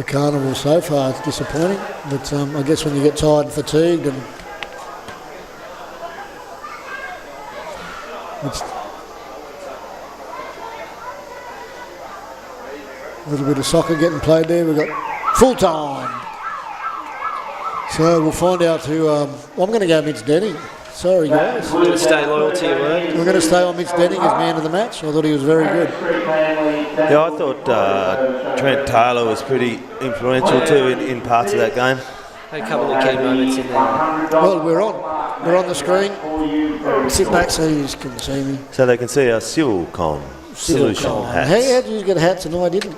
carnival so far. It's disappointing, but I guess when you get tired and fatigued and it's a little bit of soccer getting played there. We've got full time. So we'll find out who... I'm going to go Mitch Denning. Sorry, guys.
We're going to stay loyal to your word.
We're going to stay on Mitch Denning as man of the match. I thought he was very good.
Yeah, I thought Trent Taylor was pretty influential too in parts of that game.
A couple of key moments in there.
Well, we're on the screen. Sit back so you just couldn't see me.
So they can see our Silcon solution hats.
How did you get hats and I didn't?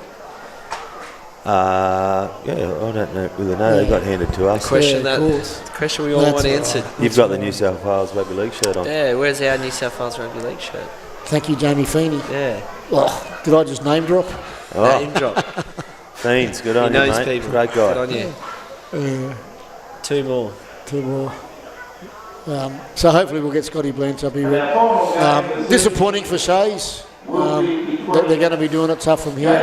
Yeah, I don't really know. They got handed to us.
Question we all want answered.
You've got the New South Wales Rugby League shirt on.
Yeah, where's our New South Wales Rugby League shirt?
Thank you, Jamie Feeney.
Yeah.
Oh, did I just name drop?
Name drop.
Fiends, good on you, mate.
People.
Great guy.
Good on you. 2 more.
2 more. So hopefully we'll get Scotty Blanch up here. Disappointing for Shays. They're going to be doing it tough from here.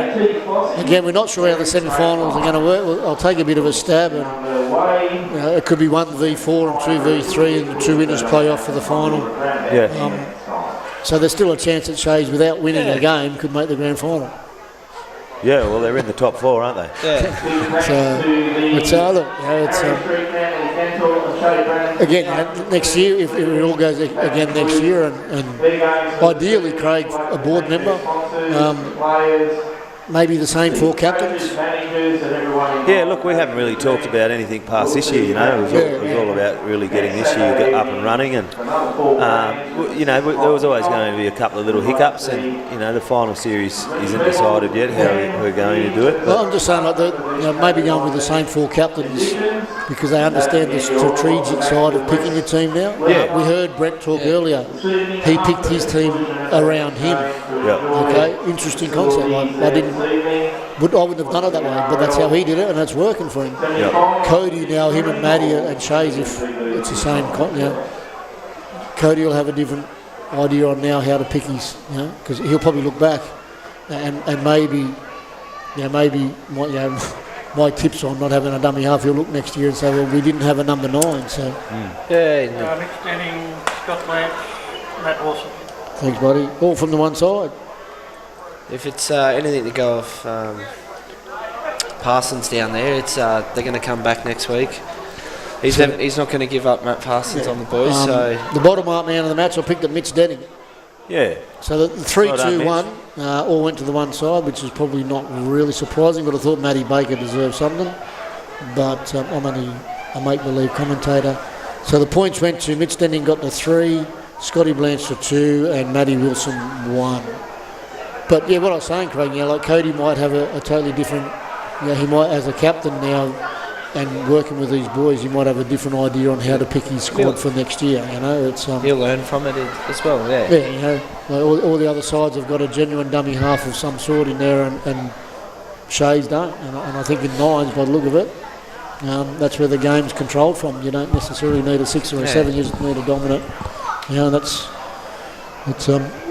Again, we're not sure how the semi-finals are going to work. I'll take a bit of a stab, and it could be 1v4 and 2v3, and the 2 winners play off for the final.
Yeah.
So there's still a chance that Shays, without winning a game, could make the grand final.
Yeah, well, they're in the top 4, aren't they?
Yeah.
Again, next year, if it all goes again next year, and ideally Craig, a board member, maybe the same 4 captains.
Yeah, look, we haven't really talked about anything past this year, you know. It was all about really getting this year up and running, and, you know, there was always going to be a couple of little hiccups, and, you know, the final series isn't decided yet how we're going to do it.
Well, I'm just saying, like, maybe going with the same 4 captains because they understand the strategic side of picking a team now.
Yeah.
We heard Brett talk earlier. He picked his team around him.
Yeah.
Okay, interesting concept. I didn't I wouldn't have done it that way, but that's how he did it, and that's working for him. Cody now, him and Maddie and Shay's, if it's the same, Cody will have a different idea on now how to pick his, because he'll probably look back and maybe my tips on not having a dummy half, he'll look next year and say, well, we didn't have a number 9, so.
Nick Stenning, Scott Blanche, Matt Wilson.
Thanks, buddy. All from the one side.
If it's anything to go off Parsons down there, it's they're going to come back next week. He's not going to give up Matt Parsons on the boys. So
the bottom up man of the match, I picked up Mitch Denning.
Yeah.
So the 3-2-1 all went to the one side, which is probably not really surprising, but I thought Matty Baker deserved something. But I'm only a make-believe commentator. So the points went to Mitch Denning got the 3, Scotty Blanche the 2, and Matty Wilson 1. But yeah, what I was saying, Craig, like Cody might have a totally different, he might, as a captain now and working with these boys, he might have a different idea on how to pick his squad for next year. It's
he'll learn from it as well. Yeah.
Yeah, like all the other sides have got a genuine dummy half of some sort in there, and Shay's don't. And I think in 9's, by the look of it, that's where the game's controlled from. You don't necessarily need a 6 or a 7. You just need a dominant.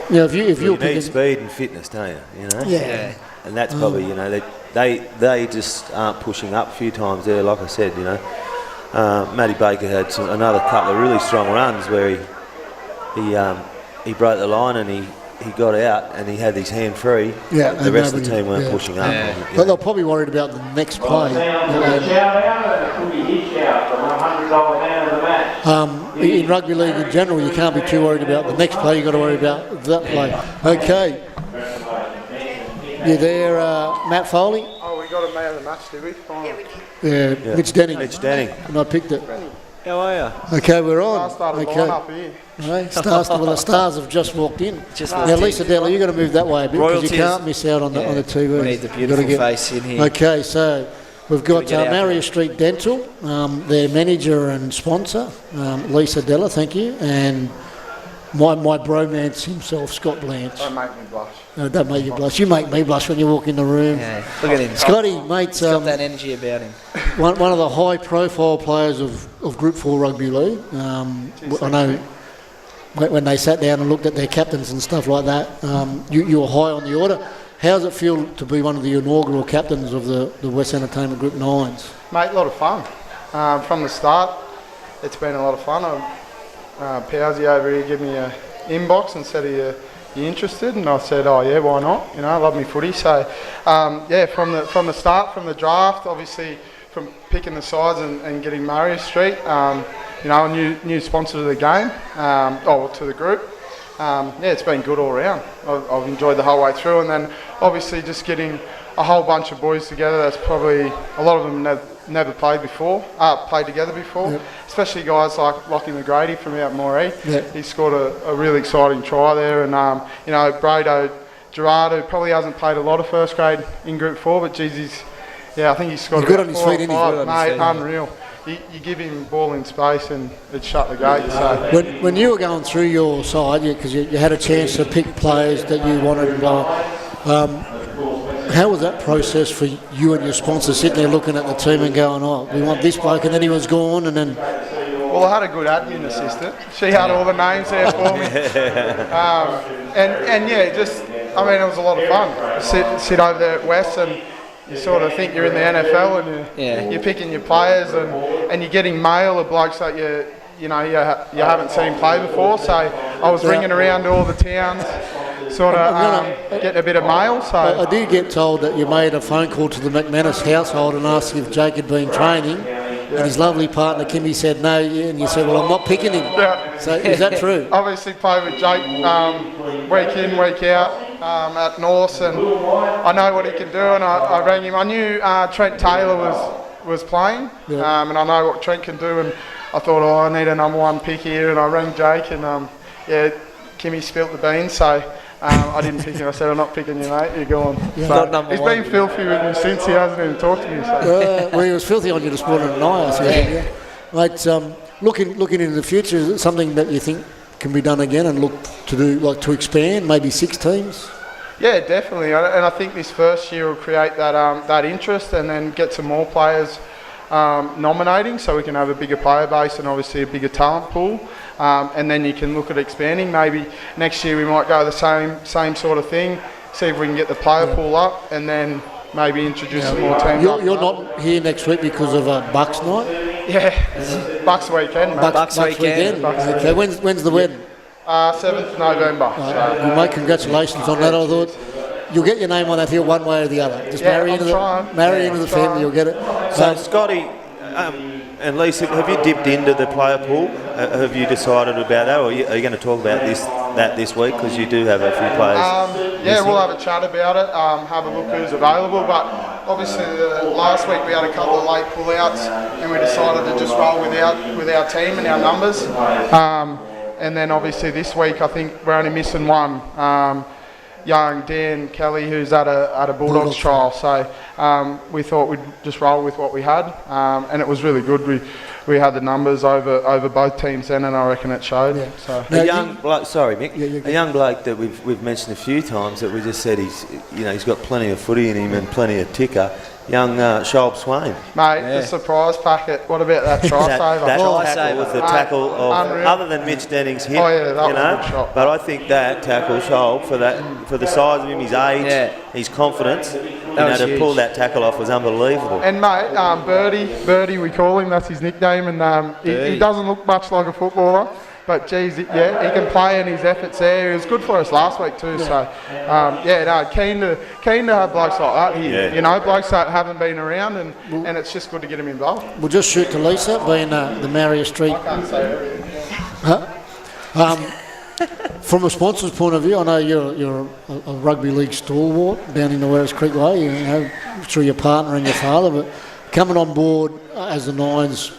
If you
need speed and fitness, don't you?
Yeah.
And that's probably they just aren't pushing up a few times there. Like I said, Matty Baker had another couple of really strong runs where he broke the line and he got out and he had his hand free.
Yeah,
the rest of the team weren't pushing up.
But they're probably worried about the next play. In rugby league in general, you can't be too worried about the next play. You've got to worry about that play. Okay. You there, Matt Foley?
Oh, we got a man of the match, did we?
Yeah, Mitch Denning.
Mitch Denning.
And I picked it.
How are you?
Okay, we're on.
Started line up here.
Right, the stars have just walked in. Now, Lisa Della, you've got to move that way a bit because you can't miss out on the TV.
We need the beautiful face in here.
Okay, so we've got Marius Street Dental, their manager and sponsor, Lisa Della, thank you, and my bromance himself, Scott Blanche.
Don't make me blush.
No, don't make you blush. You make me blush when you walk in the room.
Yeah, look at him.
Scotty, mate.
He's got that energy about him.
One of the high-profile players of Group 4 Rugby League. I know when they sat down and looked at their captains and stuff like that, you were high on the order. How does it feel to be one of the inaugural captains of the West Entertainment Group 9's?
Mate, a lot of fun. From the start, it's been a lot of fun. Powsy over here gave me an inbox and said, are you interested? And I said, oh yeah, why not? I love me footy. So from the start, from the draft, obviously from picking the sides and getting Marius Street, a new sponsor to the game, to the group. It's been good all round. I've enjoyed the whole way through, and then obviously just getting a whole bunch of boys together. That's probably a lot of them never played together before. Yep. Especially guys like Lockie McGrady from out Moree. Yep. He scored a really exciting try there, and Brado Gerard, who probably hasn't played a lot of first grade in Group 4, but geez, I think he's scored.
He's good on his feet, isn't he?
Mate, unreal. You give him ball in space and it shut the gate. So.
When you were going through your side, because you had a chance to pick players that you wanted to go, how was that process for you and your sponsor sitting there looking at the team and going, oh, we want this bloke, and then he was gone, and then...
Well, I had a good admin assistant. She had all the names there for me. It was a lot of fun. Sit over there at West and you sort of think you're in the NFL and you're picking your players and you're getting mail of blokes that you haven't seen play before. So I was ringing around to all the towns, sort of getting a bit of mail. So
I did get told that you made a phone call to the McManus household and asked if Jake had been training. And his lovely partner Kimmy said no, and you said, well, I'm not picking him. Yeah. So is that true?
Obviously played with Jake week in, week out at North, and I know what he can do, and I rang him. I knew Trent Taylor was playing, and I know what Trent can do, and I thought, I need a number 1 pick here, and I rang Jake, and Kimmy spilt the beans, so I didn't pick him. I said, I'm not picking you, mate. You're gone. Yeah. So he's been filthy with me since. He hasn't even talked to me. So.
Well, he was filthy on you this morning at night, I see. Mate, looking into the future, is it something that you think can be done again and look to do, like to expand, maybe 6 teams?
Yeah, definitely, and I think this first year will create that interest, and then get some more players nominating, so we can have a bigger player base and obviously a bigger talent pool, and then you can look at expanding. Maybe next year we might go the same sort of thing, see if we can get the player pool up, and then maybe introduce some more teams.
You're not here next week because of Bucks night?
Yeah, Bucks weekend, mate.
Bucks weekend.
Okay, when's the wedding?
7th November.
Good, mate, congratulations on that. I thought you'll get your name on that hill one way or the other. Just marry into the family, you'll get it.
So, Scotty and Lisa, have you dipped into the player pool? Have you decided about that, or are you going to talk about this week, because you do have a few players?
Yeah, we'll have a chat about it, have a look who's available, but obviously last week we had a couple of late pull-outs and we decided to just roll with our team and our numbers. And then obviously this week I think we're only missing one. Young Dan Kelly, who's at a Bulldogs trial, so we thought we'd just roll with what we had, and it was really good. We had the numbers over both teams then, and I reckon it showed.
Yeah.
So.
A young bloke, sorry Mick, a young bloke that we've mentioned a few times, that we just said he's got plenty of footy in him and plenty of ticker. Young Sholb Swain.
Mate, the surprise packet. What about that try saver?
That tackle was the tackle of, other than Mitch Denning's hit,
that was a good shot.
But I think that tackle, Sholb, for the size of him, his age, his confidence, to pull that tackle off was unbelievable.
And mate, Birdie, we call him. That's his nickname, and he doesn't look much like a footballer. But geez, he can play, and his efforts there. He was good for us last week too. So, keen to have blokes like that here. You know, blokes that haven't been around, and it's just good to get him involved.
We'll just shoot to Lisa, being the Marius Street.
I can't say everything.
From a sponsor's point of view, I know you're a rugby league stalwart down in the Werris Creek Way, you know, through your partner and your father, but coming on board as the 9's,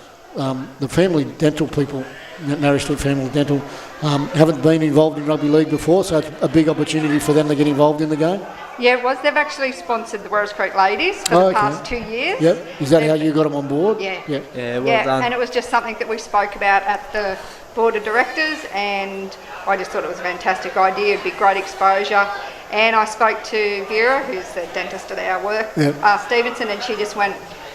the family dental people, Marius Street Family Dental, haven't been involved in rugby league before, so it's a big opportunity for them to get involved in the game.
Yeah, it was. They've actually sponsored the Werris Creek Ladies for the past 2 years.
Yep. Is that how you got them on board?
Yeah.
Yeah, well done.
And it was just something that we spoke about at the board of directors, and I just thought it was a fantastic idea. It'd be great exposure. And I spoke to Vera, who's the dentist at our work, Stevenson, and she just went,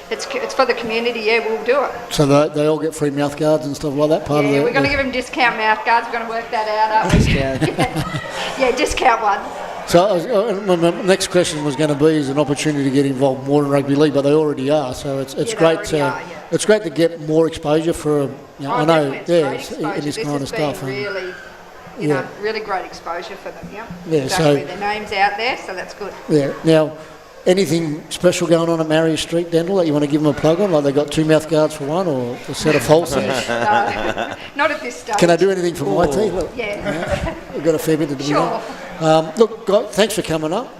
it's for the community, we'll do it.
So they all get free mouth guards and stuff like that?
We're going to give them discount mouth guards. We're going to work that out, aren't we? Discount one.
So my next question was going to be is an opportunity to get involved more in rugby league, but they already are. So it's great. It's great to get more exposure for. I know, in this kind of stuff.
Really, really great exposure for them. Yeah.
Yeah.
So their names out there, so that's good.
Yeah. Now, anything special going on at Marius Street Dental that you want to give them a plug on? Like they got 2 mouth guards for one, or a set of falsies?
No, not at this stage.
Can I do anything for my teeth? Look, we've got a fair bit to do.
Sure.
Look, guys, thanks for coming up.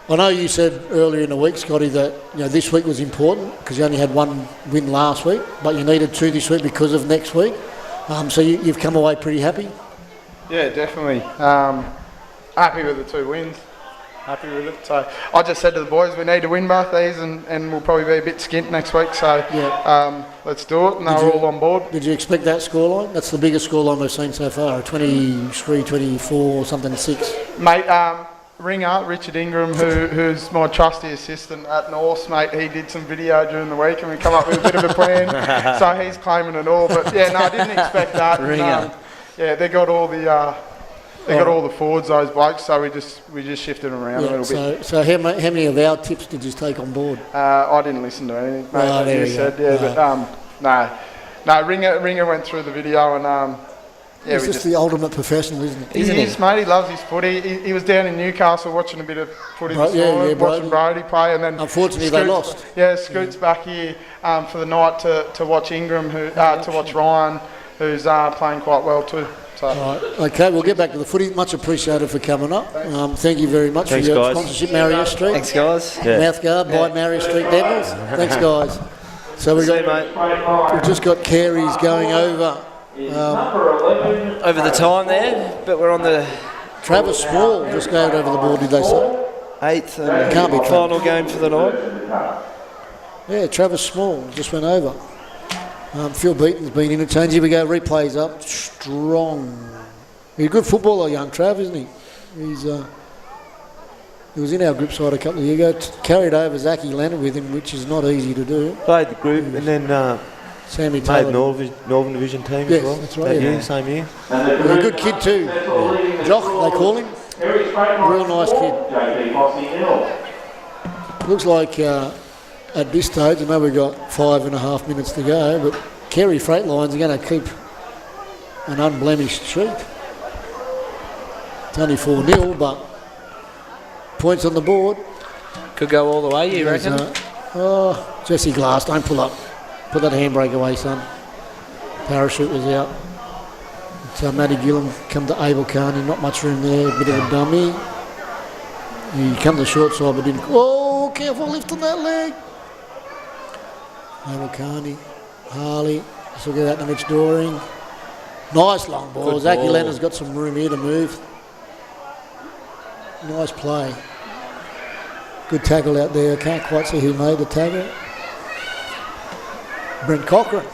I know you said earlier in the week, Scotty, that this week was important because you only had 1 win last week, but you needed 2 this week because of next week. So you've come away pretty happy?
Yeah, definitely. Happy with the 2 wins. Happy with it. So I just said to the boys, we need to win both these, and we'll probably be a bit skint next week. So let's do it, and they're all on board.
Did you expect that scoreline? That's the biggest scoreline we've seen so far, 23, 24, something 6.
Mate, Ringer, Richard Ingram, who's my trusty assistant at North, mate, he did some video during the week and we come up with a bit of a plan. So he's claiming it all. But I didn't expect that.
Ringer.
They got all the... They got all the forwards, those blokes, so we just shifted them around a little bit.
So how many of our tips did you take on board?
I didn't listen to anything, mate, as you said. But Ringer went through the video and
he's just the ultimate professional, isn't he?
He is, mate. He loves his footy. He was down in Newcastle watching a bit of footy this morning, watching Brody play, and then
unfortunately they lost.
Yeah, Scoots back here for the night to watch Ingram, to watch Ryan, who's playing quite well too. So.
Right. Okay, we'll get back to the footy. Much appreciated for coming up. Thank you very much for your sponsorship, Marius Street.
Thanks, guys.
Mouthguard by Marius Street Dentals. Thanks, guys. So we've just got Careys going over
the time there, but we're on the...
Travis Small just going over the board, did they say?
8th and
Can't be
final game for the night.
Yeah, Travis Small just went over. Phil Beaton's been interchanged. Here we go, replays up. Strong. He's a good footballer, young Trav, isn't he? He's He was in our group side a couple of years ago. Carried over Zachy Leonard with him, which is not easy to do.
Played the group and then
Sammy
made
Taylor.
Northern Division team
Yes,
as well.
that's right,
That
yeah.
year, same year.
He's a good kid too. Jock, they call him. Real nice kid. Looks like at this stage, I know we've got 5.5 minutes to go, but Carey Freight Lines are going to keep an unblemished sheet. It's only 4-0, but points on the board.
Could go all the way, you reckon?
Jesse Glass, don't pull up. Put that handbrake away, son. Parachute was out. So Matty Gillam come to Abel Carney, not much room there, a bit of a dummy. He come to the short side but didn't. Oh, careful lift on that leg. Abel Carney, Harley, this will get out to Mitch Doring. Nice long ball.
Good
Zachy
ball.
Leonard's got some room here to move. Nice play. Good tackle out there. Can't quite see who made the tackle. Brent Cochran.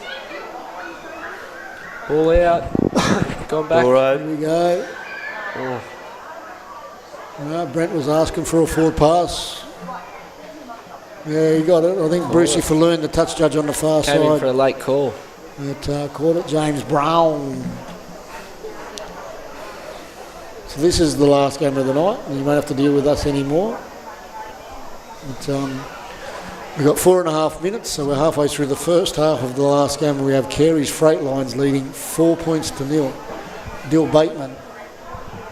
Ball out. Gone back.
All right.
Here we go. Brent was asking for a forward pass. Yeah, he got it. I think Brucey Falloon, the touch judge on the far
Came in
side,
for a late call.
called it James Brown. So this is the last game of the night. You won't have to deal with us anymore. But, we've got 4.5 minutes, so we're halfway through the first half of the last game, and we have Careys Freight Lines leading 4-0. Dill Bateman.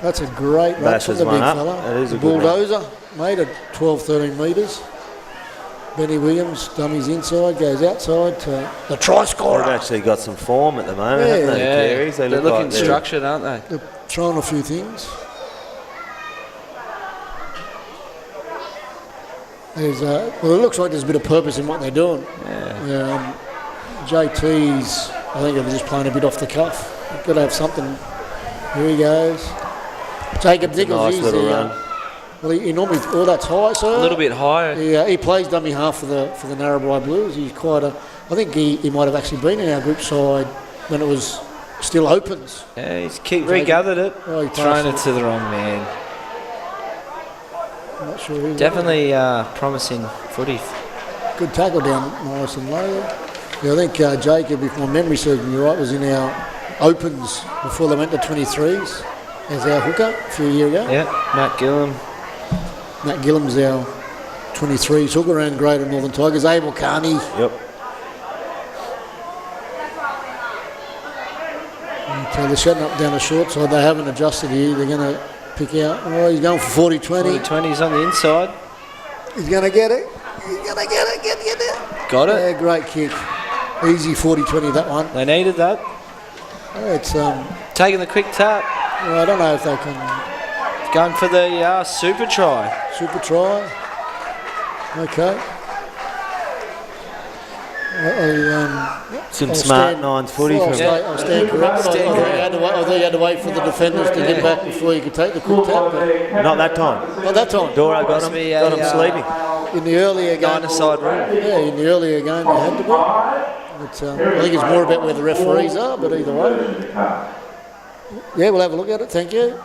That's a great run
Bashes
from the big
one up.
fella.
That is a
The
good
bulldozer made it 12-13 metres. Benny Williams dummies inside, goes outside to the try scorer.
They've actually got some form at the moment,
Yeah.
haven't they?
Yeah,
The Careys?
they're
look
looking
like they're-
structured, aren't they?
They're trying a few things. There's, well, it looks like there's a bit of purpose in what they're doing.
Yeah.
JT's, I think they're just playing a bit off the cuff. Got to have something. Here he goes. Jacob Nichols.
Nice
he's
little
the,
run.
well, he normally, that's high, sir.
A little bit higher.
He plays dummy half for the Narrabri Blues. He's quite a. I think he might have actually been in our group side when it was still opens.
Yeah, he's regathered it.
Oh, he
Thrown
passed
it to the wrong man.
I'm not sure who.
Definitely promising footy.
Good tackle down nice and low. Yeah, I think Jacob, if my memory serves me right, was in our opens before they went to 23s as our hooker a few years ago.
Yeah, Matt Gillam.
Matt Gillam's our 23s hooker around Greater Northern Tigers. Abel Carney.
Yep.
So they're shutting up down the short side. They haven't adjusted here. They're going to pick out. Oh, he's going for 40-20.
20's on the inside.
He's going to get it. He's going to get it. Get it.
Got it.
Yeah, great kick. Easy 40-20, that one.
They needed that.
It's
Taking the quick tap.
well, I don't know if they can.
Going for the super try.
Super try. Okay.
Some
I'll
smart
stand-
nines footy
I'll
from
stand corrected. I thought you had to wait for the defenders to get back before you could take the quick tap. But
Not that time.
not that time.
Doro got him,
be
got
a,
him sleeping.
In the earlier game.
Nine-a-side rule.
Yeah, in the earlier game you had to be. But, I think it's more about where the referees are, but either way. Yeah, we'll have a look at it. Thank you.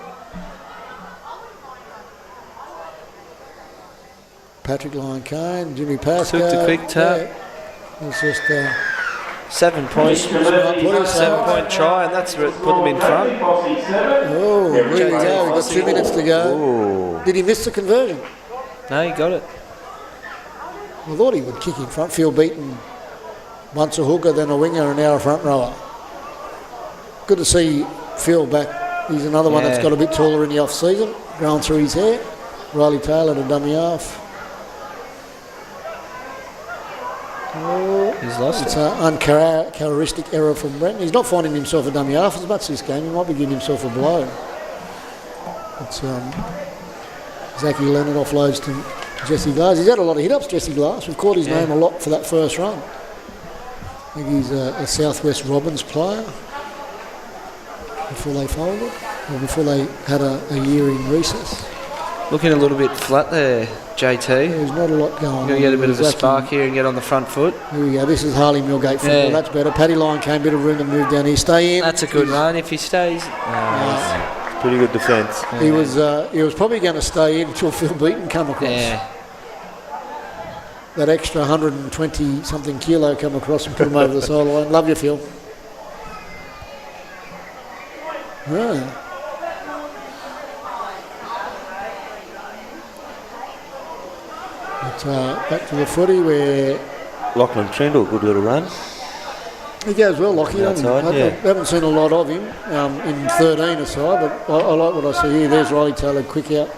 Patrick Lyon-Kane, Jimmy Pascoe.
Took the quick tap.
Yeah. It's just
7 point.
smart footy, so-
7-point try, and that's what put them in front.
Oh, there we go. We've got 2 minutes to go.
Ooh.
Did he miss the conversion?
No, he got it.
I thought he would kick in front. Phil Beaton, once a hooker, then a winger, and now a front rower. Good to see Phil back. He's another one that's
Yeah.
got a bit taller in the off-season, growing through his hair. Riley Taylor to dummy half.
He's lost
It's
it.
an uncharacteristic error from Brennan. He's not finding himself a dummy half as much this game. He might be giving himself a blow. It's Zachy Leonard offloads to Jesse Glass. He's had a lot of hit-ups, Jesse Glass. We've called his name a lot for that first run. I think he's a Southwest Robins player before they folded, or before they had a year in recess.
Looking a little bit flat there, JT.
There's not a lot going on.
Going to get a bit of a
Zachy-
spark here and get on the front foot.
Here we go. This is Harley Millgate football.
Yeah.
That's better. Paddy Lyon came, bit of room to move down here. Stay in.
That's a good run if he stays. No,
pretty good defence.
He was probably going to stay in until Phil Beaton come across.
Yeah.
That extra 120 something kilo come across and put him over the sideline. Love you, Phil. Yeah. But back to the footy where
Lachlan Trindle, good little run.
he goes well, Lockie.
Outside,
I haven't seen a lot of him in 13 aside, but I like what I see here. There's Riley Taylor, quick out.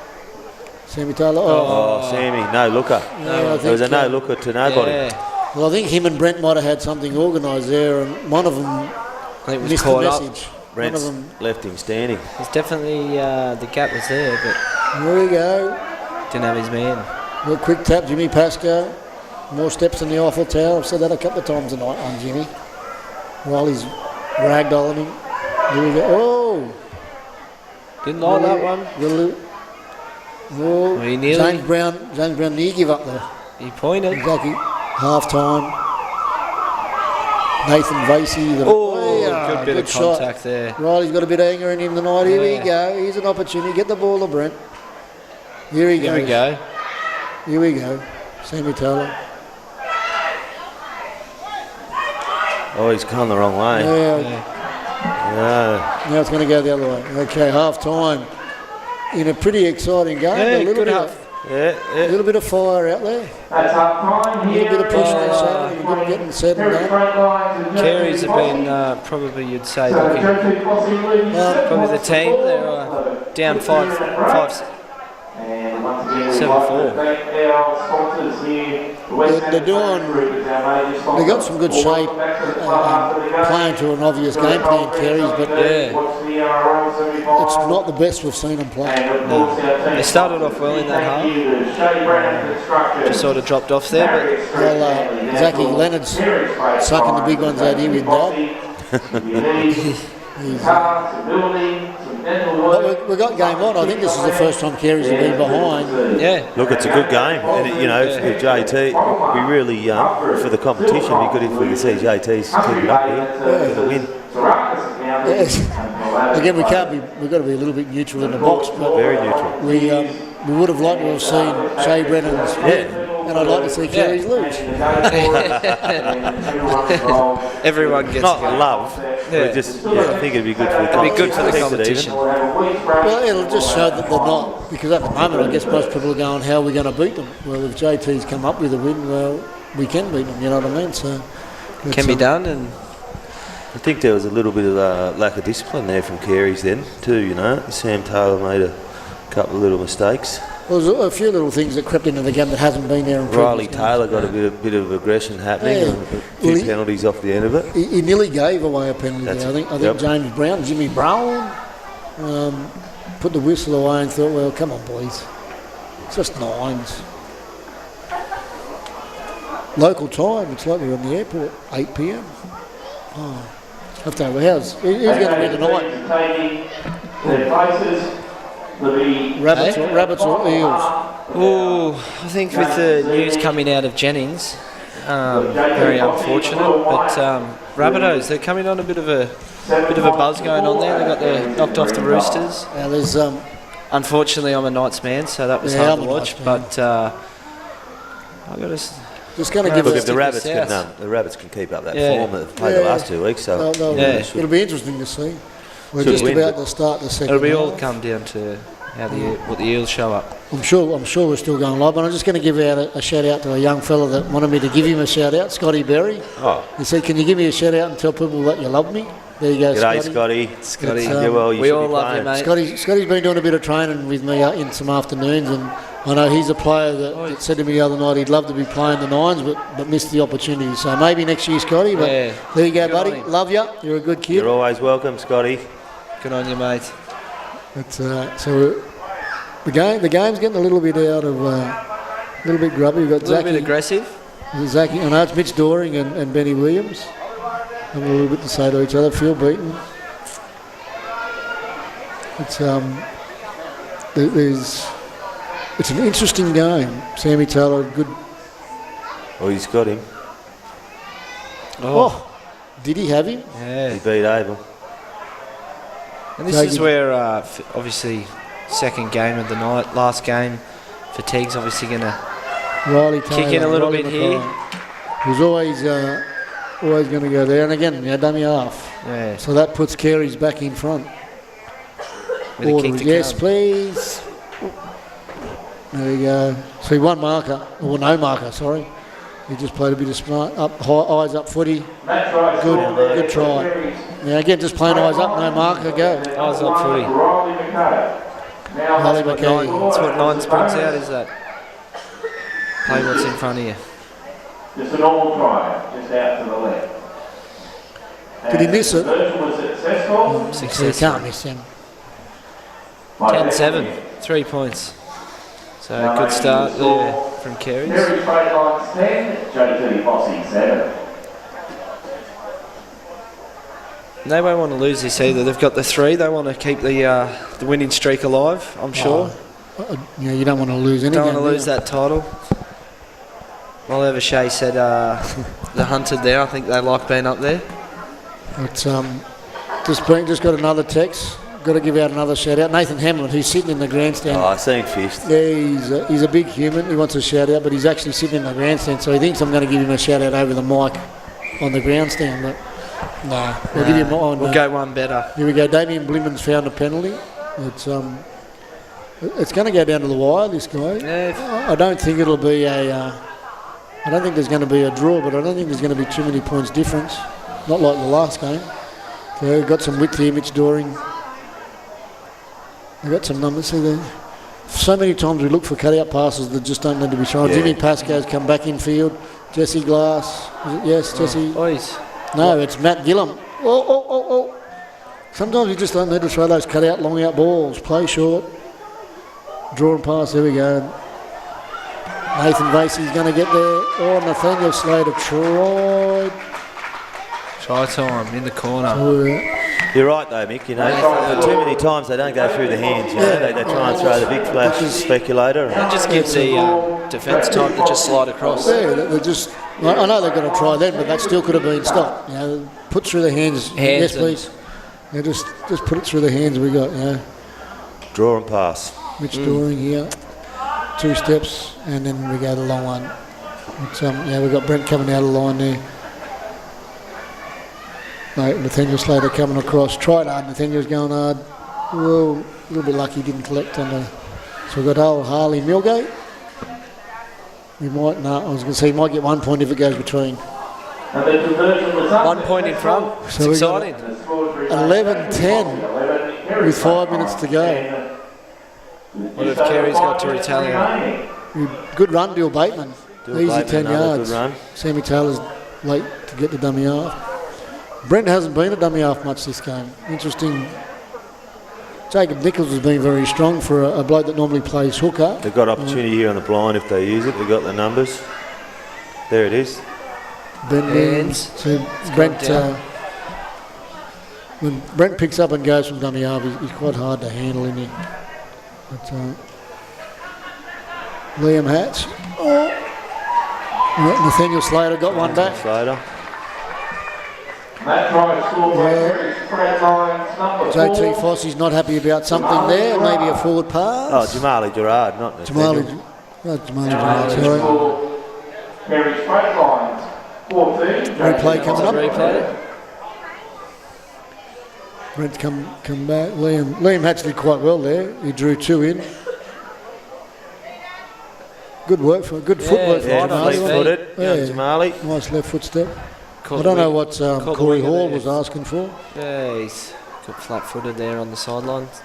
Sammy Taylor.
Oh, Sammy, no looker.
Yeah,
there was a no looker to nobody.
Yeah.
Well, I think him and Brent might have had something organised there, and one of them
I think it was
missed the
caught up.
message.
Brent's
One of them.
left him standing.
There's definitely the gap was there, but
There we go.
didn't have his man.
Real quick tap, Jimmy Pascoe. More steps in the Eiffel Tower. I've said that a couple of times tonight on Jimmy. Riley's ragdolling him. Here we go. Oh!
Didn't like that one.
Oh,
He nearly-
James Brown near give up there.
He pointed.
Exactly. Half time. Nathan Vasey.
Good bit of
shot.
contact there.
Riley's got a bit of anger in him tonight. Here we
Yeah.
go. Here's an opportunity. Get the ball to Brent. Here he goes.
Here we go.
Here we go. Sammy Taylor.
Oh, he's gone the wrong way.
Yeah.
No.
Now it's going to go the other way. Okay, half time. In a pretty exciting game.
Yeah,
a little
good
bit
half.
A little bit of fire out there.
That's half time
A little bit of pushing and shoving, a bit getting settled down.
Careys have been probably, you'd say, looking probably the team. They're down 5-7-4.
They're doing. They got some good shape, playing to an obvious game plan, Careys, but it's not the best we've seen them play.
No. They started off well in that half. Just sort of dropped off there, but
Zachy Leonard's sucking the big ones out here with Dodd. But we've got game on. I think this is the first time Careys have been behind.
Yeah.
Look, it's a good game. And, if JT, we really, for the competition, it'd be good if we could see JT's keep it up here for the win.
Yes. Again, we've got to be a little bit neutral in the box, but
Very neutral.
we would have liked to have seen Shay Brennan's win, and I'd like to see Careys lose.
Everyone gets
Not
it.
love, but just, I think it'd be good for the competition.
It'd be good for the
Keeps it
competition.
even.
Well, it'll just show that they're not, because at the moment I guess most people are going, how are we going to beat them? Well, if JT's come up with a win, well, we can beat them, you know what I mean? So
Can be done, and
I think there was a little bit of lack of discipline there from Careys then too, Sam Taylor made a couple of little mistakes.
Well, there's a few little things that crept into the game that hasn't been there in previous
Riley
games.
Taylor got a bit of aggression happening,
Yeah.
and a few penalties off the end of it.
He nearly gave away a penalty
That's
there. I think
yep.
James Brown, Jimmy Brown, put the whistle away and thought, well, come on, boys. It's just 9's. Local time, it's like we're on the airport, 8 p.m. Oh, have to have a house. Who's going to win tonight? Rabbits or Eels?
oh, I think with the news coming out of Jennings, very unfortunate. But Rabbitohs, they're coming on a bit of a buzz going on there. They knocked off the Roosters.
Now there's
Unfortunately, I'm a Knights man, so that was
Yeah,
hard
I'm
to
a
watch.
Knights
But I got to.
just going to give
Look,
us
if the Rabbits can keep up that
Yeah.
form that they've played the last 2 weeks, so
it'll be interesting to see. We're
Should
just
win,
about
but-
to start the second
It'll be all
half.
come down to how what the Eels show up.
I'm sure we're still going live, but I'm just going to give out a shout out to a young fella that wanted me to give him a shout out, Scotty Berry.
Oh.
He said, "Can you give me a shout out and tell people that you love me?" There you go,
G'day,
Scotty.
Scotty,
Yeah, well, you
we
should
all
be
love
playing.
you, mate.
Scotty's been doing a bit of training with me in some afternoons, and I know he's a player that said to me the other night he'd love to be playing the 9's, but missed the opportunity. So maybe next year, Scotty. But
Yeah.
there you go,
Good on
buddy.
him.
Love you. You're a good kid.
You're always welcome, Scotty.
Good on you, mate.
It's, so the game's getting a little bit out of a little bit grubby. We've got
A little bit
Zachy.
aggressive.
Zachy, I know it's Mitch Doring and Benny Williams. Have a little bit to say to each other. Feel beaten. It's it's an interesting game. Sammy Taylor, good.
Oh, he's got him.
Oh, did he have him?
Yeah.
He beat Abel.
And this is where, obviously, second game of the night, last game, fatigue's obviously going to kick in a little bit here.
He was always going to go there, and again, dummy half.
Yeah.
So that puts Careys back in front.
With a kick to
yes,
come.
please. There we go. So he won marker, or no marker, sorry. He just played a bit of smart, eyes up footy. Good try. Now again, just playing eyes up, no marker, go.
Eyes up footy.
Holly McKay.
That's what 9's brings out, is that play what's in front of you.
Just a normal try, just out to the left.
Did he miss it?
Conversion was successful.
So you can't miss him.
10-7, 3 points. So good start there from Careys.
Careys straight lines 10, JT Fossey 7.
They won't want to lose this either. They've got the 3. They want to keep the winning streak alive, I'm sure.
Yeah, you don't want to lose anything.
Don't want to lose that title. Well, Shay said the hunted there. I think they like being up there.
It's just got another text. Got to give out another shout out. Nathan Hamlin, who's sitting in the grandstand.
I seen fifth.
Yeah, he's a big human. He wants a shout out, but he's actually sitting in the grandstand, so he thinks I'm going to give him a shout out over the mic on the grandstand. But no, we'll give him on.
We'll go one better.
Here we go. Damien Blimmen's found a penalty. It's going to go down to the wire. This guy.
Yeah.
I don't think it'll be a. I don't think there's going to be a draw, but I don't think there's going to be too many points difference. Not like the last game. So we've got some width here, Mitch Doring. We've got some numbers here. So many times we look for cut-out passes that just don't need to be thrown.
Yeah.
Jimmy Pascoe's come back in field. Jesse Glass. Is it? Yes, Jesse.
Boys.
No, it's Matt Gillum. Oh. Sometimes you just don't need to throw those cut-out, long-out balls. Play short. Draw and pass. There we go. Nathan Vasey's going to get there. Oh, Nathaniel Slater tried.
Try time in the corner.
You're right though, Mick. Too many times they don't go through the hands. They try and throw the big flash speculator.
It just gives the defence time to just slide across.
Yeah, they just. I know they're going to try then, but that still could have been stopped. Put through the hands. Yes, please. Yeah, just put it through the hands. We got.
Draw and pass.
Mitch Doring here. 2 steps, and then we go the long one. We've got Brent coming out of the line there. Nathaniel Slater coming across. Tried hard. Nathaniel's going hard. Well, a little bit lucky he didn't collect on the. So we've got old Harley Millgate. We might. No, I was going to say he might get 1 point if it goes between.
1 point in front.
So
it's exciting.
11-10 with 5 minutes to go.
What have Careys got to retaliate?
Good run, Dill Bateman. Easy
Bateman,
10 yards.
Good run.
Sammy Taylor's late to get the dummy half. Brent hasn't been a dummy half much this game. Interesting. Jacob Nichols has been very strong for a bloke that normally plays hooker.
They've got opportunity here on the blind if they use it. They've got the numbers. There it is.
So Brent, when Brent picks up and goes from dummy half, he's quite hard to handle, isn't he? But, Liam Hatch. Nathaniel Slater got one back.
Slater.
That try scored by straight lines number 4.
JT Fossey's not happy about something there. Maybe a forward pass.
Jamali Gerard, not Nathaniel.
Jamali Gerard, sorry.
Careys straight lines 14.
Replay coming up.
Replay.
Brent's come back. Liam Hatch did quite well there. He drew 2 in. Good work for good footwork for
Jamali. Jamali.
Nice left foot step. I don't know what Corey Hall was asking for.
Yeah, he's got flat-footed there on the sidelines.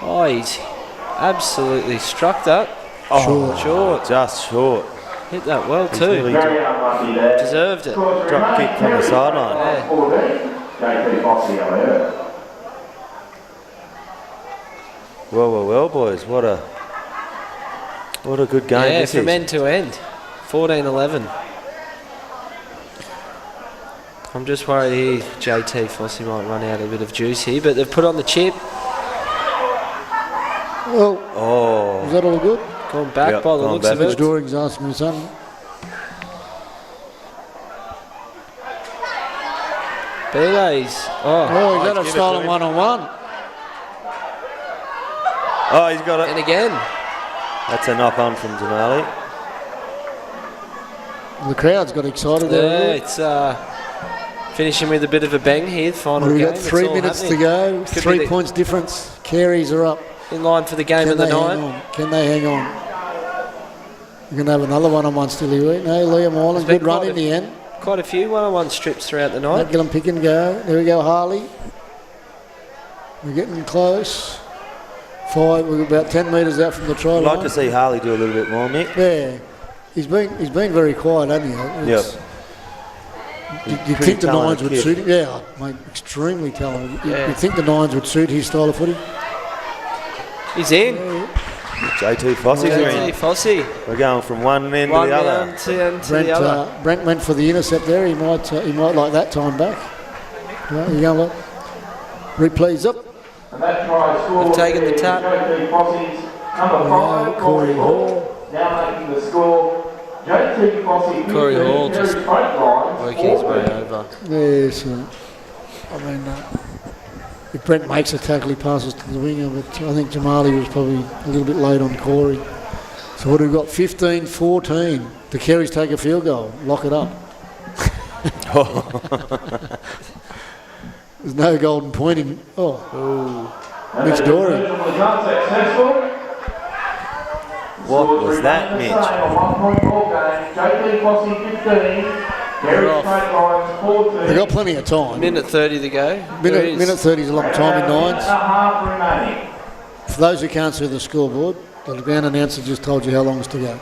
Oh, he's absolutely struck that. Short.
Just short.
Hit that well too.
Very unlucky there.
Deserved it.
Drop kick from the sideline.
Yeah.
14. JT Fossey over there.
Well, boys. What a good game this
from
is.
end to end. 14-11. I'm just worried here JT Fossey might run out a bit of juice here, but they've put on the chip.
Well, is that all good?
Gone back by the looks of it.
Drawing's asking me something.
Careys.
Oh, he's had a stolen one-on-one.
Oh, he's got it.
And again.
That's a knock-on from Jamali.
The crowd's got excited.
Yeah, it's finishing with a bit of a bang here. Final
We've
game.
got 3 minutes to go. 3 points difference. Careys are up.
In line for the game of the night.
Can they hang on? You're going to have another one-on-one still here. No, Liam Ireland. Good run in the end.
Quite a few one-on-one strips throughout the night.
Get them pick and go. There we go, Harley. We're getting close. 5. We're about 10 metres out from the try line.
I'd like to see Harley do a little bit more, Mick.
Yeah. He's been very quiet, hasn't he?
Yep.
You think the 9's would suit him? Yeah, mate, extremely talented. You think the 9's would suit his style of footy?
He's in.
JT Fossey's in.
Fossey.
We're going from one end to the other.
To the other.
Brent went for the intercept there. He might like that time back. You go, look. Replays up.
They've taken the tap.
Corey Hall.
Now making the score. JT Fossey.
Corey Hall just working his way over.
Yes. I mean, if Brent makes a tackle, he passes to the winger, but I think Jamali was probably a little bit late on Corey. So what have we got? 15-14. The Careys take a field goal. Lock it up. There's no golden point in. Mitch Dory.
What was that, Mitch?
They've got plenty of time.
Minute 30 to go.
Minute 30 is a long time in 9's. For those who can't see the scoreboard, the ground announcer just told you how long is to go.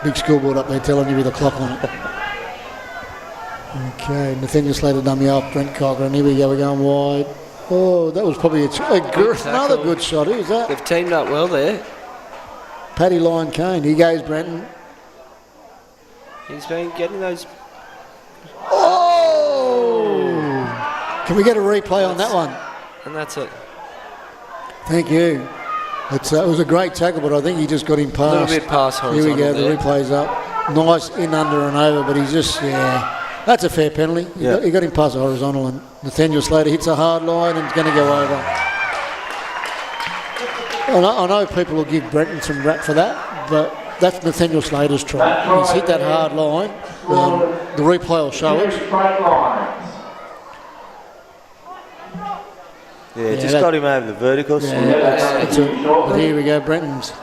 Big scoreboard up there telling you with a clock on it. Okay, Nathaniel Slater dummy off, Brent Cochran. Here we go, we're going wide. Oh, that was probably another good shot. Who's that?
They've teamed up well there.
Paddy Lyon Kane. Here goes Brennan.
He's been getting those.
Oh! Can we get a replay on that one?
And that's it.
Thank you. It was a great tackle, but I think he just got him past.
A little bit past horizontal.
Here we go, the replay's up. Nice in, under and over, but he's just, that's a fair penalty. He got him past the horizontal, and Nathaniel Slater hits a hard line and it's going to go over. I know people will give Brenton some rap for that, but that's Nathaniel Slater's try. He's hit that hard line. The replay will show us.
Yeah, just got him over the vertical.
But here we go, Brenton's.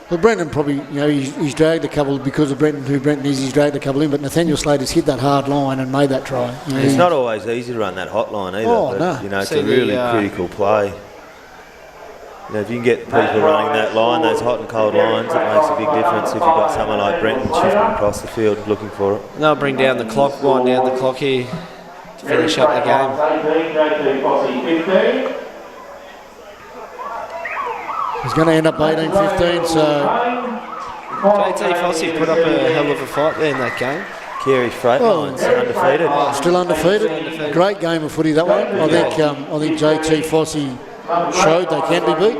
Well, Brenton probably, he's dragged a couple because of who Brenton is. He's dragged a couple in, but Nathaniel Slater's hit that hard line and made that try.
It's not always easy to run that hot line either.
Oh,
but,
no.
It's a really critical play. If you can get people running that line, those hot and cold lines, it makes a big difference if you've got someone like Brenton shifting across the field looking for it.
They'll bring down the clock, wind down the clock here to finish up the game.
He's going to end up 18-15, so...
JT Fossey put up a hell of a fight there in that game.
Careys Freight Lines, undefeated.
Still undefeated. Great game of footy, that one. I think JT Fossey showed they can be beat.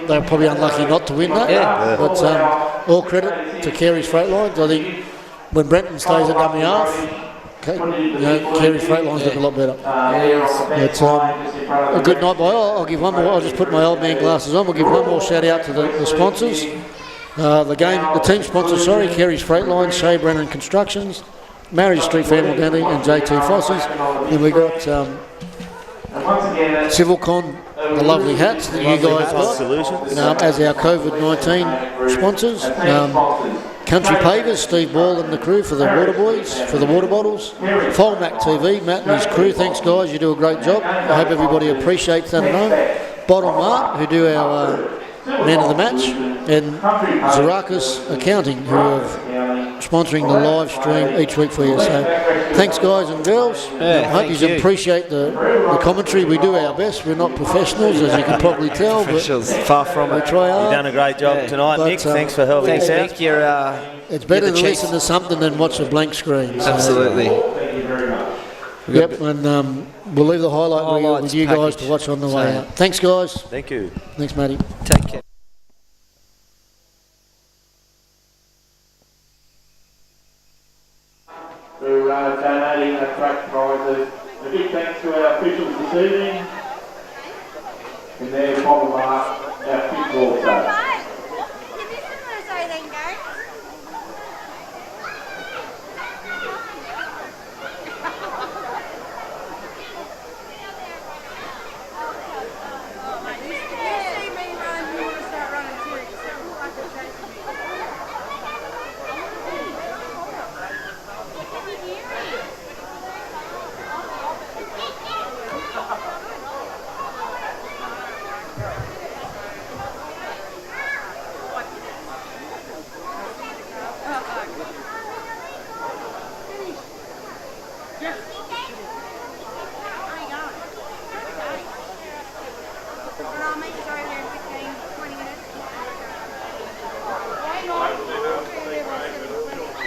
They were probably unlucky not to win that.
Yeah.
But all credit to Careys Freight Lines. I think when Brenton stays at dummy half, Careys Freight Lines look a lot better. It's a good night by all. I'll give one more. I'll just put my old man glasses on. We'll give one more shout out to the sponsors. The team sponsors, Careys Freight Lines, Shay, Brennan Constructions, Marius Street Family Dental and JT Fossey's. Then we got Civilcon, the lovely hats that you guys got as our COVID-19 sponsors. Country Pavers, Steve Ball and the crew for the water boys, for the water bottles. Folmac TV, Matt and his crew, thanks guys, you do a great job. I hope everybody appreciates that at home. Bottom Mart, who do our man of the match, and Zarakis Accounting, who are sponsoring the live stream each week for you. So thanks guys and girls. I hope you appreciate the commentary. We do our best. We're not professionals, as you can probably tell, but
far from it.
We try hard.
You've done a great job tonight, Mick. Thanks for helping us out.
Mick,
it's better to listen to something than watch a blank screen. So.
Absolutely.
Yep, and we'll leave the highlight reel with you guys to watch on the way out. Thanks guys.
Thank you.
Thanks, Matty.
Take care.
Who donating a great prizes. A big thanks to our officials this evening. And their bottom mark, our kids also.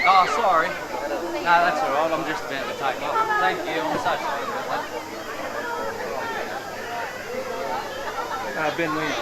Oh, sorry. No, that's all right. I'm just about to take off. Thank you. I'm so sorry about that.
Ben Williams.